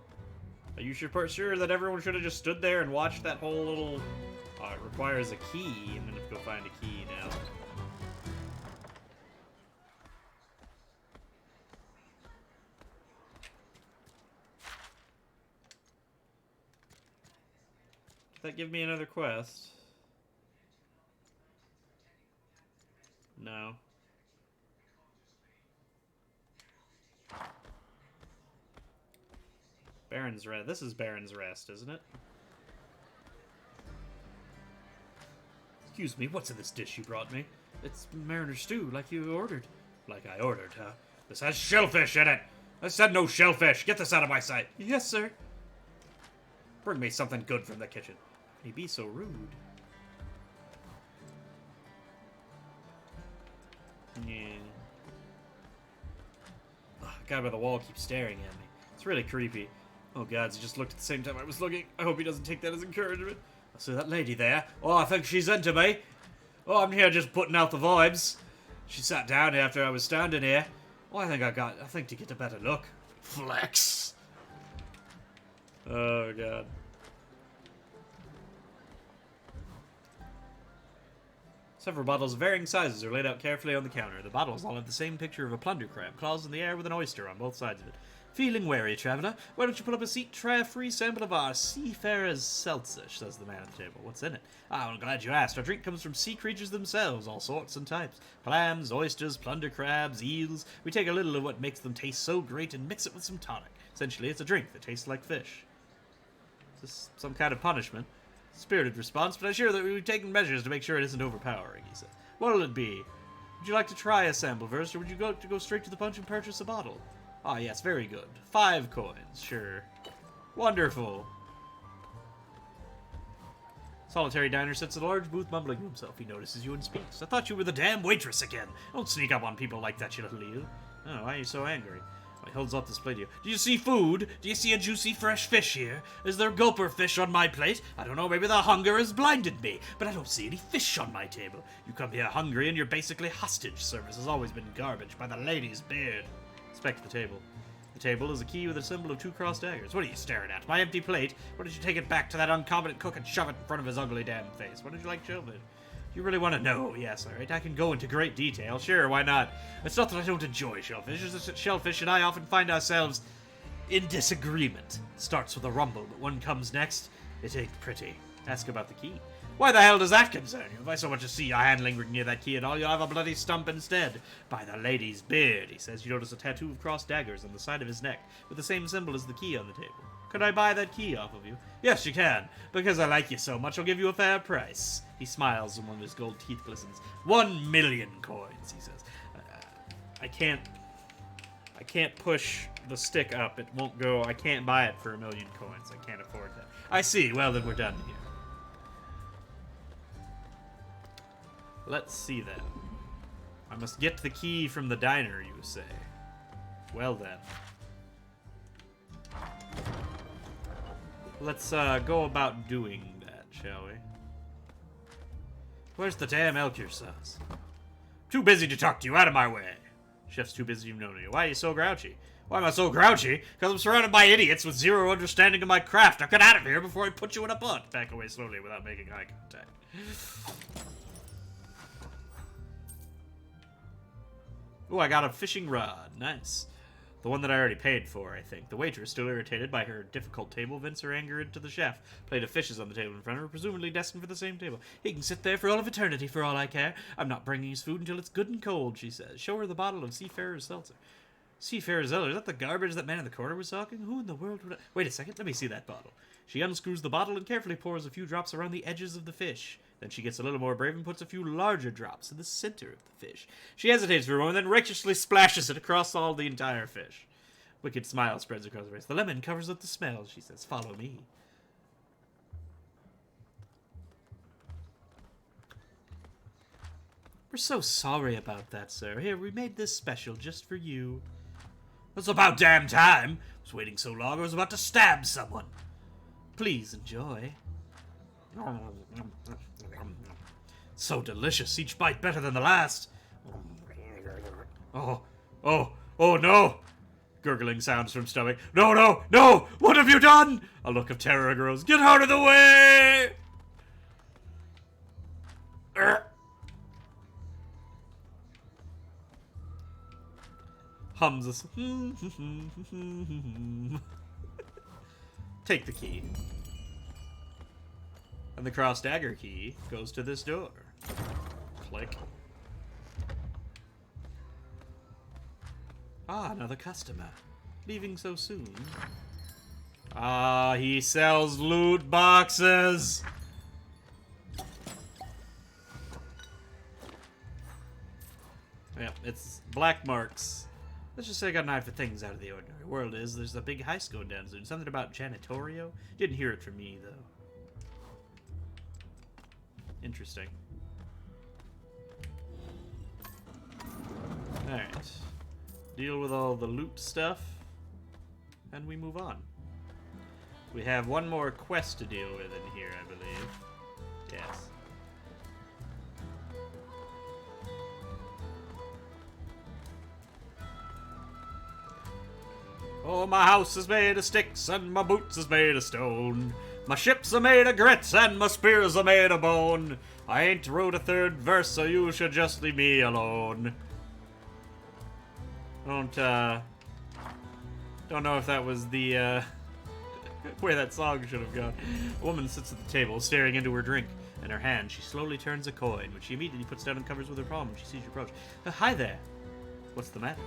Are you sure that everyone should have just stood there and watched that whole little... it requires a key. I'm gonna have to go find a key now. Did that give me another quest? No. Baron's Rest. This is Baron's Rest, isn't it? Excuse me, what's in this dish you brought me? It's mariner stew, like you ordered. Like I ordered, huh? This has shellfish in it! I said no shellfish! Get this out of my sight! Yes, sir. Bring me something good from the kitchen. He be so rude. Yeah. Oh, the guy by the wall keeps staring at me. It's really creepy. Oh god, he just looked at the same time I was looking. I hope he doesn't take that as encouragement. I see that lady there. Oh, I think she's into me. Oh, I'm here just putting out the vibes. She sat down after I was standing here. Oh, I think to get a better look. Flex. Oh god. Several bottles of varying sizes are laid out carefully on the counter. The bottles all have the same picture of a plunder crab, claws in the air with an oyster on both sides of it. Feeling wary, traveler? Why don't you pull up a seat, try a free sample of our Seafarer's Seltzer, says the man at the table. What's in it? Ah, I'm glad you asked. Our drink comes from sea creatures themselves, all sorts and types. Clams, oysters, plunder crabs, eels. We take a little of what makes them taste so great and mix it with some tonic. Essentially, it's a drink that tastes like fish. Is this some kind of punishment? Spirited response, but I'm sure that we've taken measures to make sure it isn't overpowering, he says. What'll it be? Would you like to try a sample first, or would you go straight to the punch and purchase a bottle? Ah, yes, very good. 5 coins, sure. Wonderful. Solitary diner sits at a large booth mumbling to himself. He notices you and speaks. I thought you were the damn waitress again. Don't sneak up on people like that, you little eel. Oh, why are you so angry? He holds up this plate to you. Do you see food? Do you see a juicy fresh fish here? Is there gulper fish on my plate? I don't know, maybe the hunger has blinded me, but I don't see any fish on my table. You come here hungry and you're basically hostage. Service has always been garbage by the lady's beard. Inspect the table. The table is a key with a symbol of 2 crossed daggers. What are you staring at? My empty plate? Why don't you take it back to that incompetent cook and shove it in front of his ugly damn face? Why don't you like shellfish? You really want to know? Yes, alright. I can go into great detail. Sure, why not? It's not that I don't enjoy shellfish. It's just that shellfish and I often find ourselves in disagreement. It starts with a rumble, but when comes next, it ain't pretty. Ask about the key. Why the hell does that concern you? If I so much as see you handling near that key at all, you'll have a bloody stump instead. By the lady's beard, he says. You notice a tattoo of crossed daggers on the side of his neck, with the same symbol as the key on the table. Could I buy that key off of you? Yes, you can. Because I like you so much, I'll give you a fair price. He smiles and one of his gold teeth glistens. 1 million coins, he says. I can't push the stick up. It won't go. I can't buy it for 1 million coins. I can't afford that. I see. Well, then we're done here. Let's see then. I must get the key from the diner, you say. Well then. Let's go about doing that, shall we? Where's the damn Elcure sauce? Too busy to talk to you, out of my way. Chef's too busy to know you. Why are you so grouchy? Why am I so grouchy? Because I'm surrounded by idiots with zero understanding of my craft. Now get out of here before I put you in a butt. Back away slowly without making eye contact. Ooh, I got a fishing rod. Nice. The one that I already paid for, I think. The waitress, still irritated by her difficult table, vents her anger into the chef. Plate of fish is on the table in front of her, presumably destined for the same table. He can sit there for all of eternity, for all I care. I'm not bringing his food until it's good and cold, she says. Show her the bottle of Seafarer's Seltzer. Seafarer's Seltzer? Is that the garbage that man in the corner was talking? Who in the world would I... Wait a second, let me see that bottle. She unscrews the bottle and carefully pours a few drops around the edges of the fish. Then she gets a little more brave and puts a few larger drops in the center of the fish. She hesitates for a moment, then righteously splashes it across all the entire fish. Wicked smile spreads across her face. The lemon covers up the smell, she says. Follow me. We're so sorry about that, sir. Here, we made this special just for you. It's about damn time. I was waiting so long I was about to stab someone. Please enjoy. So delicious, each bite better than the last. Oh no! Gurgling sounds from stomach. No! What have you done? A look of terror grows. Get out of the way! Hums a... Take the key. And the cross dagger key goes to this door. Click. Ah, another customer. Leaving so soon. Ah, he sells loot boxes! Yep, it's black marks. Let's just say I got an eye for things out of the ordinary. World is, there's a big heist going down soon. Something about janitorio? Didn't hear it from me, though. Interesting. Alright. Deal with all the loot stuff. And we move on. We have one more quest to deal with in here, I believe. Yes. Oh, my house is made of sticks, and my boots is made of stone. My ships are made of grit, and my spears are made of bone. I ain't wrote a third verse, so you should just leave me alone. Don't know if that was the, where that song should have gone. A woman sits at the table, staring into her drink. In her hand, she slowly turns a coin, which she immediately puts down and covers with her palm when she sees you approach. Hi there. What's the matter?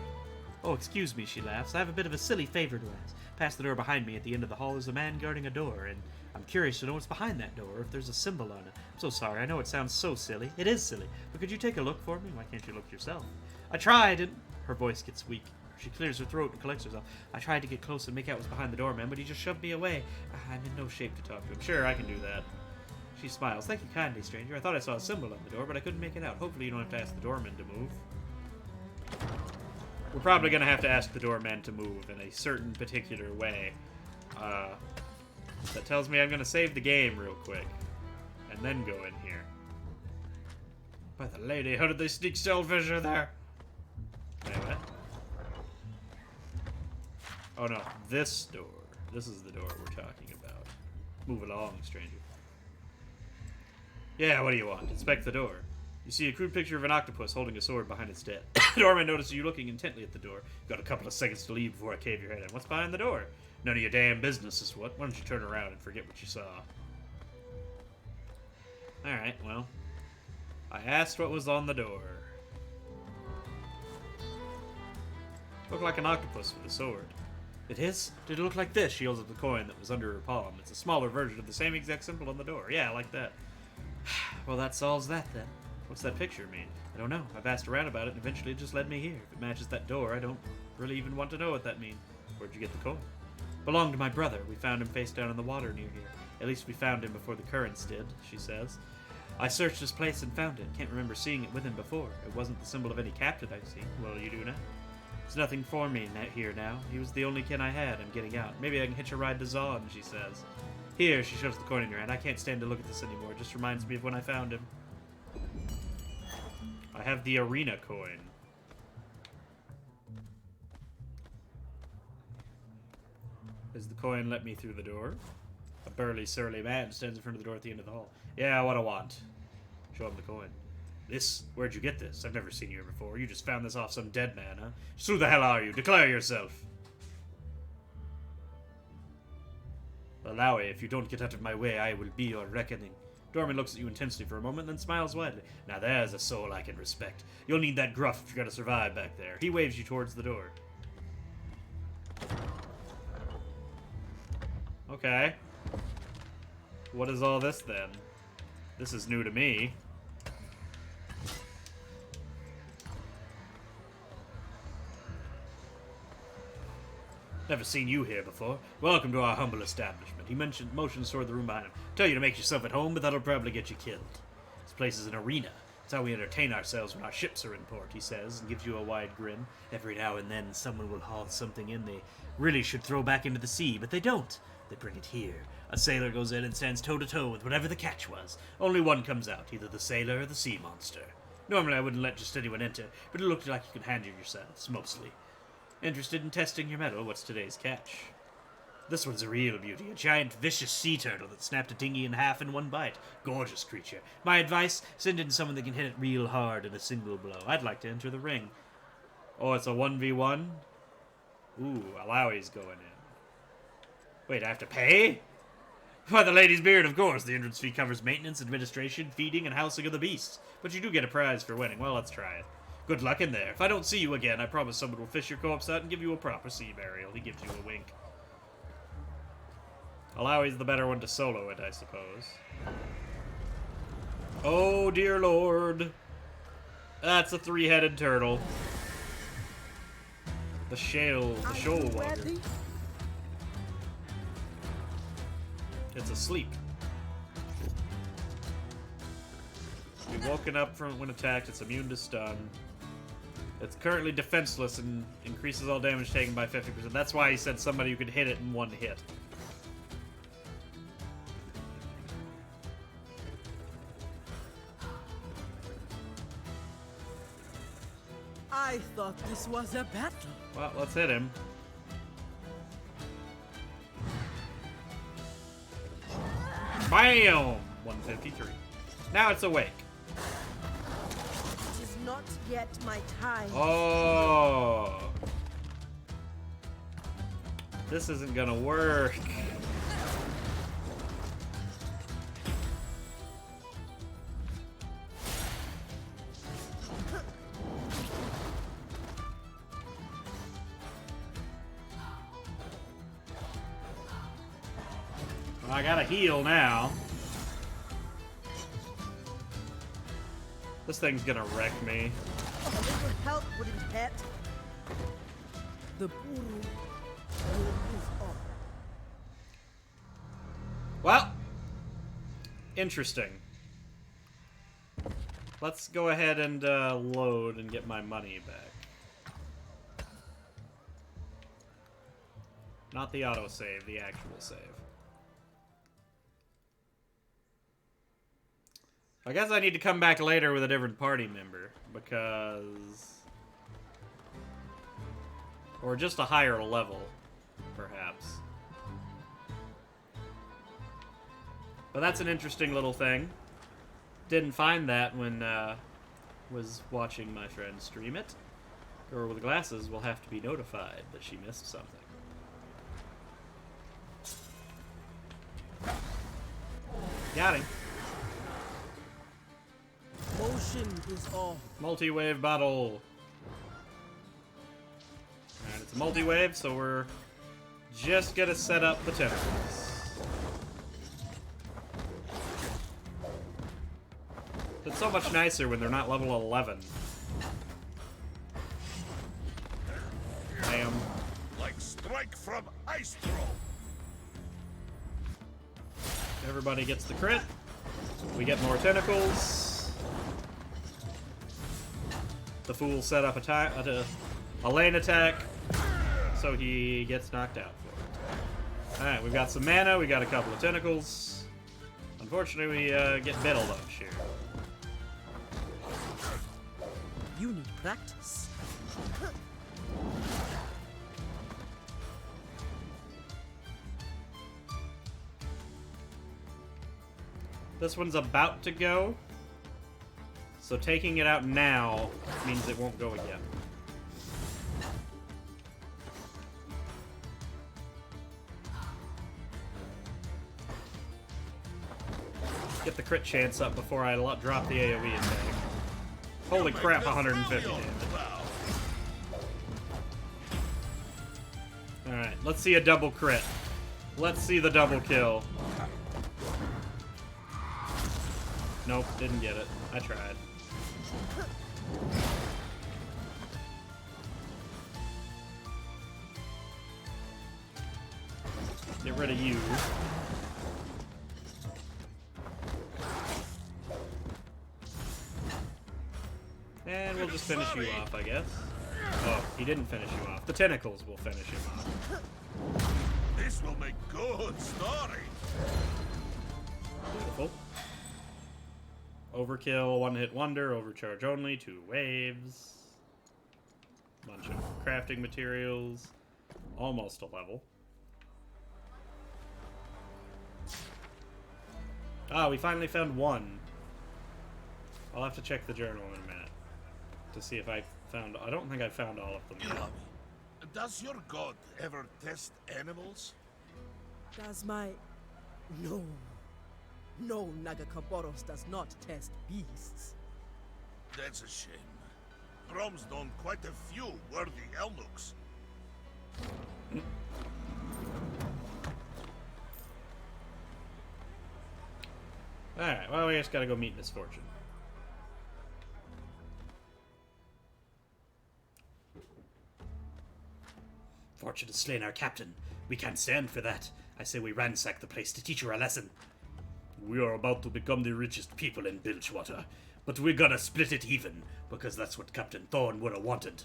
Oh, excuse me, she laughs. I have a bit of a silly favor to ask. Past the door behind me at the end of the hall is a man guarding a door, and I'm curious to know what's behind that door, if there's a symbol on it. I'm so sorry, I know it sounds so silly. It is silly, but could you take a look for me? Why can't you look yourself? I tried, and... Her voice gets weak. She clears her throat and collects herself. I tried to get close and make out what's behind the doorman, but he just shoved me away. I'm in no shape to talk to him. Sure, I can do that. She smiles. Thank you kindly, stranger. I thought I saw a symbol on the door, but I couldn't make it out. Hopefully you don't have to ask the doorman to move. We're probably going to have to ask the doorman to move in a certain particular way. That tells me I'm going to save the game real quick. And then go in here. By the lady, how did they sneak Selfish in there? Wait, what? Oh no, this door. This is the door we're talking about. Move along, stranger. Yeah, what do you want? Inspect the door. You see a crude picture of an octopus holding a sword behind its head. The doorman notices you looking intently at the door. You've got a couple of seconds to leave before I cave your head in. What's behind the door? None of your damn business is what. Why don't you turn around and forget what you saw? Alright, well. I asked what was on the door. Looked like an octopus with a sword. It is? Did it look like this? She holds up the coin that was under her palm. It's a smaller version of the same exact symbol on the door. Yeah, like that. Well, that solves that then. What's that picture mean? I don't know. I've asked around about it, and eventually it just led me here. If it matches that door, I don't really even want to know what that means. Where'd you get the coin? Belonged to my brother. We found him face down in the water near here. At least we found him before the currents did, she says. I searched his place and found it. Can't remember seeing it with him before. It wasn't the symbol of any captain I've seen. Well, you do now. There's nothing for me here now. He was the only kin I had. I'm getting out. Maybe I can hitch a ride to Zon, she says. Here, she shoves the coin in her hand. I can't stand to look at this anymore. It just reminds me of when I found him. I have the arena coin. Does the coin let me through the door? A burly, surly man stands in front of the door at the end of the hall. Yeah, what I want. Show him the coin. This? Where'd you get this? I've never seen you here before. You just found this off some dead man, huh? Just who the hell are you? Declare yourself. Alawi, if you don't get out of my way, I will be your reckoning. Dorman looks at you intensely for a moment, then smiles widely. Now there's a soul I can respect. You'll need that gruff if you're gonna survive back there. He waves you towards the door. Okay. What is all this, then? This is new to me. Never seen you here before. Welcome to our humble establishment. He motions toward the room behind him. Tell you to make yourself at home, but that'll probably get you killed. This place is an arena. It's how we entertain ourselves when our ships are in port, he says, and gives you a wide grin. Every now and then someone will haul something in they really should throw back into the sea, but they don't. They bring it here. A sailor goes in and stands toe-to-toe with whatever the catch was. Only one comes out, either the sailor or the sea monster. Normally I wouldn't let just anyone enter, but it looked like you could handle yourselves, mostly. Interested in testing your mettle? What's today's catch? This one's a real beauty. A giant, vicious sea turtle that snapped a dinghy in half in one bite. Gorgeous creature. My advice, send in someone that can hit it real hard in a single blow. I'd like to enter the ring. Oh, it's a 1v1? Ooh, Alawi's going in. Wait, I have to pay? Why, the lady's beard, of course. The entrance fee covers maintenance, administration, feeding, and housing of the beasts. But you do get a prize for winning. Well, let's try it. Good luck in there. If I don't see you again, I promise someone will fish your corpse out and give you a proper sea burial. He gives you a wink. Alawi's the better one to solo it, I suppose. Oh, dear lord. That's a three-headed turtle. The shoal walker. It's asleep. Be woken up from when attacked. It's immune to stun. It's currently defenseless and increases all damage taken by 50%. That's why he said somebody who could hit it in one hit. I thought this was a battle. Well, let's hit him. Bam! 153. Now it's awake. It is not yet my time. Oh. This isn't gonna work. I gotta heal now. This thing's gonna wreck me. A little help wouldn't hurt. The Buru will move on. Well, interesting. Let's go ahead and load and get my money back. Not the autosave, the actual save. I guess I need to come back later with a different party member, because... Or just a higher level, perhaps. But that's an interesting little thing. Didn't find that when was watching my friend stream it. Girl with glasses will have to be notified that she missed something. Got him. Motion is all. Multi-wave battle. Alright, it's a multi-wave, so we're just gonna set up the tentacles. It's so much nicer when they're not level 11. Bam. Like strike from ice throw. Everybody gets the crit. We get more tentacles. The fool set up a lane attack, so he gets knocked out for it. Alright, we've got some mana, we got a couple of tentacles. Unfortunately, we get bit a bunch here. You need practice. This one's about to go. So taking it out now means it won't go again. Get the crit chance up before I drop the AoE attack. Holy crap, 150 damage. Alright, let's see a double crit. Let's see the double kill. Nope, didn't get it. I tried. Get rid of you. And we'll just finish you off, I guess. Oh, he didn't finish you off. The tentacles will finish him off. This will make good story. Beautiful. Overkill, one-hit wonder, overcharge only, 2 waves. Bunch of crafting materials. Almost a level. Ah, we finally found one. I'll have to check the journal in a minute to see if I found... I don't think I found all of them yet. Does your god ever test animals? Does my... No. No, Nagakaboros does not test beasts. That's a shame. Rom's known quite a few worthy Elnuks. Alright, well, we just gotta go meet Misfortune. Fortune has slain our captain. We can't stand for that. I say we ransack the place to teach her a lesson. We are about to become the richest people in Bilgewater, but we gotta split it even, because that's what Captain Thorn would have wanted.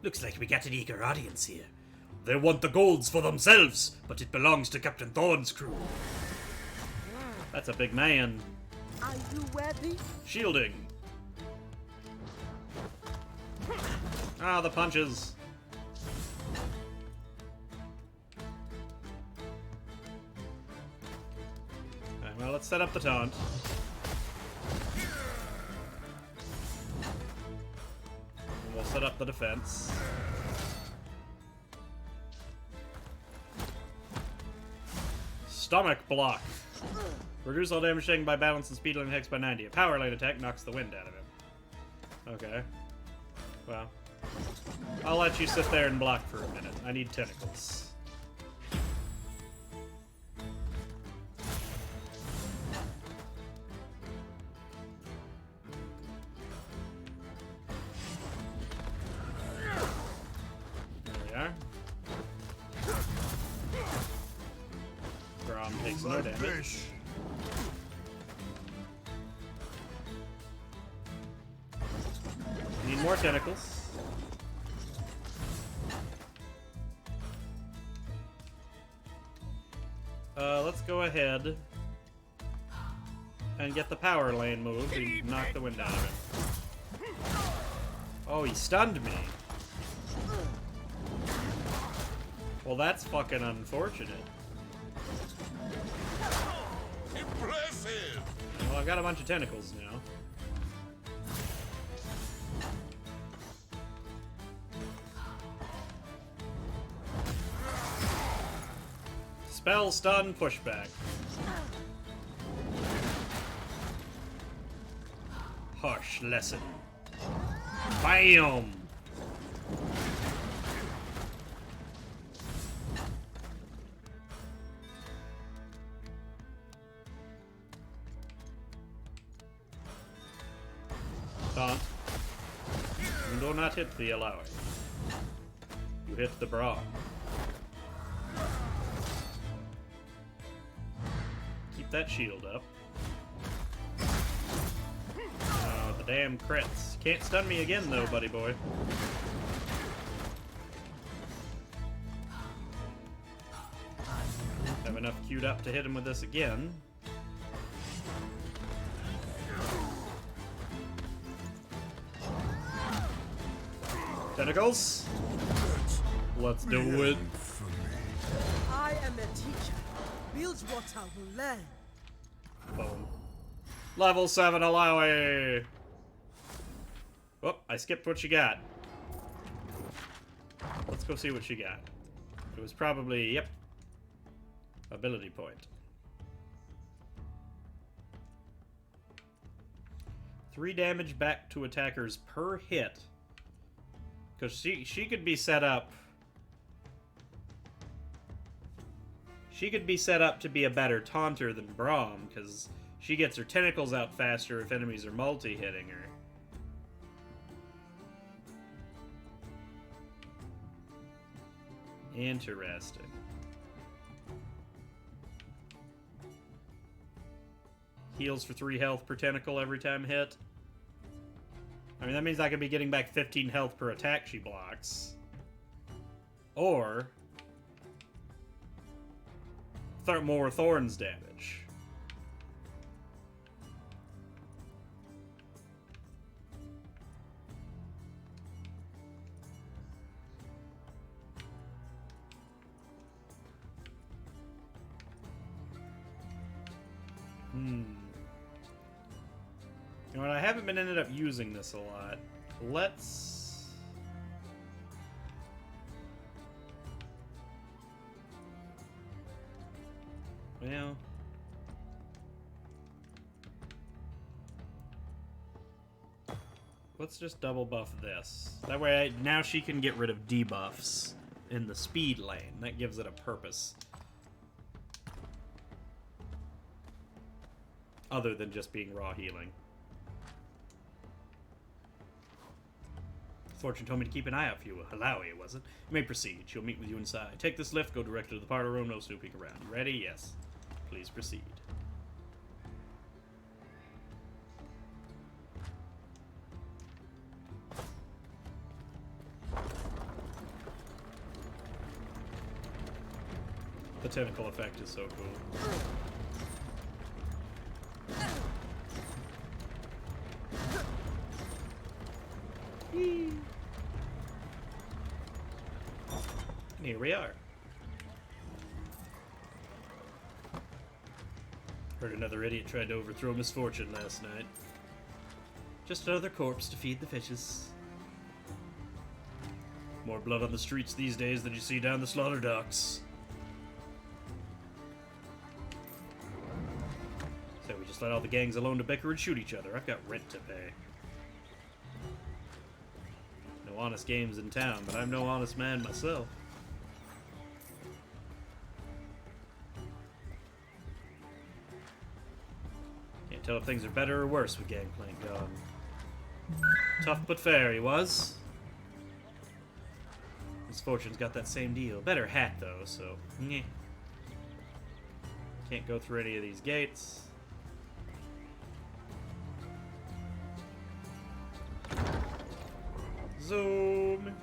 Looks like we got an eager audience here. They want the golds for themselves, but it belongs to Captain Thorn's crew. That's a big man. Are you ready? Shielding. Ah, the punches. Alright, well, let's set up the taunt. And we'll set up the defense. Stomach block. Reduce all damage taken by balance and speed limit hex by 90. A power lane attack knocks the wind out of him. Okay. Well, I'll let you sit there and block for a minute. I need tentacles. There we are. Grom takes no damage. Need more tentacles. Let's go ahead and get the power lane moved and knock the wind out of him. Oh, he stunned me. Well, that's fucking unfortunate. Impressive! Well, I've got a bunch of tentacles now. Spell, stun, pushback. Harsh lesson. Bam! Taunt. You do not hit the allowing. You hit the bra. Keep that shield up. Oh, the damn crits. Can't stun me again though, buddy boy. Have enough queued up to hit him with this again. Tentacles. Let's do it. I am a teacher, Bilgewater will learn. Boom. Level 7 Alawi! Oh, I skipped what she got. Let's go see what she got. It was probably, yep, ability point. 3 damage back to attackers per hit. Because she could be set up. She could be set up to be a better taunter than Braum, because she gets her tentacles out faster if enemies are multi-hitting her. Interesting. Heals for 3 health per tentacle every time hit. I mean, that means I could be getting back 15 health per attack she blocks. Or more thorns damage. You know what, I haven't been ended up using this a lot. Let's... Well... Let's just double buff this. That way, now she can get rid of debuffs in the speed lane. That gives it a purpose. Other than just being raw healing. Fortune told me to keep an eye out for you. Halawi, was it? You may proceed. She'll meet with you inside. Take this lift, go directly to the parlor room, no snooping around. You ready? Yes. Please proceed. The tentacle effect is so cool. And here we are. Heard another idiot tried to overthrow Misfortune last night. Just another corpse to feed the fishes. More blood on the streets these days than you see down the slaughter docks. So we just let all the gangs alone to bicker and shoot each other. I've got rent to pay. No honest games in town, but I'm no honest man myself. Can't tell if things are better or worse with Gangplank gone. Tough but fair, he was. Misfortune's got that same deal. Better hat, though, so... Nyeh. Can't go through any of these gates. Zoom!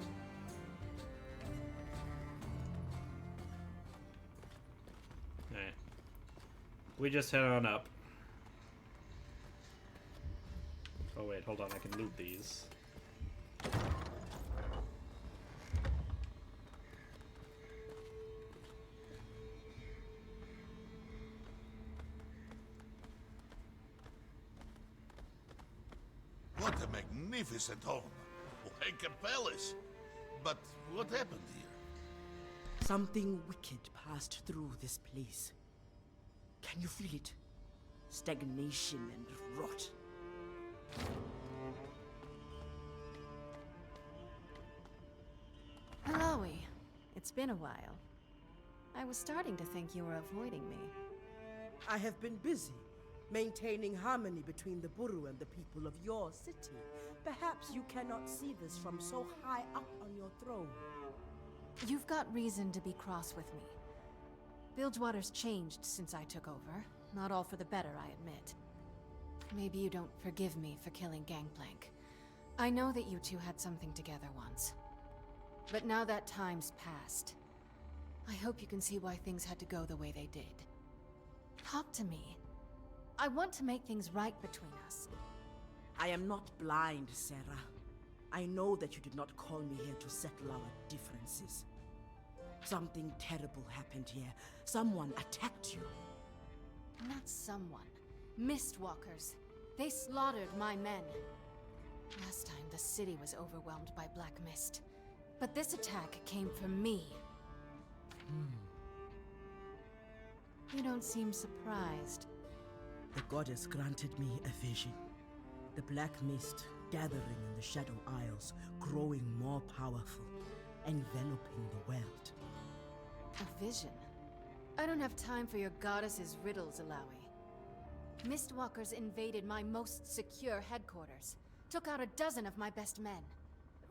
Alright. We just head on up. Oh wait, hold on, I can loot these. What a magnificent home. Like a palace. But what happened here? Something wicked passed through this place. Can you feel it? Stagnation and rot. Halawi, it's been a while. I was starting to think you were avoiding me. I have been busy, maintaining harmony between the Buru and the people of your city. Perhaps you cannot see this from so high up on your throne. You've got reason to be cross with me. Bilgewater's changed since I took over. Not all for the better, I admit. Maybe you don't forgive me for killing Gangplank. I know that you two had something together once. But now that time's passed. I hope you can see why things had to go the way they did. Talk to me. I want to make things right between us. I am not blind, Sarah. I know that you did not call me here to settle our differences. Something terrible happened here. Someone attacked you. Not someone. Mistwalkers. They slaughtered my men. Last time, the city was overwhelmed by black mist. But this attack came from me. You don't seem surprised. The goddess granted me a vision. The black mist gathering in the Shadow Isles, growing more powerful, enveloping the world. A vision? I don't have time for your goddess's riddles, Alawi. Mistwalkers invaded my most secure headquarters, took out a dozen of my best men.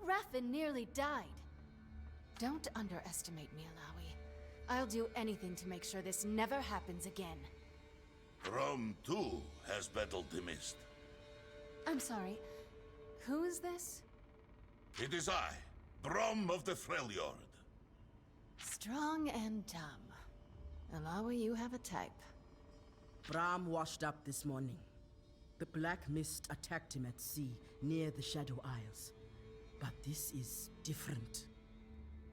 Raffin nearly died. Don't underestimate me, Alawi. I'll do anything to make sure this never happens again. Rome, too, has battled the mist. I'm sorry. Who is this? It is I, Brom of the Freljord. Strong and dumb. Alawi, you have a type. Bram washed up this morning. The black mist attacked him at sea, near the Shadow Isles. But this is different.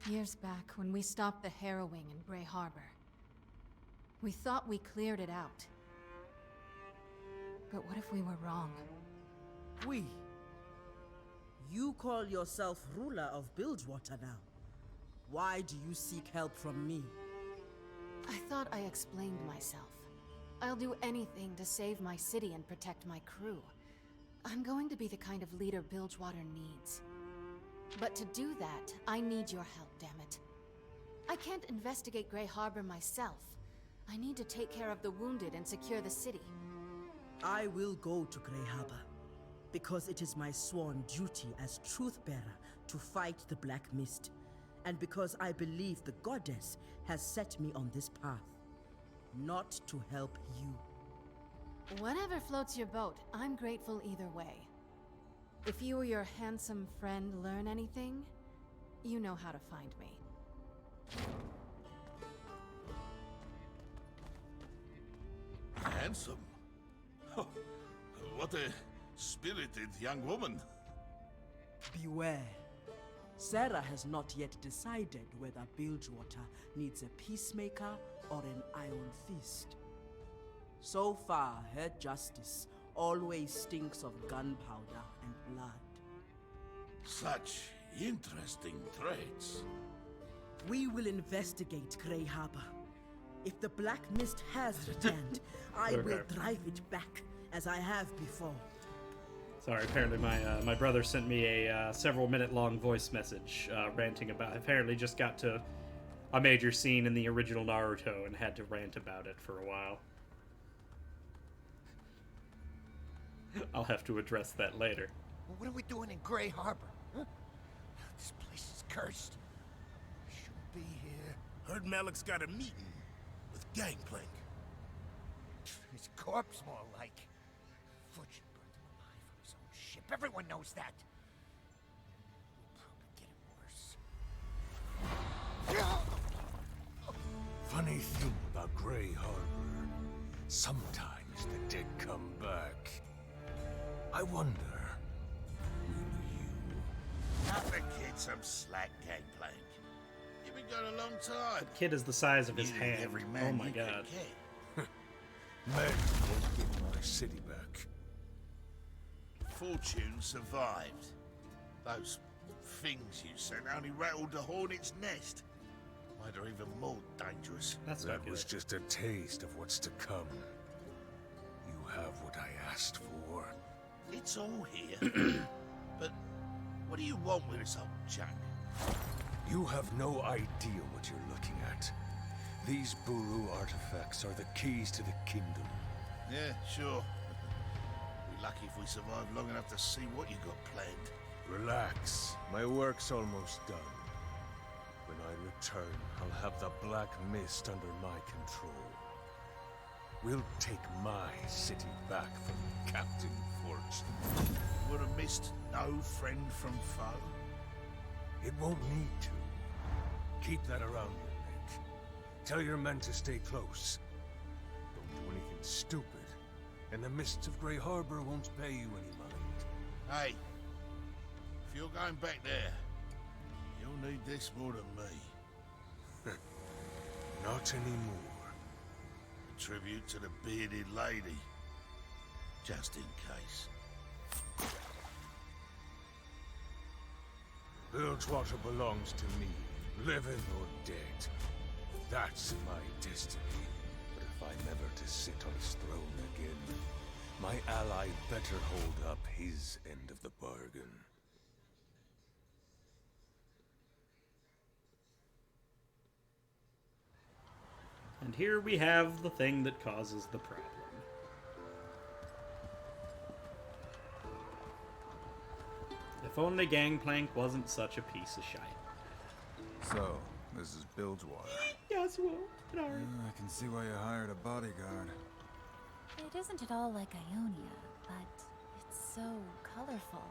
Years back, when we stopped the harrowing in Grey Harbor, we thought we cleared it out. But what if we were wrong? We? You call yourself ruler of Bilgewater now. Why do you seek help from me? I thought I explained myself. I'll do anything to save my city and protect my crew. I'm going to be the kind of leader Bilgewater needs. But to do that, I need your help, damn it. I can't investigate Grey Harbor myself. I need to take care of the wounded and secure the city. I will go to Grey Harbor, because it is my sworn duty as Truth-Bearer to fight the Black Mist, and because I believe the goddess has set me on this path, not to help you. Whatever floats your boat, I'm grateful either way. If you or your handsome friend learn anything, you know how to find me. Handsome? Oh, what a spirited young woman. Beware. Sarah has not yet decided whether Bilgewater needs a peacemaker or an iron fist. So far, her justice always stinks of gunpowder and blood. Such interesting traits. We will investigate Grey Harbor. If the Black Mist has returned, I will drive it back, as I have before. Sorry, apparently my brother sent me a several-minute-long voice message ranting about... Apparently just got to a major scene in the original Naruto and had to rant about it for a while. I'll have to address that later. Well, what are we doing in Grey Harbor? Huh? This place is cursed. We shouldn't be here. Heard Malik's got a meeting with Gangplank. His corpse, more like. Fortune burned him alive from his own ship. Everyone knows that. We'll probably get it worse. Funny thing about Grey Harbor. Sometimes the dead come back. I wonder, will you? Not the kid some slack, Gangplank. You've been gone a long time. The kid is the size of his Nearly hand. every Oh man my you god. could Men won't get my city back. Fortune survived. Those things you sent only rattled the hornet's nest. Made her even more dangerous. That's not That good. was just a taste of what's to come. You have what I asked for. It's all here. But what do you want with this old junk? You have no idea what you're looking at. These Buru artifacts are the keys to the kingdom. Yeah, sure. Be lucky if we survive long enough to see what you got planned. Relax. My work's almost done. When I return, I'll have the Black Mist under my control. We'll take my city back from Captain Fortune. Would have missed no friend from foe. It won't need to. Keep that around you, mate. Tell your men to stay close. Don't do anything stupid, and the mists of Grey Harbor won't pay you any mind. Hey, if you're going back there, you'll need this more than me. Not anymore. A tribute to the bearded lady. Just in case. Bilgewater belongs to me, living or dead. That's my destiny. But if I'm ever to sit on his throne again, my ally better hold up his end of the bargain. And here we have the thing that causes the problem. If only Gangplank wasn't such a piece of shite. So, this is Bilgewater. Yes, well, Denari. I can see why you hired a bodyguard. It isn't at all like Ionia, but it's so colorful.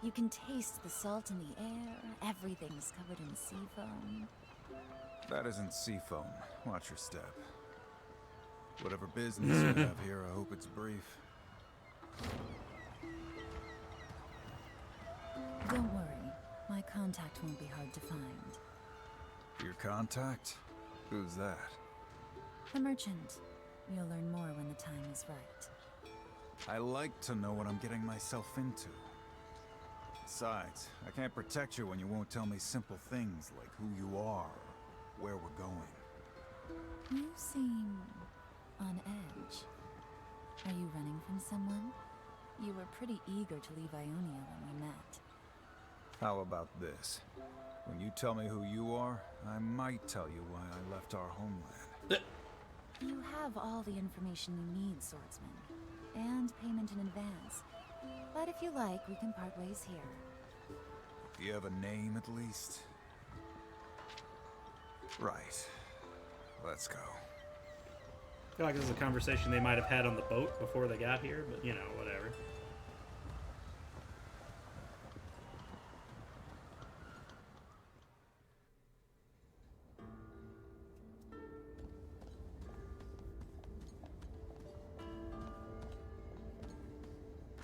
You can taste the salt in the air, everything's covered in sea foam. That isn't seafoam. Watch your step. Whatever business you have here, I hope it's brief. Don't worry, my contact won't be hard to find. Your contact? Who's that? The merchant. You'll learn more when the time is right. I like to know what I'm getting myself into. Besides, I can't protect you when you won't tell me simple things like who you are, or where we're going. You seem on edge. Are you running from someone? You were pretty eager to leave Ionia when we met. How about this? When you tell me who you are, I might tell you why I left our homeland. You have all the information you need, swordsman. And payment in advance. But if you like, we can part ways here. Do you have a name at least? Right. Let's go. I feel like this is a conversation they might have had on the boat before they got here, but you know, whatever.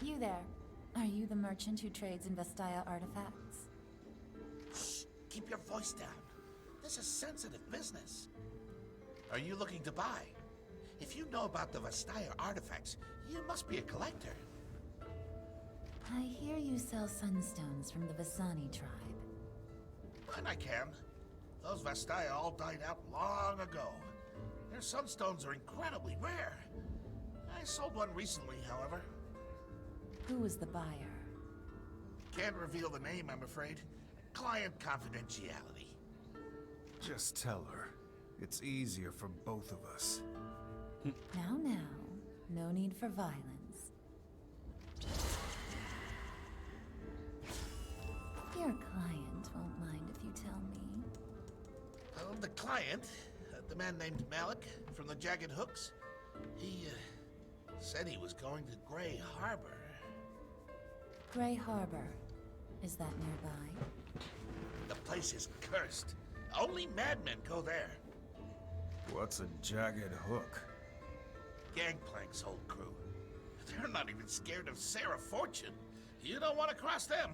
You there. Are you the merchant who trades in Vestaya artifacts? Shh! Keep your voice down. This is sensitive business. Are you looking to buy? If you know about the Vestaya artifacts, you must be a collector. I hear you sell sunstones from the Vasani tribe. And I can. Those Vestaya all died out long ago. Their sunstones are incredibly rare. I sold one recently, however. Who was the buyer? Can't reveal the name, I'm afraid. Client confidentiality. Just tell her. It's easier for both of us. Now, no need for violence. Your client won't mind if you tell me. The client, the man named Malik from the Jagged Hooks, he said he was going to Grey Harbor. Grey Harbor. Is that nearby? The place is cursed. Only madmen go there. What's a jagged hook? Gangplank's whole crew. They're not even scared of Sarah Fortune. You don't want to cross them.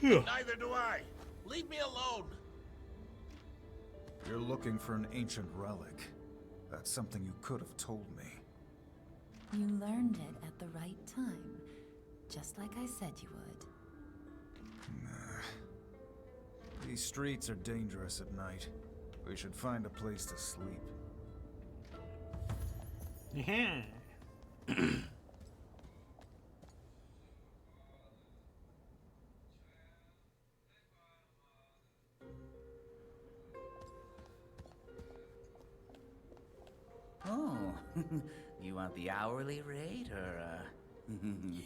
Neither do I. Leave me alone. You're looking for an ancient relic. That's something you could have told me. You learned it at the right time. Just like I said you would. Nah. These streets are dangerous at night. We should find a place to sleep. Yeah. Oh, you want the hourly rate, or,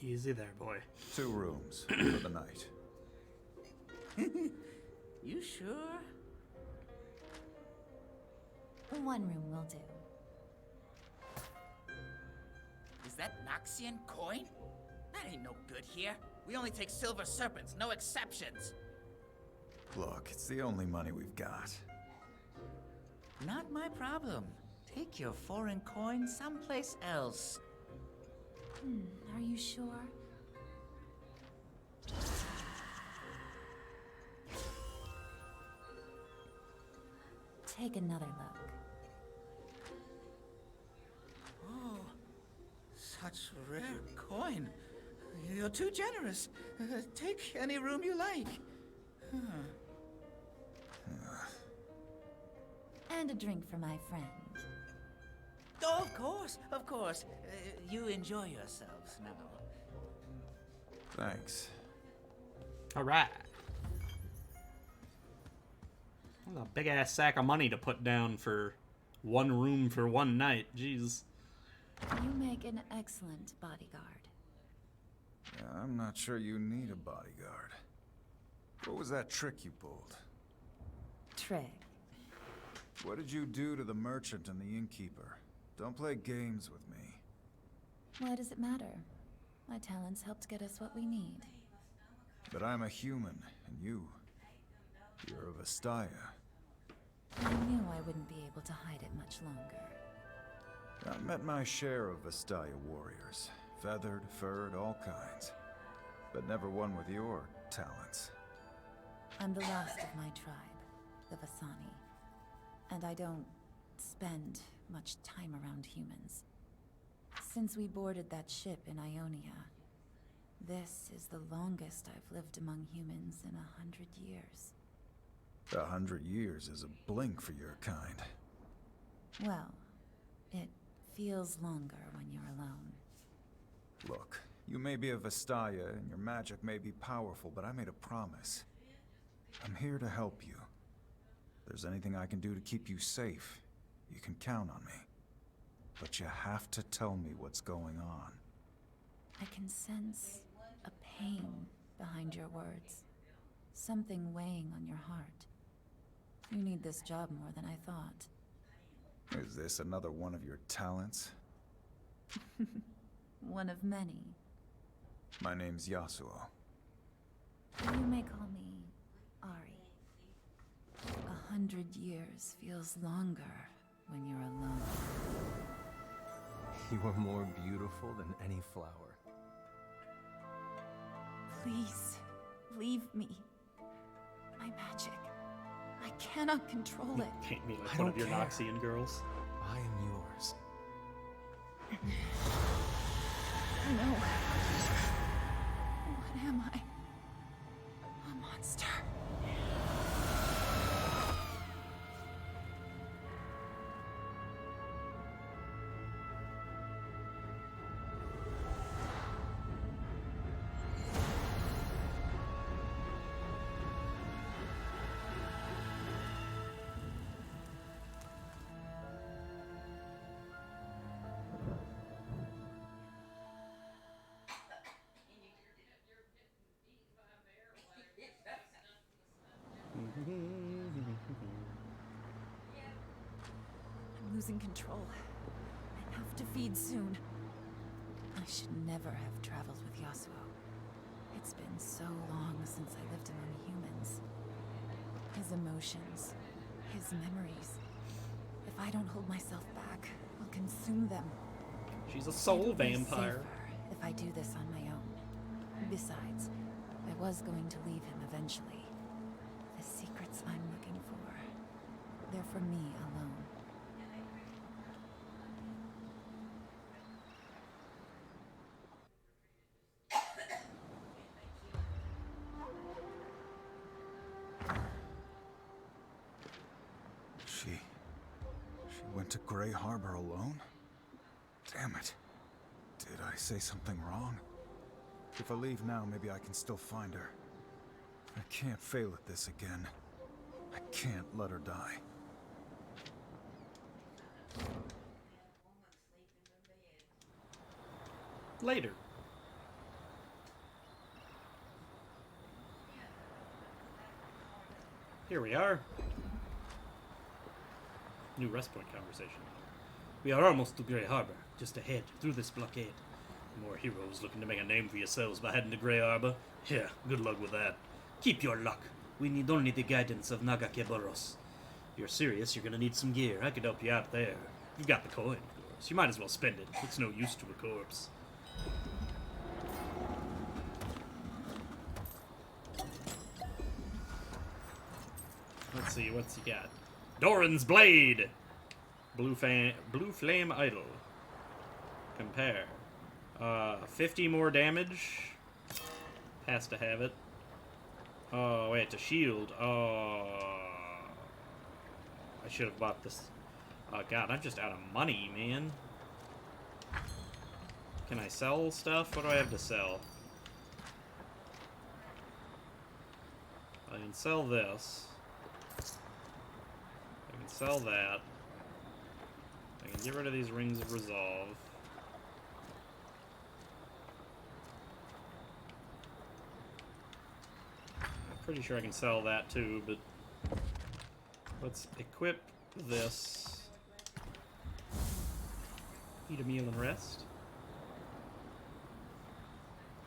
Easy there, boy. 2 rooms for the night. You sure? One room will do. Is that Noxian coin? That ain't no good here. We only take silver serpents, no exceptions. Look, it's the only money we've got. Not my problem. Take your foreign coin someplace else. Are you sure? Take another look. Such rare coin. You're too generous. Take any room you like. And a drink for my friend. Oh, of course, of course. You enjoy yourselves now. Thanks. All right. That's a big ass sack of money to put down for one room for one night. Jeez. You make an excellent bodyguard. Yeah, I'm not sure you need a bodyguard. What was that trick you pulled? Trick. What did you do to the merchant and the innkeeper? Don't play games with me. Why does it matter? My talents helped get us what we need. But I'm a human, and you're a Vestaya. I knew I wouldn't be able to hide it much longer. I've met my share of Vestaya warriors. Feathered, furred, all kinds. But never one with your talents. I'm the last of my tribe, the Vasani. And I don't spend much time around humans. Since we boarded that ship in Ionia, this is the longest I've lived among humans in 100 years. 100 years is a blink for your kind. Well, it feels longer when you're alone. Look, you may be a Vestaya and your magic may be powerful, but I made a promise. I'm here to help you. If there's anything I can do to keep you safe, you can count on me. But you have to tell me what's going on. I can sense a pain behind your words. Something weighing on your heart. You need this job more than I thought. Is this another one of your talents? One of many. My name's Yasuo. You may call me Ari. 100 years feels longer when you're alone. You are more beautiful than any flower. Please, leave me. My magic. I cannot control it. Paint me like I one of don't your care. Noxian girls. I am yours. No. What am I? A monster. I'm losing control. I have to feed soon. I should never have traveled with Yasuo. It's been so long since I lived among humans. His emotions, his memories. If I don't hold myself back, I'll consume them. She's a soul It'll be vampire. safer if I do this on my own. Besides, I was going to leave him eventually. The secrets I'm looking for, they're for me alone. She went to Grey Harbor alone? Damn it. Did I say something wrong? If I leave now, maybe I can still find her. I can't fail at this again. I can't let her die. Later. Here we are. New rest point conversation. We are almost to Grey Harbor, just ahead, through this blockade. More heroes looking to make a name for yourselves by heading to Grey Harbor. Yeah, good luck with that. Keep your luck. We need only the guidance of Nagakebaros. If you're serious, you're gonna need some gear. I could help you out there. You've got the coin, of course. You might as well spend it. It's no use to a corpse. Let's see, what's he got? Doran's Blade! Blue Flame Idol. Compare. 50 more damage. Has to have it. Oh, wait, it's a shield. Oh. I should have bought this. Oh, God, I'm just out of money, man. Can I sell stuff? What do I have to sell? I can sell this. I can sell that. I can get rid of these rings of resolve. I'm pretty sure I can sell that too, but let's equip this. Eat a meal and rest.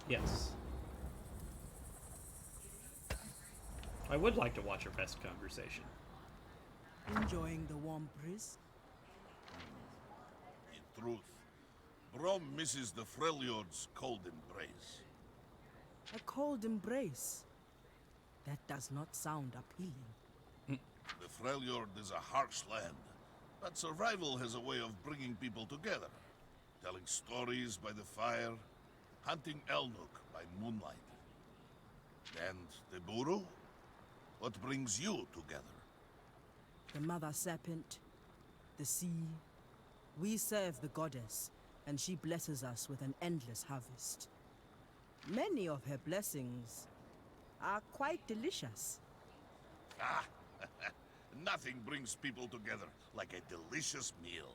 Yes. I would like to watch a rest conversation. Enjoying the warm breeze? In truth, Brom misses the Freljord's cold embrace. A cold embrace? That does not sound appealing. The Freljord is a harsh land, but survival has a way of bringing people together. Telling stories by the fire, hunting Elnuk by moonlight. And the Buru? What brings you together? The Mother Serpent, the sea. We serve the goddess, and she blesses us with an endless harvest. Many of her blessings are quite delicious. Ah, nothing brings people together like a delicious meal.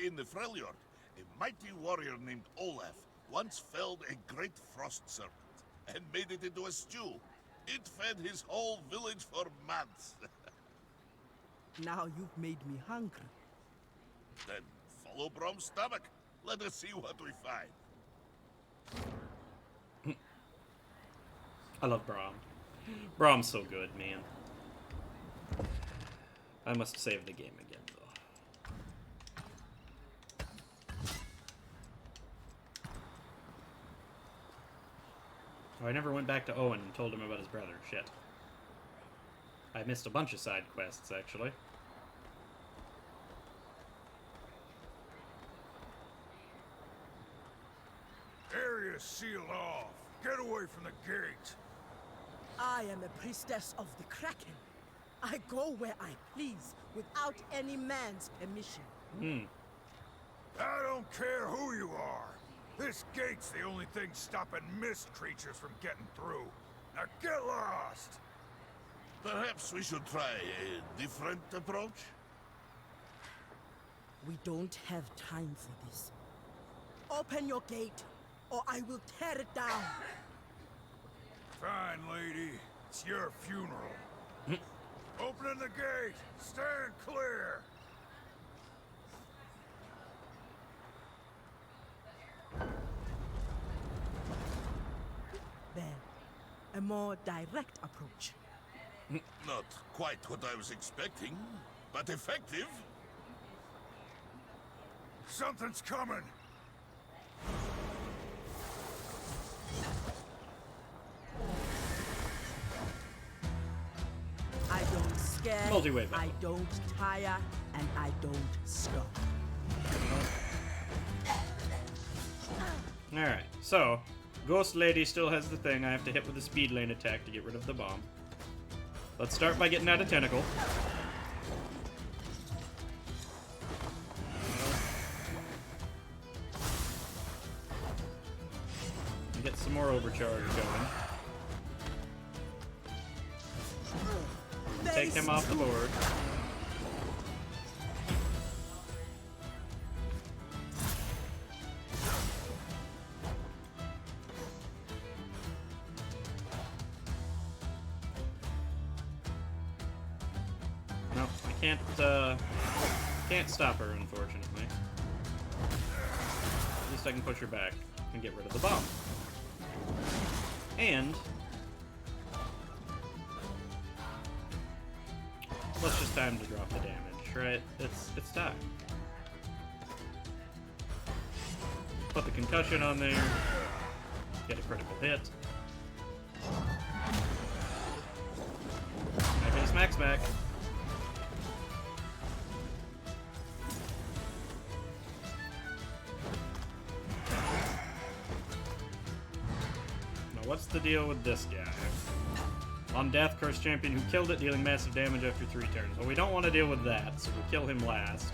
In the Freljord, a mighty warrior named Olaf once felled a great frost serpent and made it into a stew. It fed his whole village for months. Now you've made me hungry. Then follow Brom's stomach. Let us see what we find. I love Brom. Brom's so good, man. I must save the game again, though. Oh, I never went back to Owen and told him about his brother. Shit. I missed a bunch of side quests, actually. Area sealed off. Get away from the gate. I am a priestess of the Kraken. I go where I please, without any man's permission. I don't care who you are. This gate's the only thing stopping mist creatures from getting through. Now get lost! Perhaps we should try a different approach? We don't have time for this. Open your gate, or I will tear it down. Fine, lady. It's your funeral. Opening the gate! Stand clear! There. A more direct approach. Not quite what I was expecting, but effective. Something's coming! I don't scare, Multi-way I don't tire, and I don't stop. Alright, so Ghost Lady still has the thing I have to hit with a speed lane attack to get rid of the bomb. Let's start by getting out of Tentacle. And get some more overcharge going. Take him off the board. No, I can't stop her, unfortunately. At least I can push her back and get rid of the bomb. And well, it's just time to drop the damage, right? It's time. Put the concussion on there. Get a critical hit. Smack, smack. what's the deal with this guy? On death, cursed champion who killed it, dealing massive damage after 3 turns. Well, we don't want to deal with that, so we'll kill him last.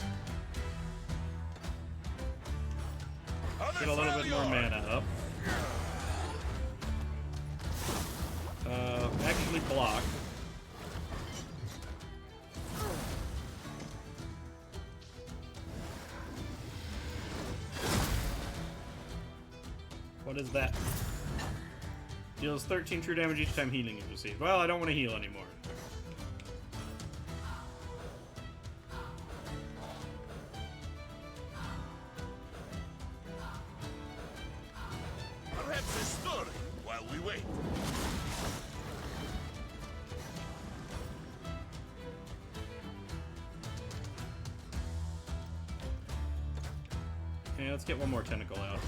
Get a little bit more mana up. Actually block. What is that? Deals 13 true damage each time healing is received. Well, I don't want to heal anymore. Perhaps a story while we wait. Okay, let's get one more tentacle out.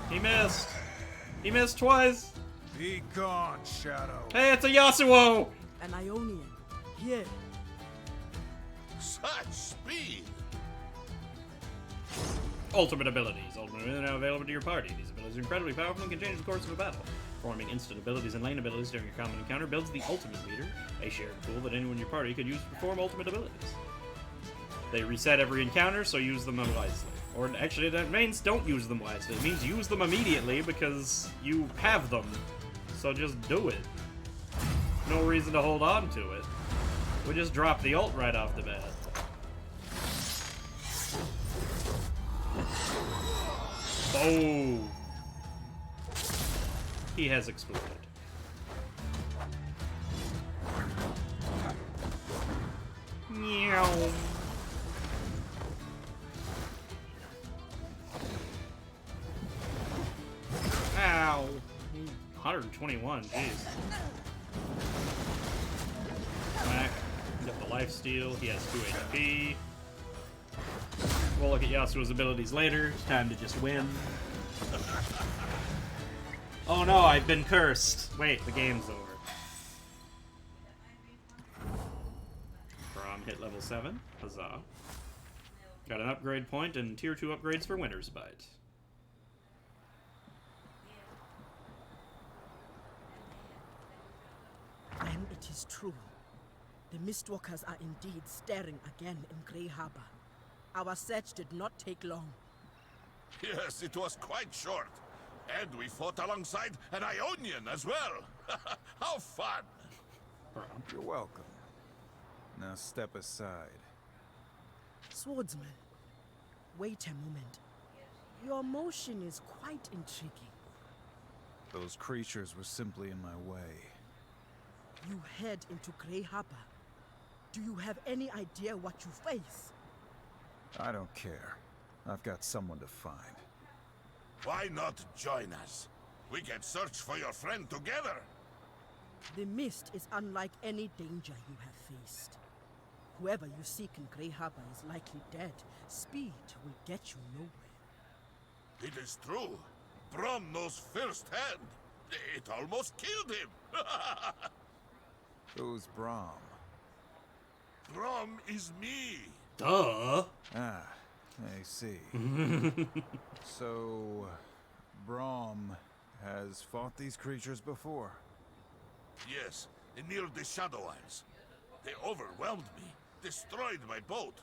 He missed! He missed twice! Be gone, Shadow. Hey, it's a Yasuo! An Ionian. Here. Such speed! Ultimate abilities. Ultimate abilities are now available to your party. These abilities are incredibly powerful and can change the course of a battle. Forming instant abilities and lane abilities during your common encounter builds the ultimate meter, a shared pool that anyone in your party could use to perform ultimate abilities. They reset every encounter, so use them wisely. Or actually, that means don't use them wisely. It means use them immediately because you have them. So just do it. No reason to hold on to it. We just drop the ult right off the bat. Oh! He has exploded. Meow. Ow. 121, jeez. Back. Got the life steal. He has 2 HP. We'll look at Yasuo's abilities later. It's time to just win. Oh no, I've been cursed. Wait, the game's over. Braum hit level 7. Huzzah. Got an upgrade point and tier 2 upgrades for Winter's Bite. And it is true. The Mistwalkers are indeed staring again in Grey Harbor. Our search did not take long. Yes, it was quite short. And we fought alongside an Ionian as well. How fun! You're welcome. Now step aside. Swordsman, wait a moment. Your motion is quite intriguing. Those creatures were simply in my way. You head into Grey Harbor. Do you have any idea what you face? I don't care. I've got someone to find. Why not join us? We can search for your friend together. The mist is unlike any danger you have faced. Whoever you seek in Grey Harbor is likely dead. Speed will get you nowhere. It is true. Brom knows firsthand. It almost killed him. Who's Braum? Brom is me. Duh. Ah, I see. So, Braum has fought these creatures before? Yes, near the Shadow Isles. They overwhelmed me, destroyed my boat.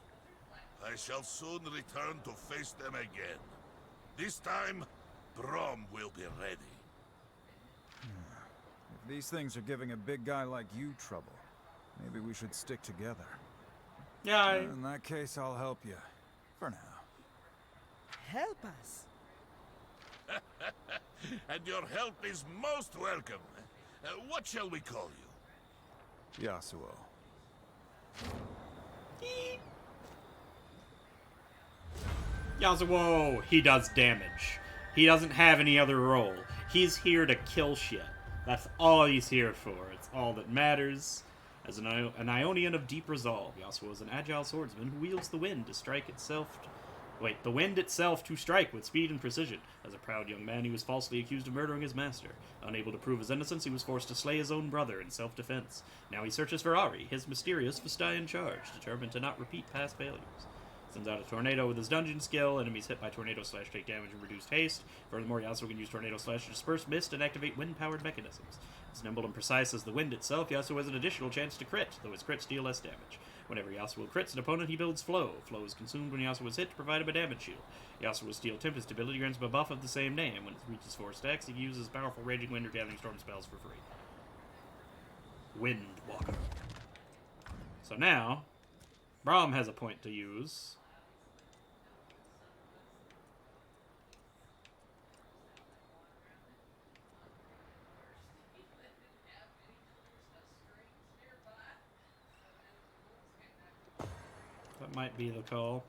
I shall soon return to face them again. This time, Brom will be ready. If these things are giving a big guy like you trouble, maybe we should stick together. Yeah. In that case, I'll help you. For now. Help us. And your help is most welcome. What shall we call you? Yasuo. Yasuo, he does damage. He doesn't have any other role. He's here to kill shit. That's all he's here for. It's all that matters. As an Ionian of deep resolve, Yasuo is an agile swordsman who wields the wind to strike itself. The wind itself to strike with speed and precision. As a proud young man, he was falsely accused of murdering his master. Unable to prove his innocence, he was forced to slay his own brother in self-defense. Now he searches for Ari, his mysterious Vestayan charge, determined to not repeat past failures. Sends out a tornado with his dungeon skill. Enemies hit by tornado slash take damage and reduced haste. Furthermore, Yasuo can use tornado slash to disperse mist and activate wind-powered mechanisms. As nimble and precise as the wind itself, Yasuo has an additional chance to crit, though his crits deal less damage. Whenever Yasuo crits an opponent, he builds Flow. Flow is consumed when Yasuo is hit to provide him a damage shield. Yasuo's Steel Tempest ability grants him a buff of the same name. When it reaches 4 stacks, he uses powerful Raging Wind or Gathering Storm spells for free. Wind Walker. So now, Braum has a point to use. That might be the call.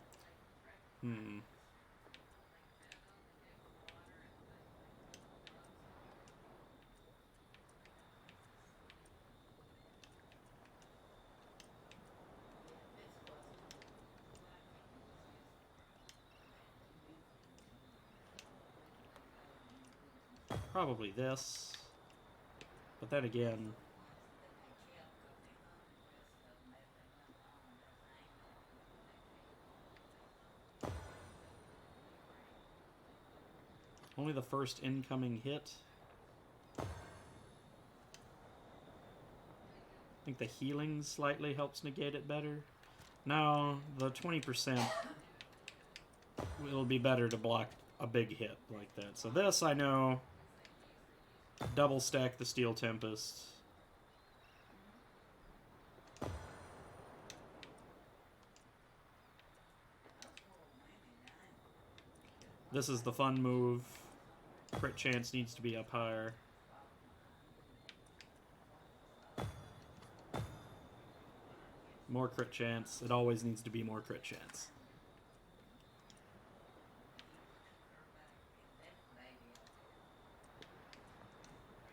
Probably this. But then again... only the first incoming hit. I think the healing slightly helps negate it better. No, the 20% will be better to block a big hit like that. So this, I know, double stack the Steel Tempest. This is the fun move. Crit chance needs to be up higher. More crit chance. It always needs to be more crit chance.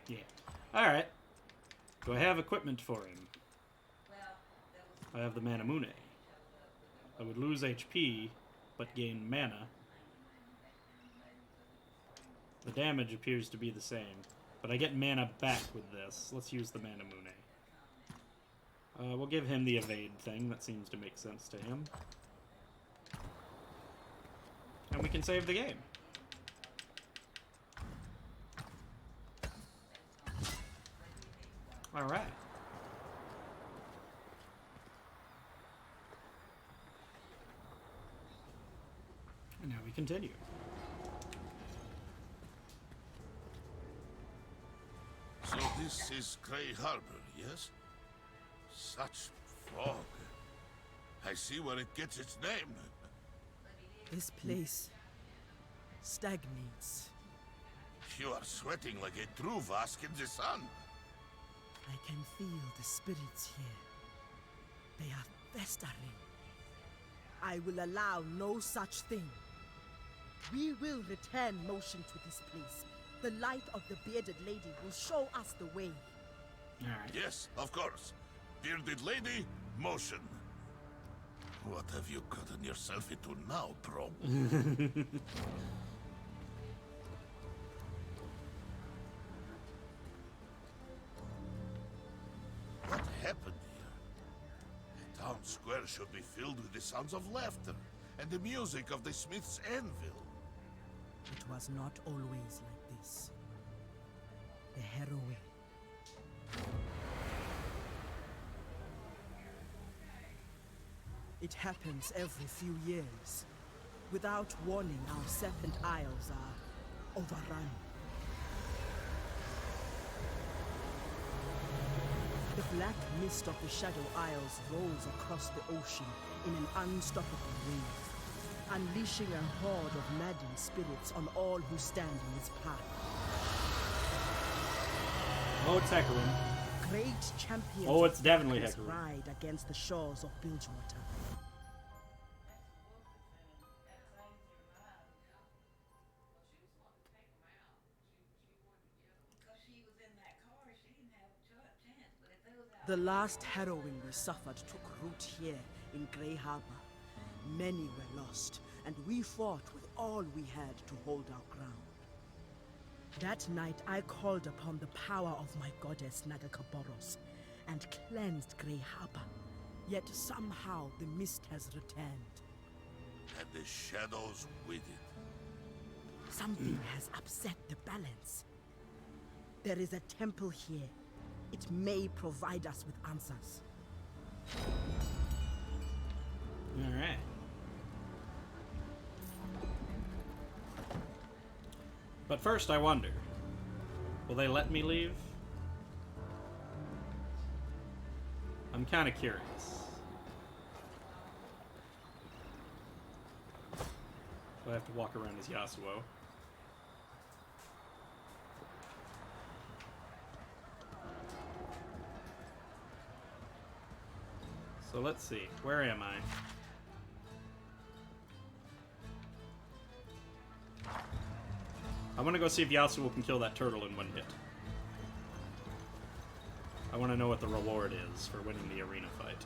Yeah. Alright. Do I have equipment for him? I have the Manamune. I would lose HP, but gain mana. The damage appears to be the same, but I get mana back with this. Let's use the Manamune. We'll give him the evade thing. That seems to make sense to him. And we can save the game. Alright. And now we continue. So this is Grey Harbor, yes? Such fog. I see where it gets its name. This place stagnates. You are sweating like a true Vask in the sun. I can feel the spirits here. They are festering. I will allow no such thing. We will return motion to this place. The light of the bearded lady will show us the way. Yes, of course. Bearded lady, motion. What have you gotten yourself into now, bro? What happened here? The town square should be filled with the sounds of laughter and the music of the smith's anvil. It was not always like this. The heroine. It happens every few years. Without warning, our Serpent Isles are overrun. The black mist of the Shadow Isles rolls across the ocean in an unstoppable wave, unleashing a horde of maddened spirits on all who stand in its path. Oh, it's echoing. Great champions oh, it's definitely of echoing. ride against the shores of Bilgewater. The last harrowing we suffered took root here in Grey Harbor. Many were lost, and we fought with all we had to hold our ground. That night I called upon the power of my goddess Nagakaboros and cleansed Grey Harbor. Yet somehow the mist has returned. and the shadows with it. Something has upset the balance. There is a temple here. It may provide us with answers. Alright. But first, I wonder, will they let me leave? I'm kind of curious. So I have to walk around as Yasuo. So let's see, where am I? I want to go see if Yasuo can kill that turtle in one hit. I want to know what the reward is for winning the arena fight.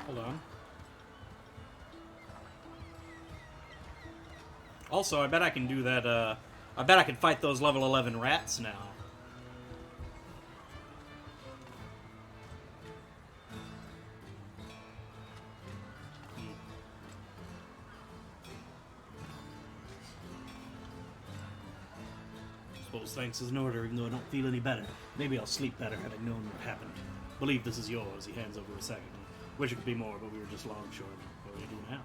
Hold on. Also, I bet I can do that, I bet I can fight those level 11 rats now. Suppose thanks is in order, even though I don't feel any better. Maybe I'll sleep better had I known what happened. Believe this is yours, he hands over a second. Wish it could be more, but we were just long short. What do we do now?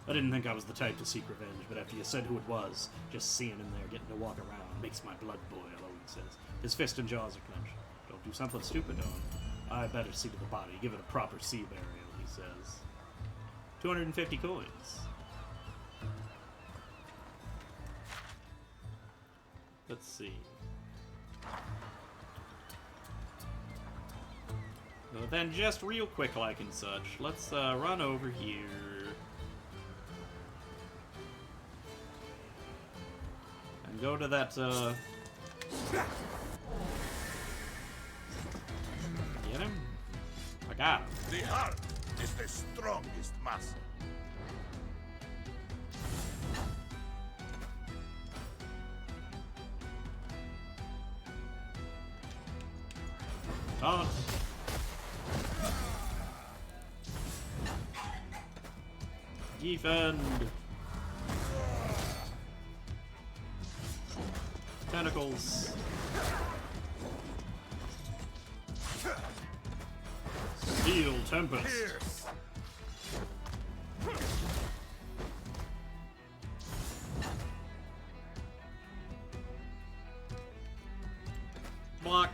I didn't think I was the type to seek revenge, but after you said who it was, just seeing him there getting to walk around makes my blood boil, Owen says. His fist and jaws are clenched. Don't do something stupid, Owen. I better see to the body. Give it a proper sea burial, he says. 250 coins. Let's see. But then just real quick like and such, let's run over here. And go to that, Get him? I got him. The heart is the strongest muscle. Taunt. Defend. Tentacles. Steel Tempest. Block.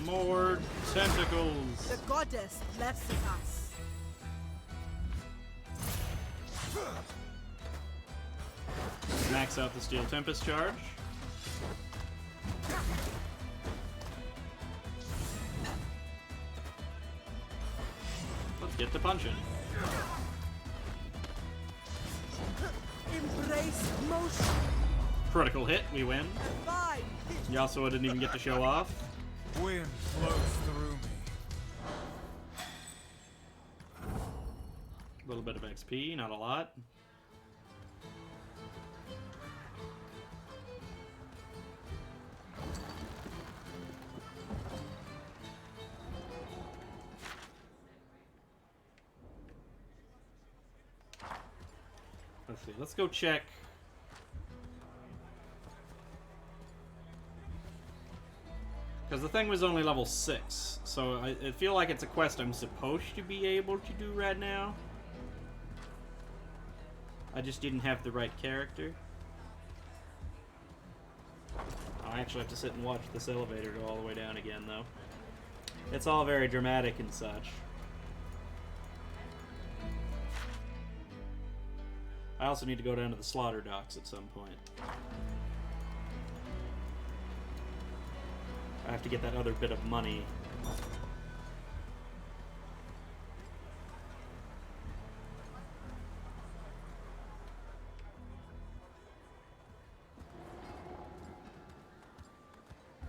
More tentacles. The goddess blesses us. Max out the Steel Tempest charge. Let's get to punching. Embrace motion. Critical hit, we win. Fine. Yasuo didn't even get to show off. Wind flows through me. A little bit of XP, not a lot. Let's see, let's go check. Because the thing was only level 6, so I feel like it's a quest I'm supposed to be able to do right now. I just didn't have the right character. I actually have to sit and watch this elevator go all the way down again, though. It's all very dramatic and such. I also need to go down to the slaughter docks at some point. I have to get that other bit of money.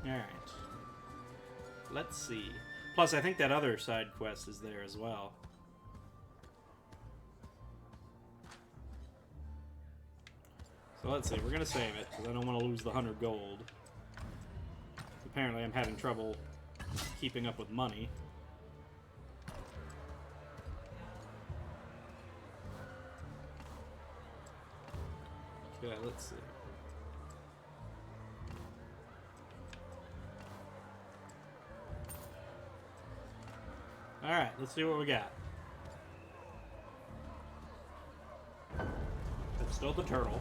Alright. Let's see. Plus, I think that other side quest is there as well. Well, let's see. We're gonna save it because I don't want to lose the 100 gold. Apparently, I'm having trouble keeping up with money. Okay, let's see. Alright, let's see what we got. It's still the turtle.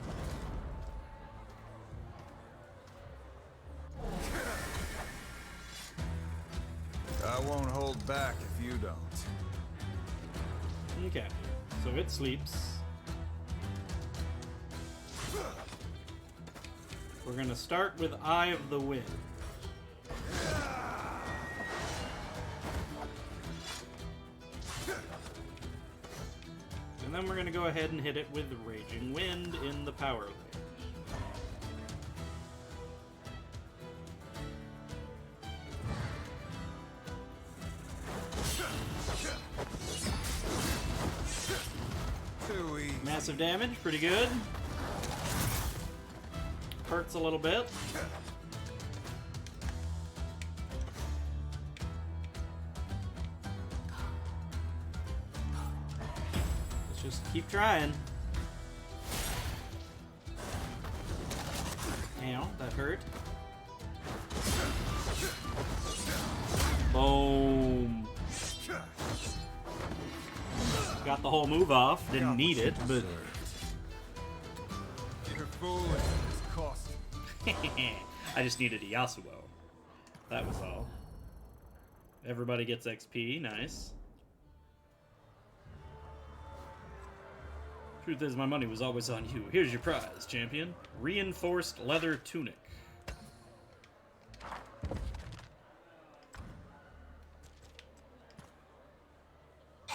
I won't hold back if you don't. Okay, so it sleeps. We're gonna start with Eye of the Wind. And then we're gonna go ahead and hit it with Raging Wind in the power layer. Massive damage, pretty good. Hurts a little bit. Let's just keep trying. Ow, that hurt. Boom. Got the whole move off. Didn't need it, but... Your food is cost. I just needed a Yasuo. That was all. Everybody gets XP. Nice. Truth is, my money was always on you. Here's your prize, champion. Reinforced leather tunic.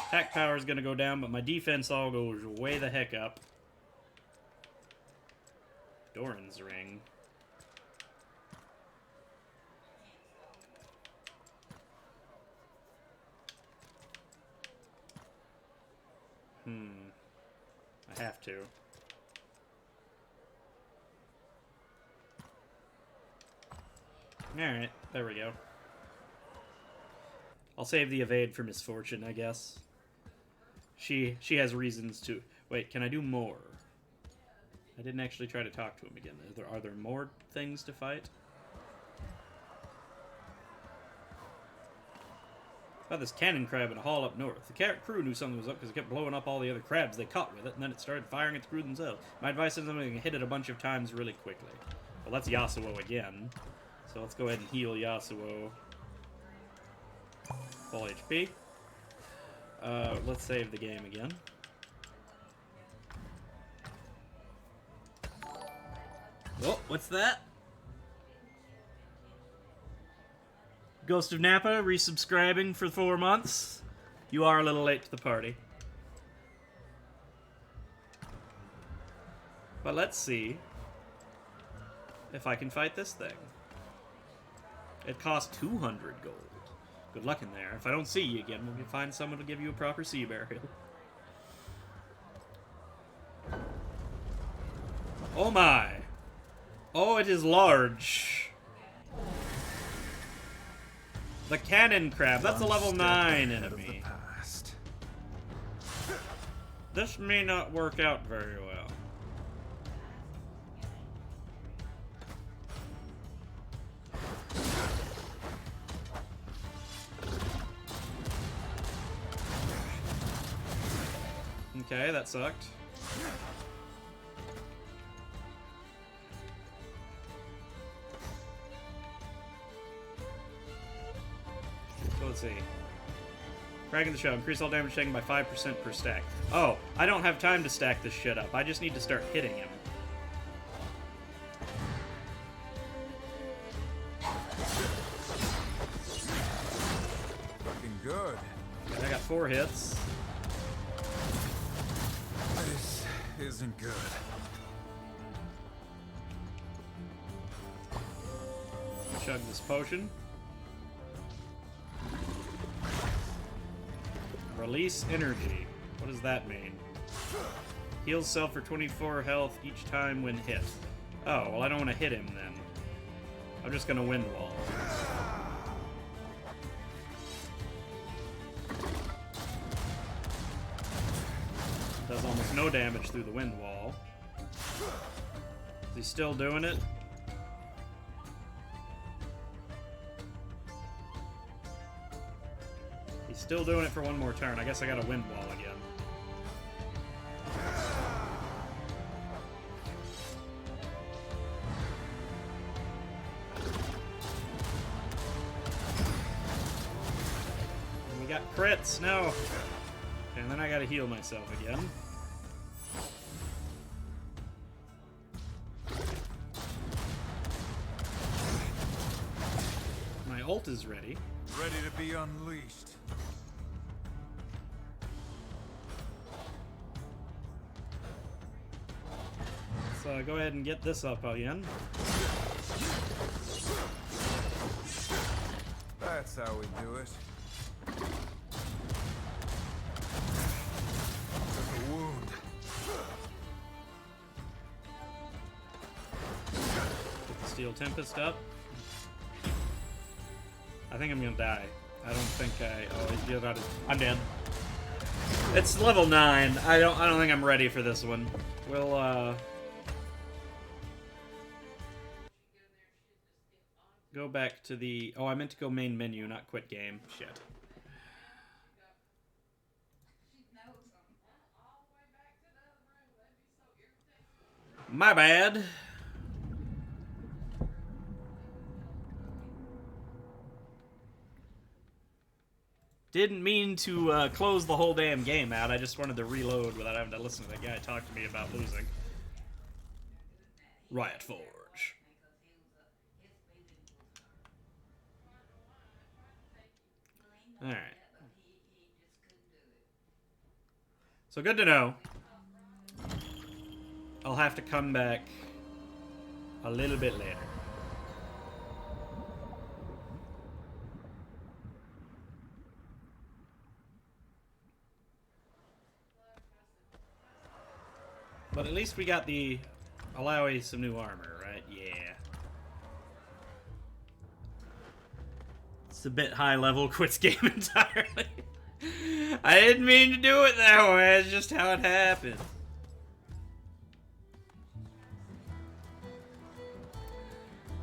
Attack power is going to go down, but my defense all goes way the heck up. Doran's ring. I have to. Alright, there we go. I'll save the evade for misfortune, I guess. She has reasons to... Wait, can I do more? I didn't actually try to talk to him again. Are there more things to fight? Found this cannon crab in a hall up north. The crew knew something was up because it kept blowing up all the other crabs they caught with it, and then it started firing at the crew themselves. My advice is something to hit it a bunch of times really quickly. Well, that's Yasuo again. So let's go ahead and heal Yasuo. Full HP. Let's save the game again. Oh, what's that? Ghost of Napa resubscribing for 4 months. You are a little late to the party. But let's see if I can fight this thing. It costs 200 gold. Good luck in there. If I don't see you again, we'll find someone to give you a proper sea burial. Oh my! Oh, it is large. The cannon crab. That's a level 9 enemy. This may not work out very well. Okay, that sucked. So let's see. Cracking the shell. Increase all damage taken by 5% per stack. Oh, I don't have time to stack this shit up. I just need to start hitting him. Looking good. Okay, I got 4 hits. This isn't good. Chug this potion. Release energy. What does that mean? Heals self for 24 health each time when hit. Oh, well I don't want to hit him then. I'm just gonna wind wall. Does almost no damage through the wind wall. Is he still doing it? He's still doing it for one more turn. I guess I got a wind wall again. And we got crits. No. And then I gotta heal myself again. My ult is ready. Ready to be unleashed. So go ahead and get this up again. That's how we do it. Took a wound. Get the Steel Tempest up. I think I'm gonna die. I don't think I. Oh, he's about it. I'm dead. It's level 9. I don't think I'm ready for this one. We'll go back to the. Oh, I meant to go main menu, not quit game. Shit. My bad. Didn't mean to close the whole damn game out. I just wanted to reload without having to listen to the guy talk to me about losing. Riot Forge. Alright. So good to know. I'll have to come back a little bit later. But at least we got the Alawi some new armor, right? Yeah. It's a bit high level, quits game entirely. I didn't mean to do it that way, it's just how it happened.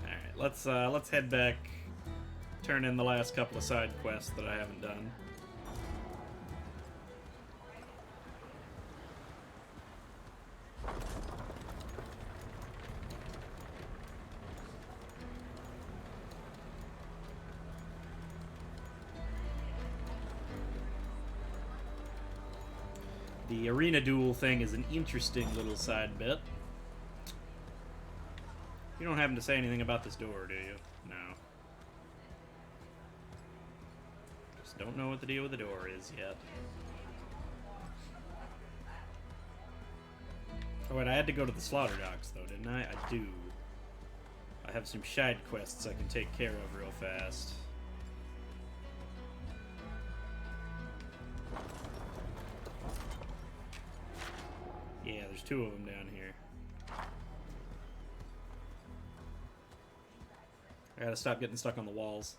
Alright, let's head back, turn in the last couple of side quests that I haven't done. The arena duel thing is an interesting little side bit. You don't happen to say anything about this door, do you? No. Just don't know what the deal with the door is yet. Oh wait, I had to go to the slaughter docks though, didn't I? I do. I have some side quests I can take care of real fast. Yeah, there's 2 of them down here. I gotta stop getting stuck on the walls.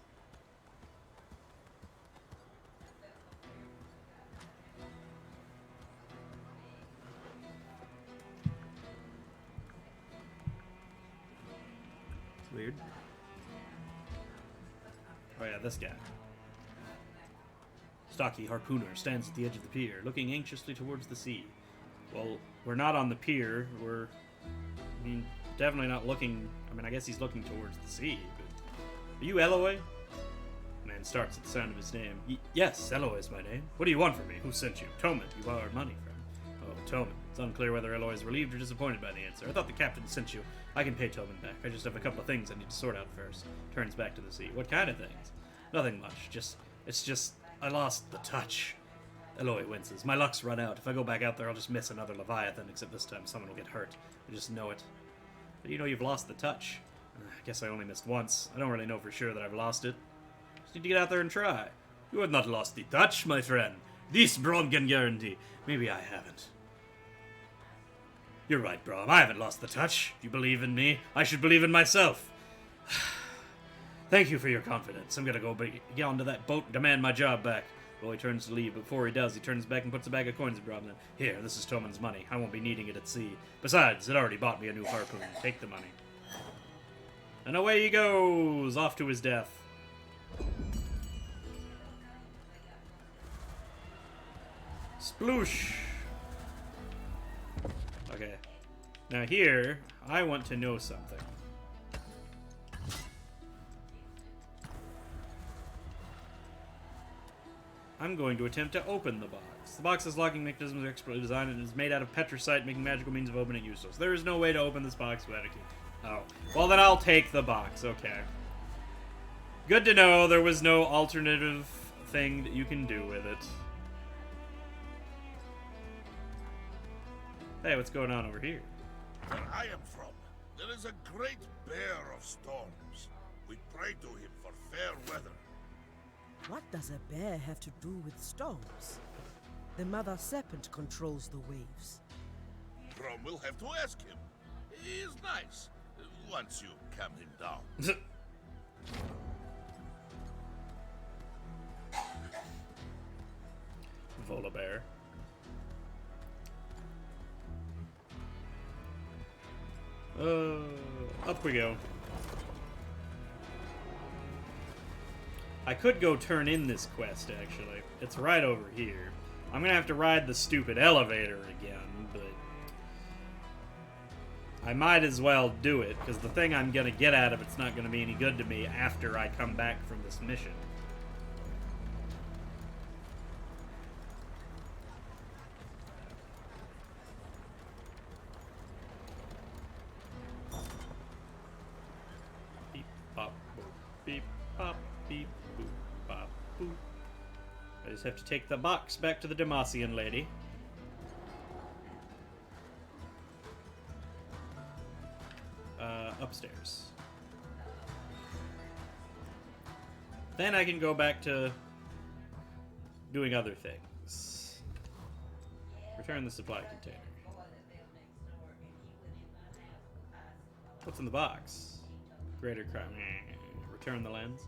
It's weird. Oh yeah, this guy. Stocky harpooner stands at the edge of the pier, looking anxiously towards the sea. Well, we're not on the pier. We're, I mean, definitely not looking. I mean, I guess he's looking towards the sea. But are you Eloy? Man starts at the sound of his name. Yes, Eloy is my name. What do you want from me? Who sent you? Toman, you borrowed money from. Oh, Toman. It's unclear whether Eloy is relieved or disappointed by the answer. I thought the captain sent you. I can pay Toman back. I just have a couple of things I need to sort out first. Turns back to the sea. What kind of things? Nothing much. It's just I lost the touch. Eloy winces. My luck's run out. If I go back out there, I'll just miss another Leviathan, except this time someone will get hurt. I just know it. But you know you've lost the touch. I guess I only missed once. I don't really know for sure that I've lost it. Just need to get out there and try. You have not lost the touch, my friend. This Brom can guarantee. Maybe I haven't. You're right, Brom. I haven't lost the touch. If you believe in me, I should believe in myself. Thank you for your confidence. I'm gonna go get onto that boat and demand my job back. Well, he turns to leave. Before he does, he turns back and puts a bag of coins in Brom. Here, this is Toman's money. I won't be needing it at sea. Besides, it already bought me a new harpoon. Take the money. And away he goes, off to his death. Sploosh. Okay. Now here, I want to know something. I'm going to attempt to open the box. The box's locking mechanisms are expertly designed and is made out of petricite, making magical means of opening it useless. There is no way to open this box without a key. Oh. Well, then I'll take the box. Okay. Good to know there was no alternative thing that you can do with it. Hey, what's going on over here? Where I am from, there is a great bear of storms. We pray to him for fair weather. What does a bear have to do with storms? The mother serpent controls the waves. Brom will have to ask him. He is nice, once you calm him down. Volabear. Up we go. I could go turn in this quest, actually. It's right over here. I'm gonna have to ride the stupid elevator again, but I might as well do it, because the thing I'm gonna get out of it's not gonna be any good to me after I come back from this mission. Beep, pop, boop. Beep, pop, beep, boop, pop, boop. I just have to take the box back to the Demacian lady. Upstairs. Then I can go back to doing other things. Return the supply container. What's in the box? Greater crime. Return the lens.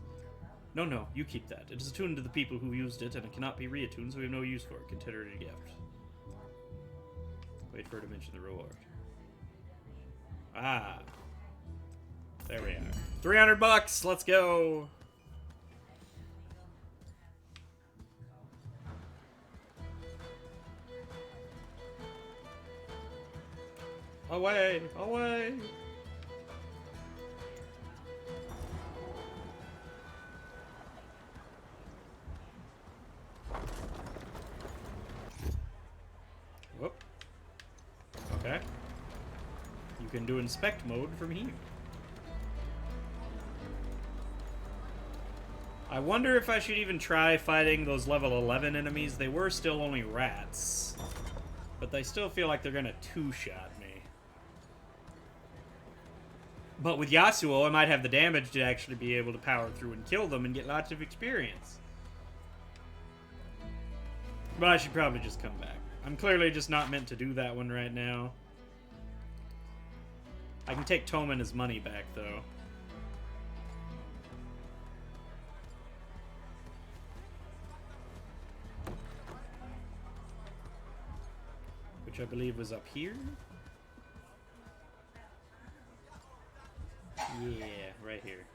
No, you keep that. It is attuned to the people who used it, and it cannot be reattuned, so we have no use for it. Consider it a gift. Wait for her to mention the reward. Ah. There we are. 300 bucks! Let's go! Away! Away! Whoop. Okay. You can do inspect mode from here. I wonder if I should even try fighting those level 11 enemies. They were still only rats. But they still feel like they're gonna two-shot me. But with Yasuo, I might have the damage to actually be able to power through and kill them and get lots of experience. But I should probably just come back. I'm clearly just not meant to do that one right now. I can take Toman his money back, though. Which I believe was up here. Yeah, right here.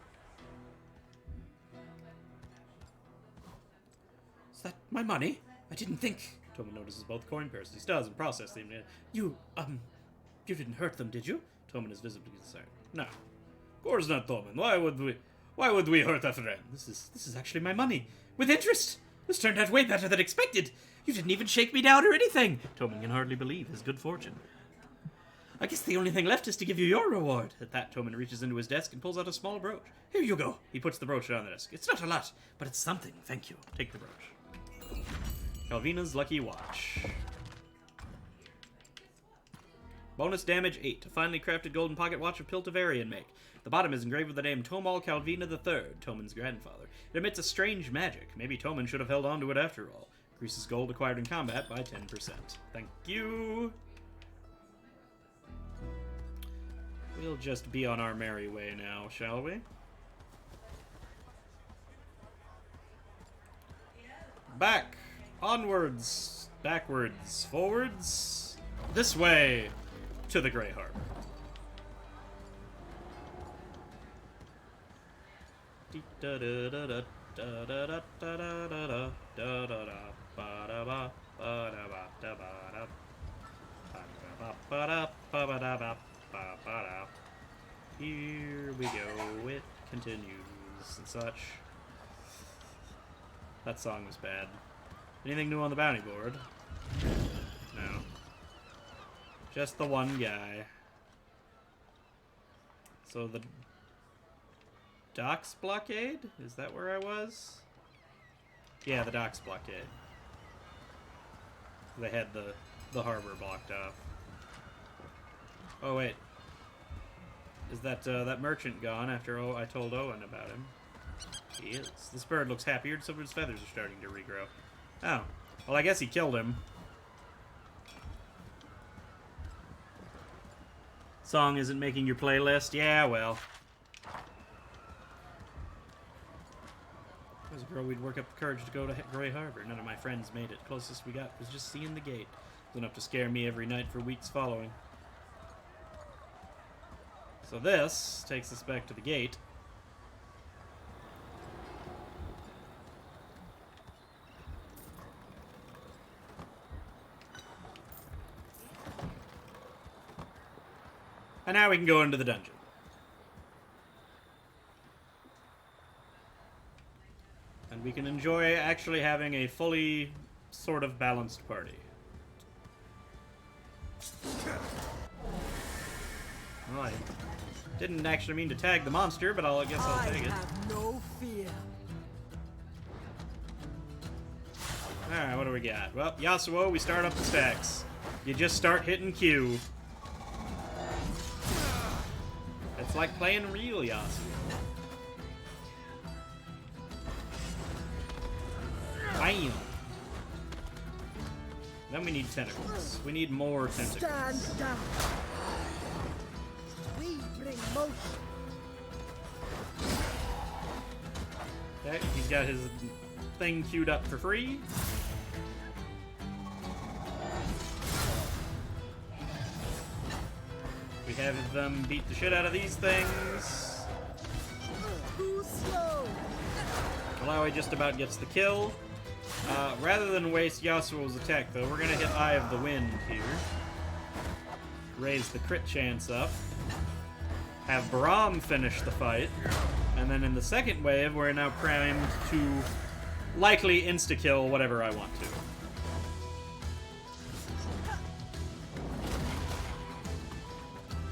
Is that my money? I didn't think. Toman notices both coin pairs. He does and processes them. You didn't hurt them, did you? Toman is visibly concerned. No. Of course not, Toman. Why would we hurt a friend? This is actually my money. With interest! This turned out way better than expected. You didn't even shake me down or anything. Toman can hardly believe his good fortune. I guess the only thing left is to give you your reward. At that, Toman reaches into his desk and pulls out a small brooch. Here you go. He puts the brooch on the desk. It's not a lot, but it's something. Thank you. Take the brooch. Calvina's Lucky Watch. Bonus damage 8. A finely crafted golden pocket watch of Piltovarian make. The bottom is engraved with the name Tomal Calvina III, Toman's grandfather. It emits a strange magic. Maybe Toman should have held on to it after all. Increases gold acquired in combat by 10%. Thank you. We'll just be on our merry way now, shall we? Back! Onwards! Backwards! Forwards! This way! To the Grey Harbor. Here we go, it continues and such. That song was bad. Anything new on the bounty board? No. Just the one guy. So the docks blockade? Is that where I was? Yeah, the docks blockade. They had the harbor blocked off. Oh wait. Is that that merchant gone after I told Owen about him? He is. This bird looks happier, so his feathers are starting to regrow. Oh. Well, I guess he killed him. Song isn't making your playlist? Yeah, well. As a girl, we'd work up the courage to go to Grey Harbor. None of my friends made it. Closest we got was just seeing the gate. It was enough to scare me every night for weeks following. So this takes us back to the gate. And now we can go into the dungeon. And we can enjoy actually having a fully sort of balanced party. Well, I didn't actually mean to tag the monster, but I guess I'll take it. I have no fear. Alright, what do we got? Well, Yasuo, we start up the stacks. You just start hitting Q. It's like playing real Yasuo. Bam! Then we need tentacles. We need more tentacles. Stand down. We bring motion. Okay, he's got his thing queued up for free. We have them beat the shit out of these things. Too slow. Malawi just about gets the kill. Rather than waste Yasuo's attack, though, we're gonna hit Eye of the Wind here. Raise the crit chance up. Have Braum finish the fight. And then in the second wave, we're now primed to likely insta-kill whatever I want to.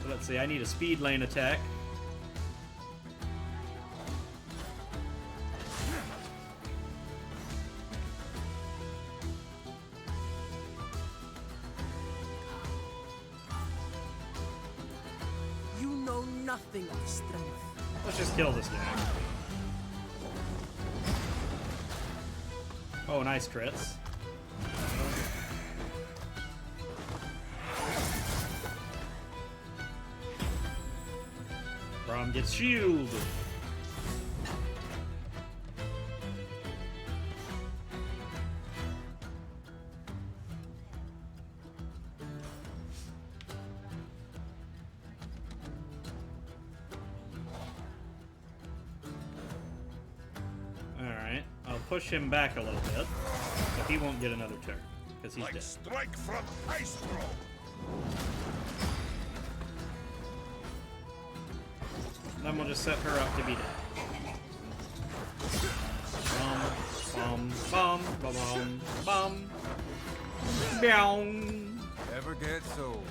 So let's see, I need a speed lane attack. You know nothing of strength. Let's just kill this guy. Oh, nice crits. Braum gets shield. Alright, I'll push him back a little bit, so he won't get another turn, because he's Like dead. strike from ice throw. Then we'll just set her up to be dead. Bum, bum, bum, bum, bum, bum. Bow. Never get sold.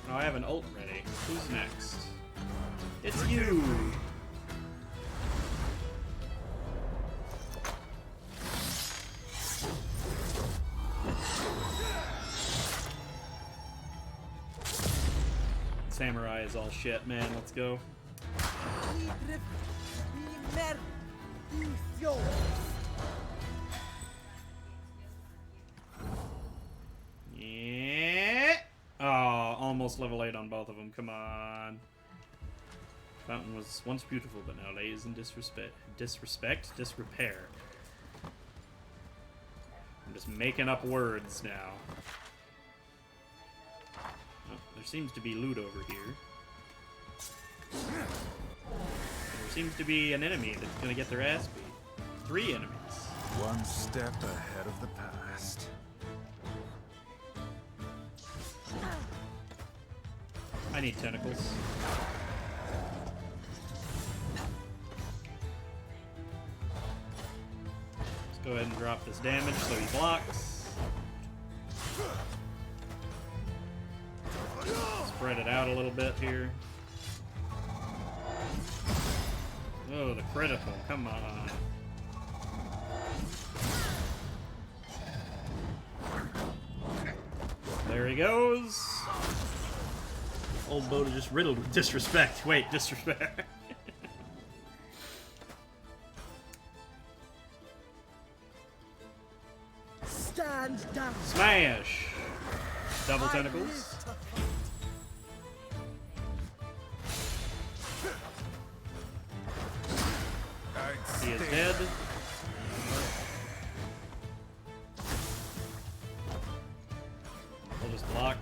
Oh, I have an ult ready. Who's next? It's you! Samurai is all shit, man. Let's go. We drift. We mer. We fuel. Yeah. Oh, almost level 8 on both of them. Come on. Fountain was once beautiful, but now lays in disrepair. I'm just making up words now. Oh, there seems to be loot over here. There seems to be an enemy that's gonna get their ass beat. 3 enemies. One step ahead of the past. I need tentacles. Let's go ahead and drop this damage so he blocks. Spread it out a little bit here. Oh, the critical. Come on. There he goes. Old Boda just riddled with disrespect. Wait, disrespect. Stand down. Smash. Double tentacles. He is dead. We'll just block.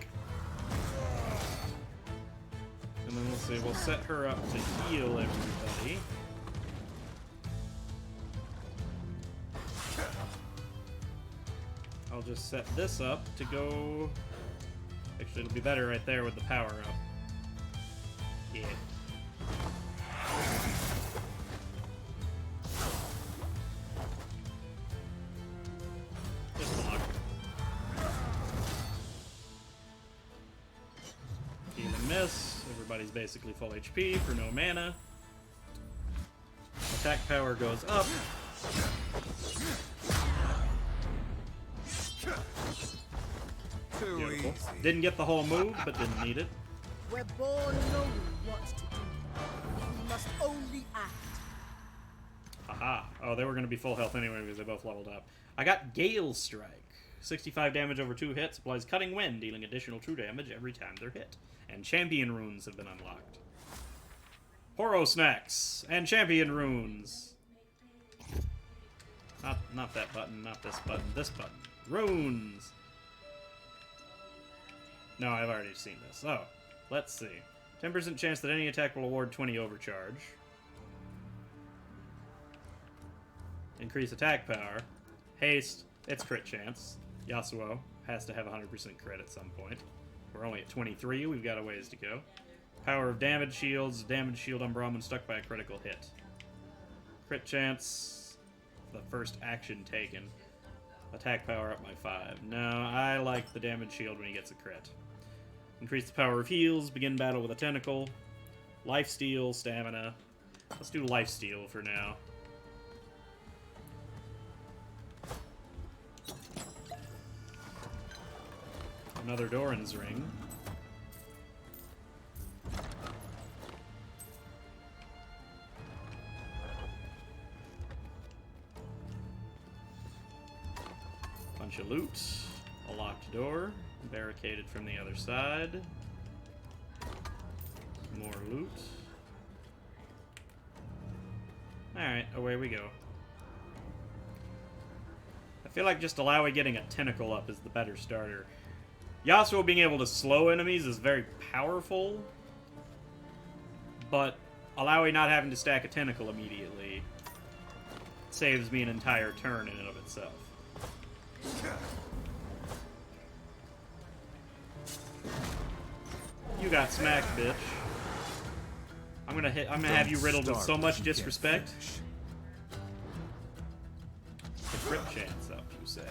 And then let's see, we'll set her up to heal everybody. I'll just set this up to go... Actually, it'll be better right there with the power up. Yeah. Just block. Heal and miss. Everybody's basically full HP for no mana. Attack power goes up. Beautiful. Didn't get the whole move, but didn't need it. We're born knowing what to do. We must only act. Haha. Oh, they were going to be full health anyway because they both leveled up. I got Gale Strike. 65 damage over 2 hits. Applies Cutting Wind, dealing additional true damage every time they're hit. And Champion Runes have been unlocked. Horo Snacks and Champion Runes. Not that button, not this button, this button. Runes. No, I've already seen this. Oh, let's see. 10% chance that any attack will award 20 overcharge. Increase attack power. Haste, it's crit chance. Yasuo has to have 100% crit at some point. We're only at 23, we've got a ways to go. Power of damage shields, damage shield on Brahmin stuck by a critical hit. Crit chance, the first action taken. Attack power up by 5. No, I like the damage shield when he gets a crit. Increase the power of heals, begin battle with a tentacle. Lifesteal, stamina. Let's do lifesteal for now. Another Doran's ring. Bunch of loot. A locked door. Barricaded from the other side. More loot. Alright, away we go. I feel like just allowing getting a tentacle up is the better starter. Yasuo being able to slow enemies is very powerful, but allowing not having to stack a tentacle immediately saves me an entire turn in and of itself. You got smacked, bitch. I'm gonna have you riddled with so much disrespect. The crit chance up, you say.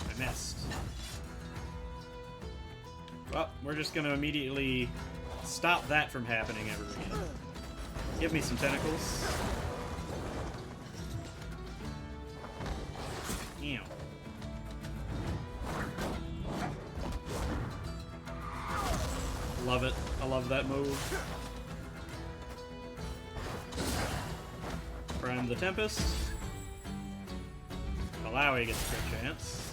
I missed. Well, we're just gonna immediately stop that from happening ever again. Give me some tentacles. Ew. Love it. I love that move. Prime the Tempest. Alawi gets a crit chance.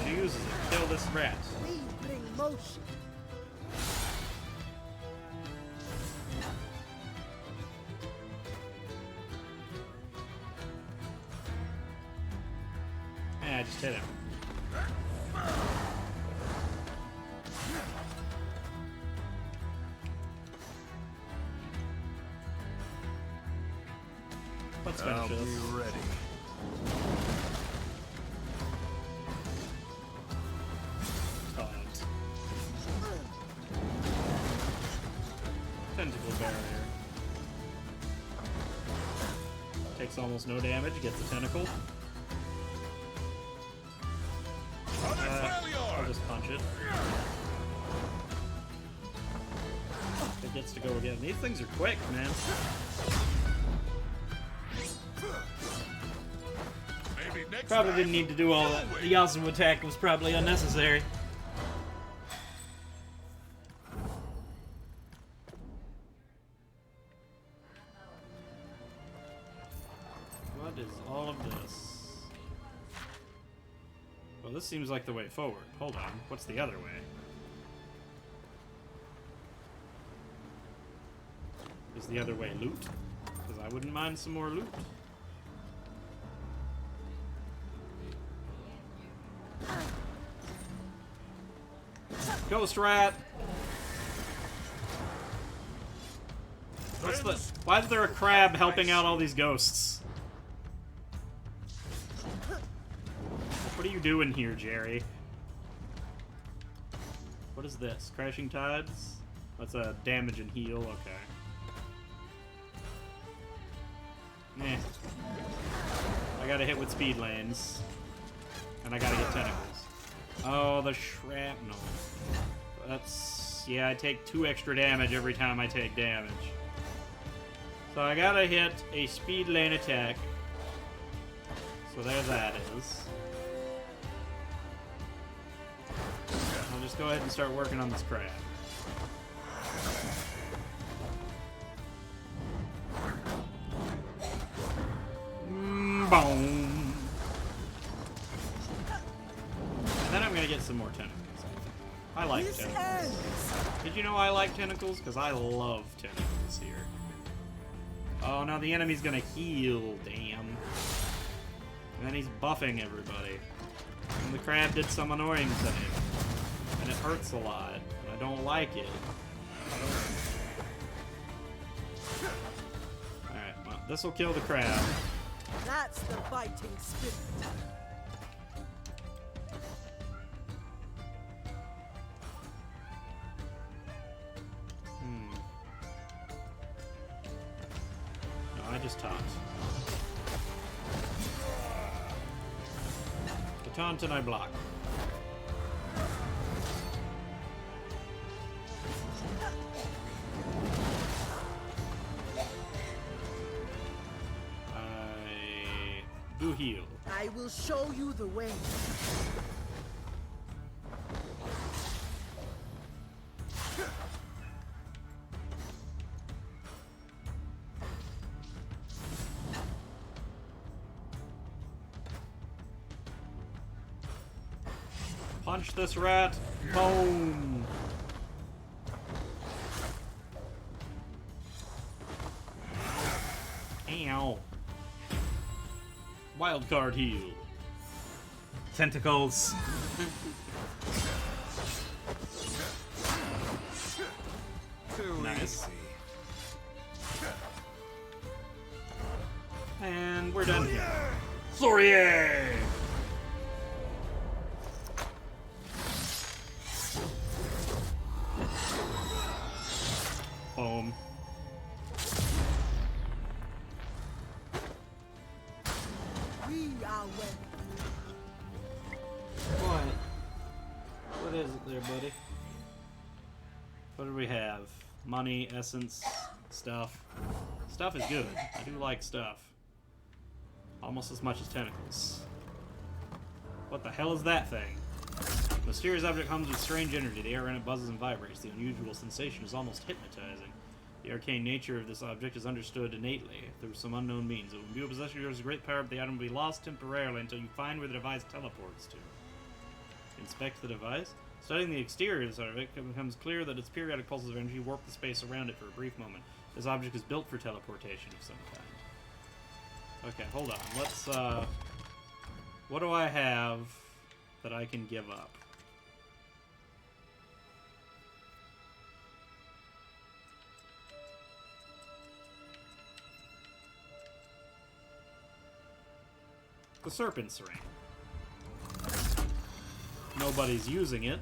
She uses it. Kill this rat. We bring motion. I just hit him. Let's finish I'll this. be ready. Taunt. Tentacle barrier. Takes almost no damage, gets a tentacle. I'll just punch it. It gets to go again. These things are quick, man. Probably didn't need to do all that. The Yasuo attack was probably unnecessary. What is all of this? Well, this seems like the way forward. Hold on. What's the other way? Is the other way loot? Because I wouldn't mind some more loot. Ghost rat! What's the... Why is there a crab helping out all these ghosts? What are you doing here, Jerry? What is this? Crashing Tides? That's a damage and heal, okay. Eh. I gotta hit with speed lanes. And I gotta get tentacles. Oh, the shrapnel. That's... yeah, I take 2 extra damage every time I take damage. So I gotta hit a speed lane attack. So there that is. I'll just go ahead and start working on this crab. Boom. And then I'm gonna get some more tentacles. I like tentacles. Did you know I like tentacles? Because I love tentacles here. Oh, now the enemy's gonna heal. Damn. And then he's buffing everybody. And the crab did some annoying thing. And it hurts a lot. And I don't like it. Alright, well, this will kill the crab. That's the fighting spirit. No, I just taunt. I taunt and I block. Do heal. I will show you the way. Punch this rat. Boom. Ow. Wild card heal. Tentacles. Nice. And we're done here. Fourier! Boom. What? What is it there, buddy? What do we have? Money, essence, stuff. Stuff is good. I do like stuff. Almost as much as tentacles. What the hell is that thing? The mysterious object hums with strange energy. The air in it buzzes and vibrates. The unusual sensation is almost hypnotizing. The arcane nature of this object is understood innately through some unknown means. It will imbue possession of yours great power, but the item will be lost temporarily until you find where the device teleports to. Inspect the device. Studying the exteriors of it, it becomes clear that its periodic pulses of energy warp the space around it for a brief moment. This object is built for teleportation of some kind. Okay, hold on. Let's, what do I have that I can give up? The Serpent's Ring. Nobody's using it.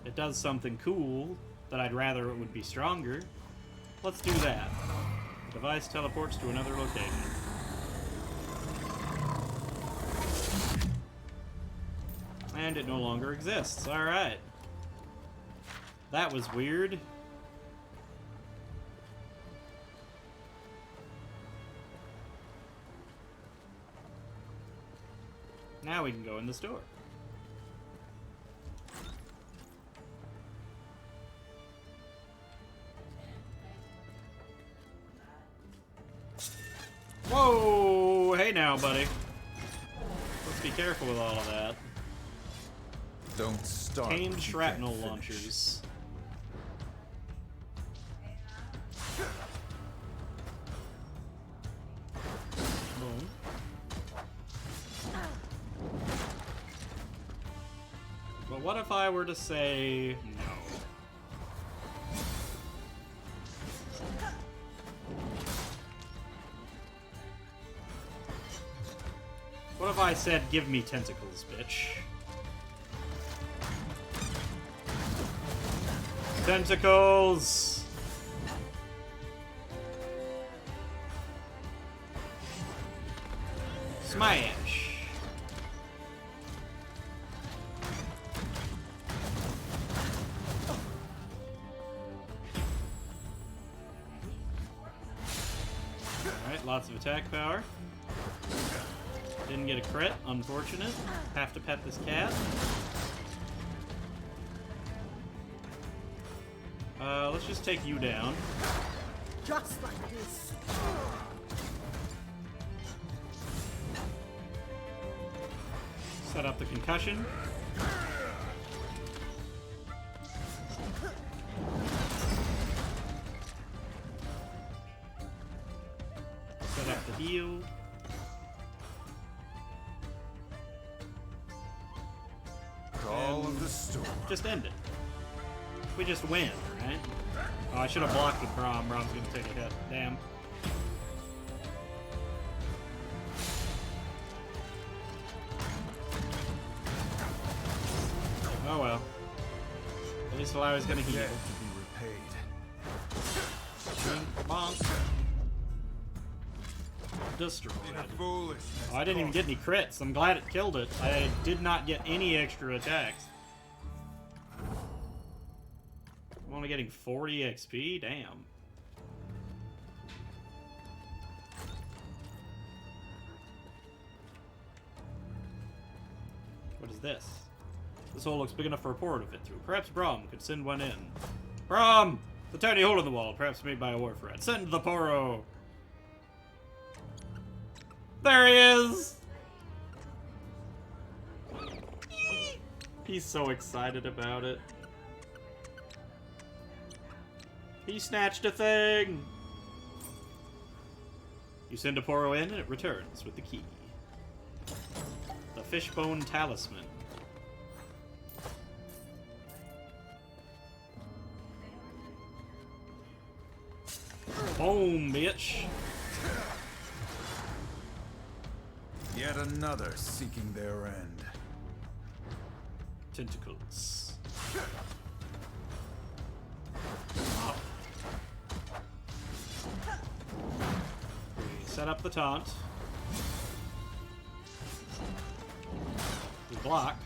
It does something cool that I'd rather it would be stronger. Let's do that. The device teleports to another location. And it no longer exists. Alright. That was weird. Now we can go in the store. Whoa! Hey now, buddy. Let's be careful with all of that. Don't start. Tamed shrapnel launchers. Boom. But what if I were to say no? What if I said, give me tentacles, bitch? Tentacles! Smash! Alright, lots of attack power. Didn't get a crit, unfortunate. Have to pet this cat. Let's just take you down. Just like this. Set up the concussion. Set up the heal. Call of the storm. Just end it. We just win, right? Oh, I should have blocked the Brom. Brom's gonna take a hit. Damn. Oh well. At least while I was gonna heal. Debt to be repaid. Bonk. Destroyed. Foolishness. Oh, I didn't even get any crits. I'm glad it killed it. I did not get any extra attacks. I'm only getting 40 XP? Damn. What is this? This hole looks big enough for a portal to fit through. Perhaps Brom could send one in. Brom! The tiny hole in the wall, perhaps made by a wharf rat. Send the Poro! There he is! He's so excited about it. He snatched a thing! You send a Poro in and it returns with the key. The Fishbone Talisman. Boom, bitch! Yet another seeking their end. Tentacles. Set up the taunt. We block.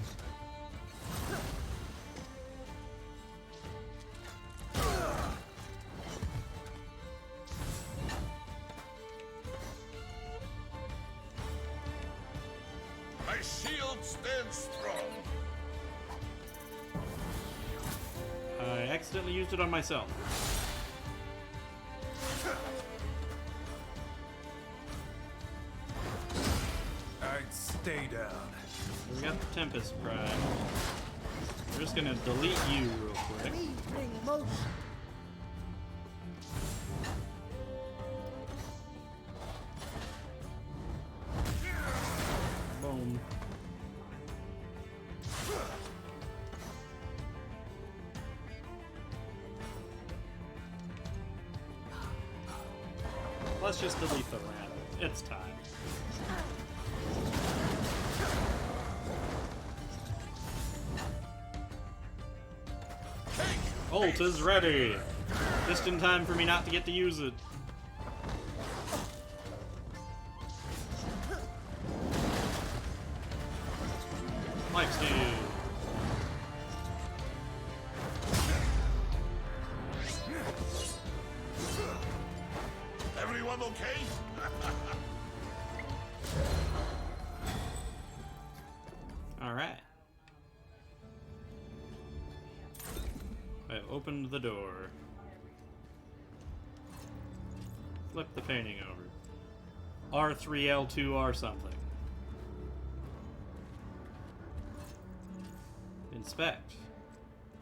My shield stands strong. I accidentally used it on myself. I'd Stay down. We got the Tempest Pride. We're just gonna delete you real quick. We bring motion. Boom. Let's just delete the rat. It's time. Ult is ready! Just in time for me not to get to use it. Lifesteal. Everyone okay? Alright. I've opened the door. Flip the painting over. R3L2R something. Inspect.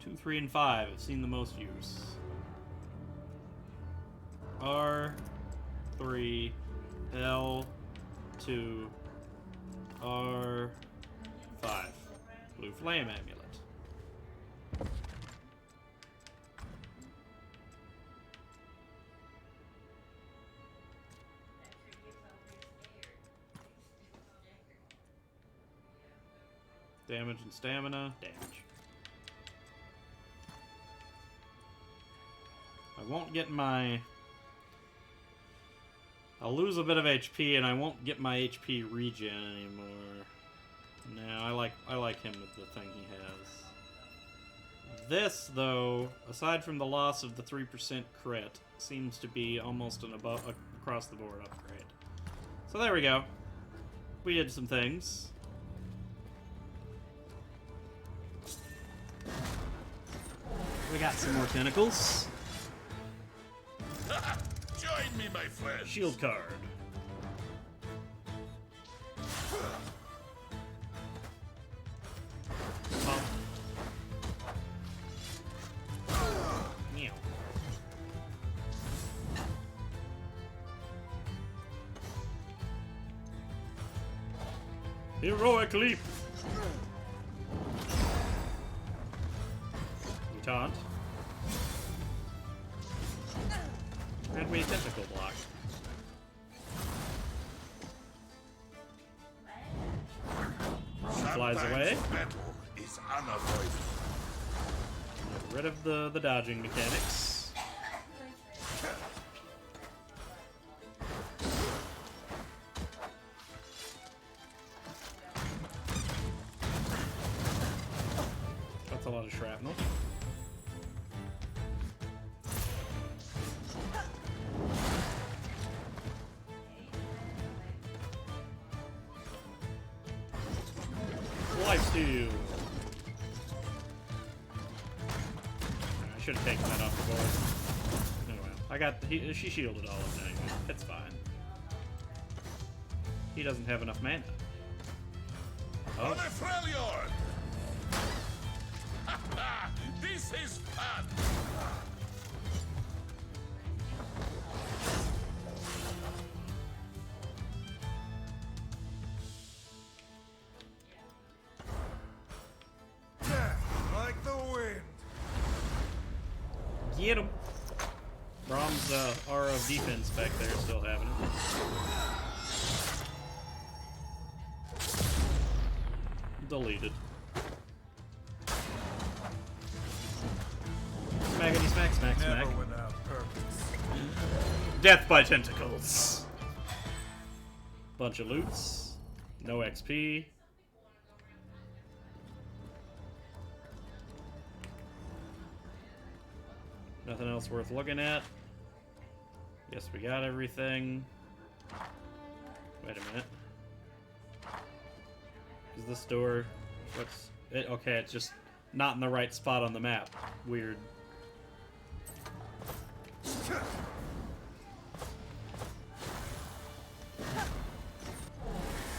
2, 3, and 5 have seen the most use. R3, L2, R5. Blue Flame Amulet. Damage and stamina. Damage. I won't get my... I'll lose a bit of HP, and I won't get my HP regen anymore. No, I like him with the thing he has. This, though, aside from the loss of the 3% crit, seems to be almost an across the board upgrade. So there we go. We did some things. We got some more tentacles. Join me, my friend. Shield card. Meow. Heroic leap. We taunt. And we tentacle block. Flies away. Battle is unavoidable. Get rid of the dodging mechanics. That's a lot of shrapnel. Lifesteal. I should have taken that off the board. Anyway, I got she shielded all of it anyway. It's fine. He doesn't have enough mana. Oh. This is fun. Like the wind. Get him. Brahm's aura of defense back there still having it. Deleted. Smackety smack smack smack. Never without purpose. Death by tentacles. Bunch of loots. No XP. Nothing else worth looking at. Guess we got everything. Wait a minute. Is this door... What's... It, okay, it's just not in the right spot on the map. Weird.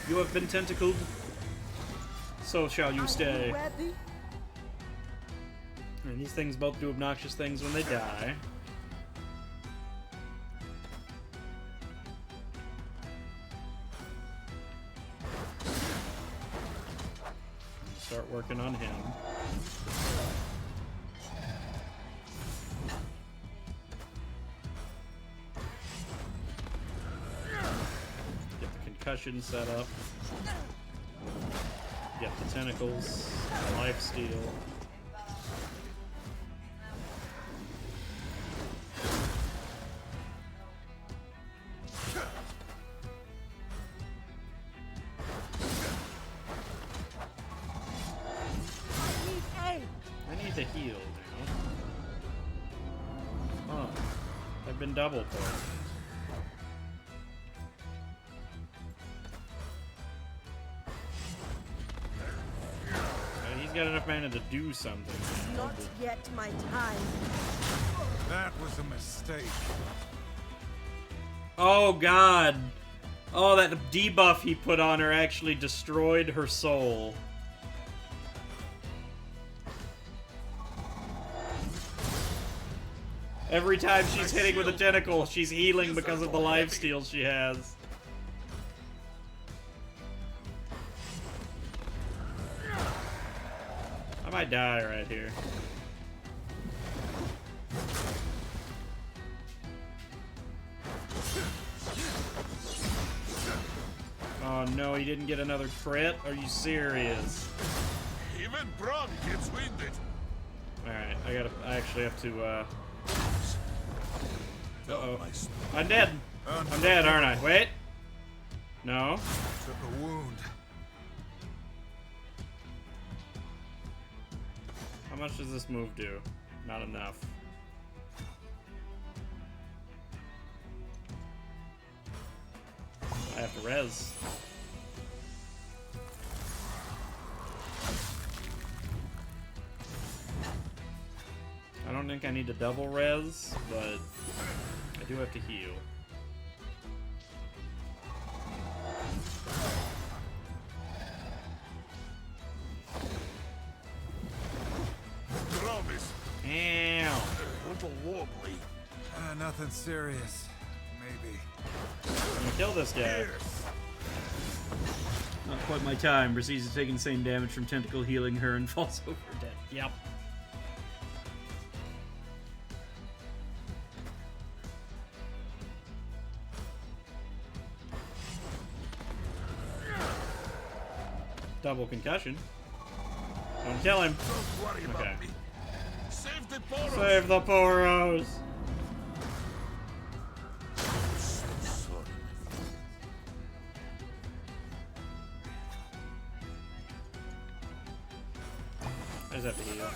You have been tentacled. So shall you Are stay. you ready? And these things both do obnoxious things when they die. Start working on him. Get the concussion set up. Get the tentacles. Life steal. I need to heal now. Oh, I've been double poisoned. He's got enough mana to do something now. Not yet my time. That was a mistake. Oh god! Oh, that debuff he put on her actually destroyed her soul. Every time she's hitting with a tentacle, she's healing because of the lifesteal she has. I might die right here. Oh no, he didn't get another crit? Are you serious? Even Braun gets winded. Alright, I actually have to, Uh-oh. I'm dead! I'm dead, aren't I? Wait! No. Took a wound. How much does this move do? Not enough. I have to res. I don't think I need to double res, but I do have to heal. Ow! Wobbly. Nothing serious. Maybe. I'm gonna kill this guy. Not quite my time. Proceeds to take insane damage from tentacle healing her and falls over dead. Yep. Double concussion. Don't kill him. Don't worry Okay. about me. Save the poros. Save the poros. I just have to heal.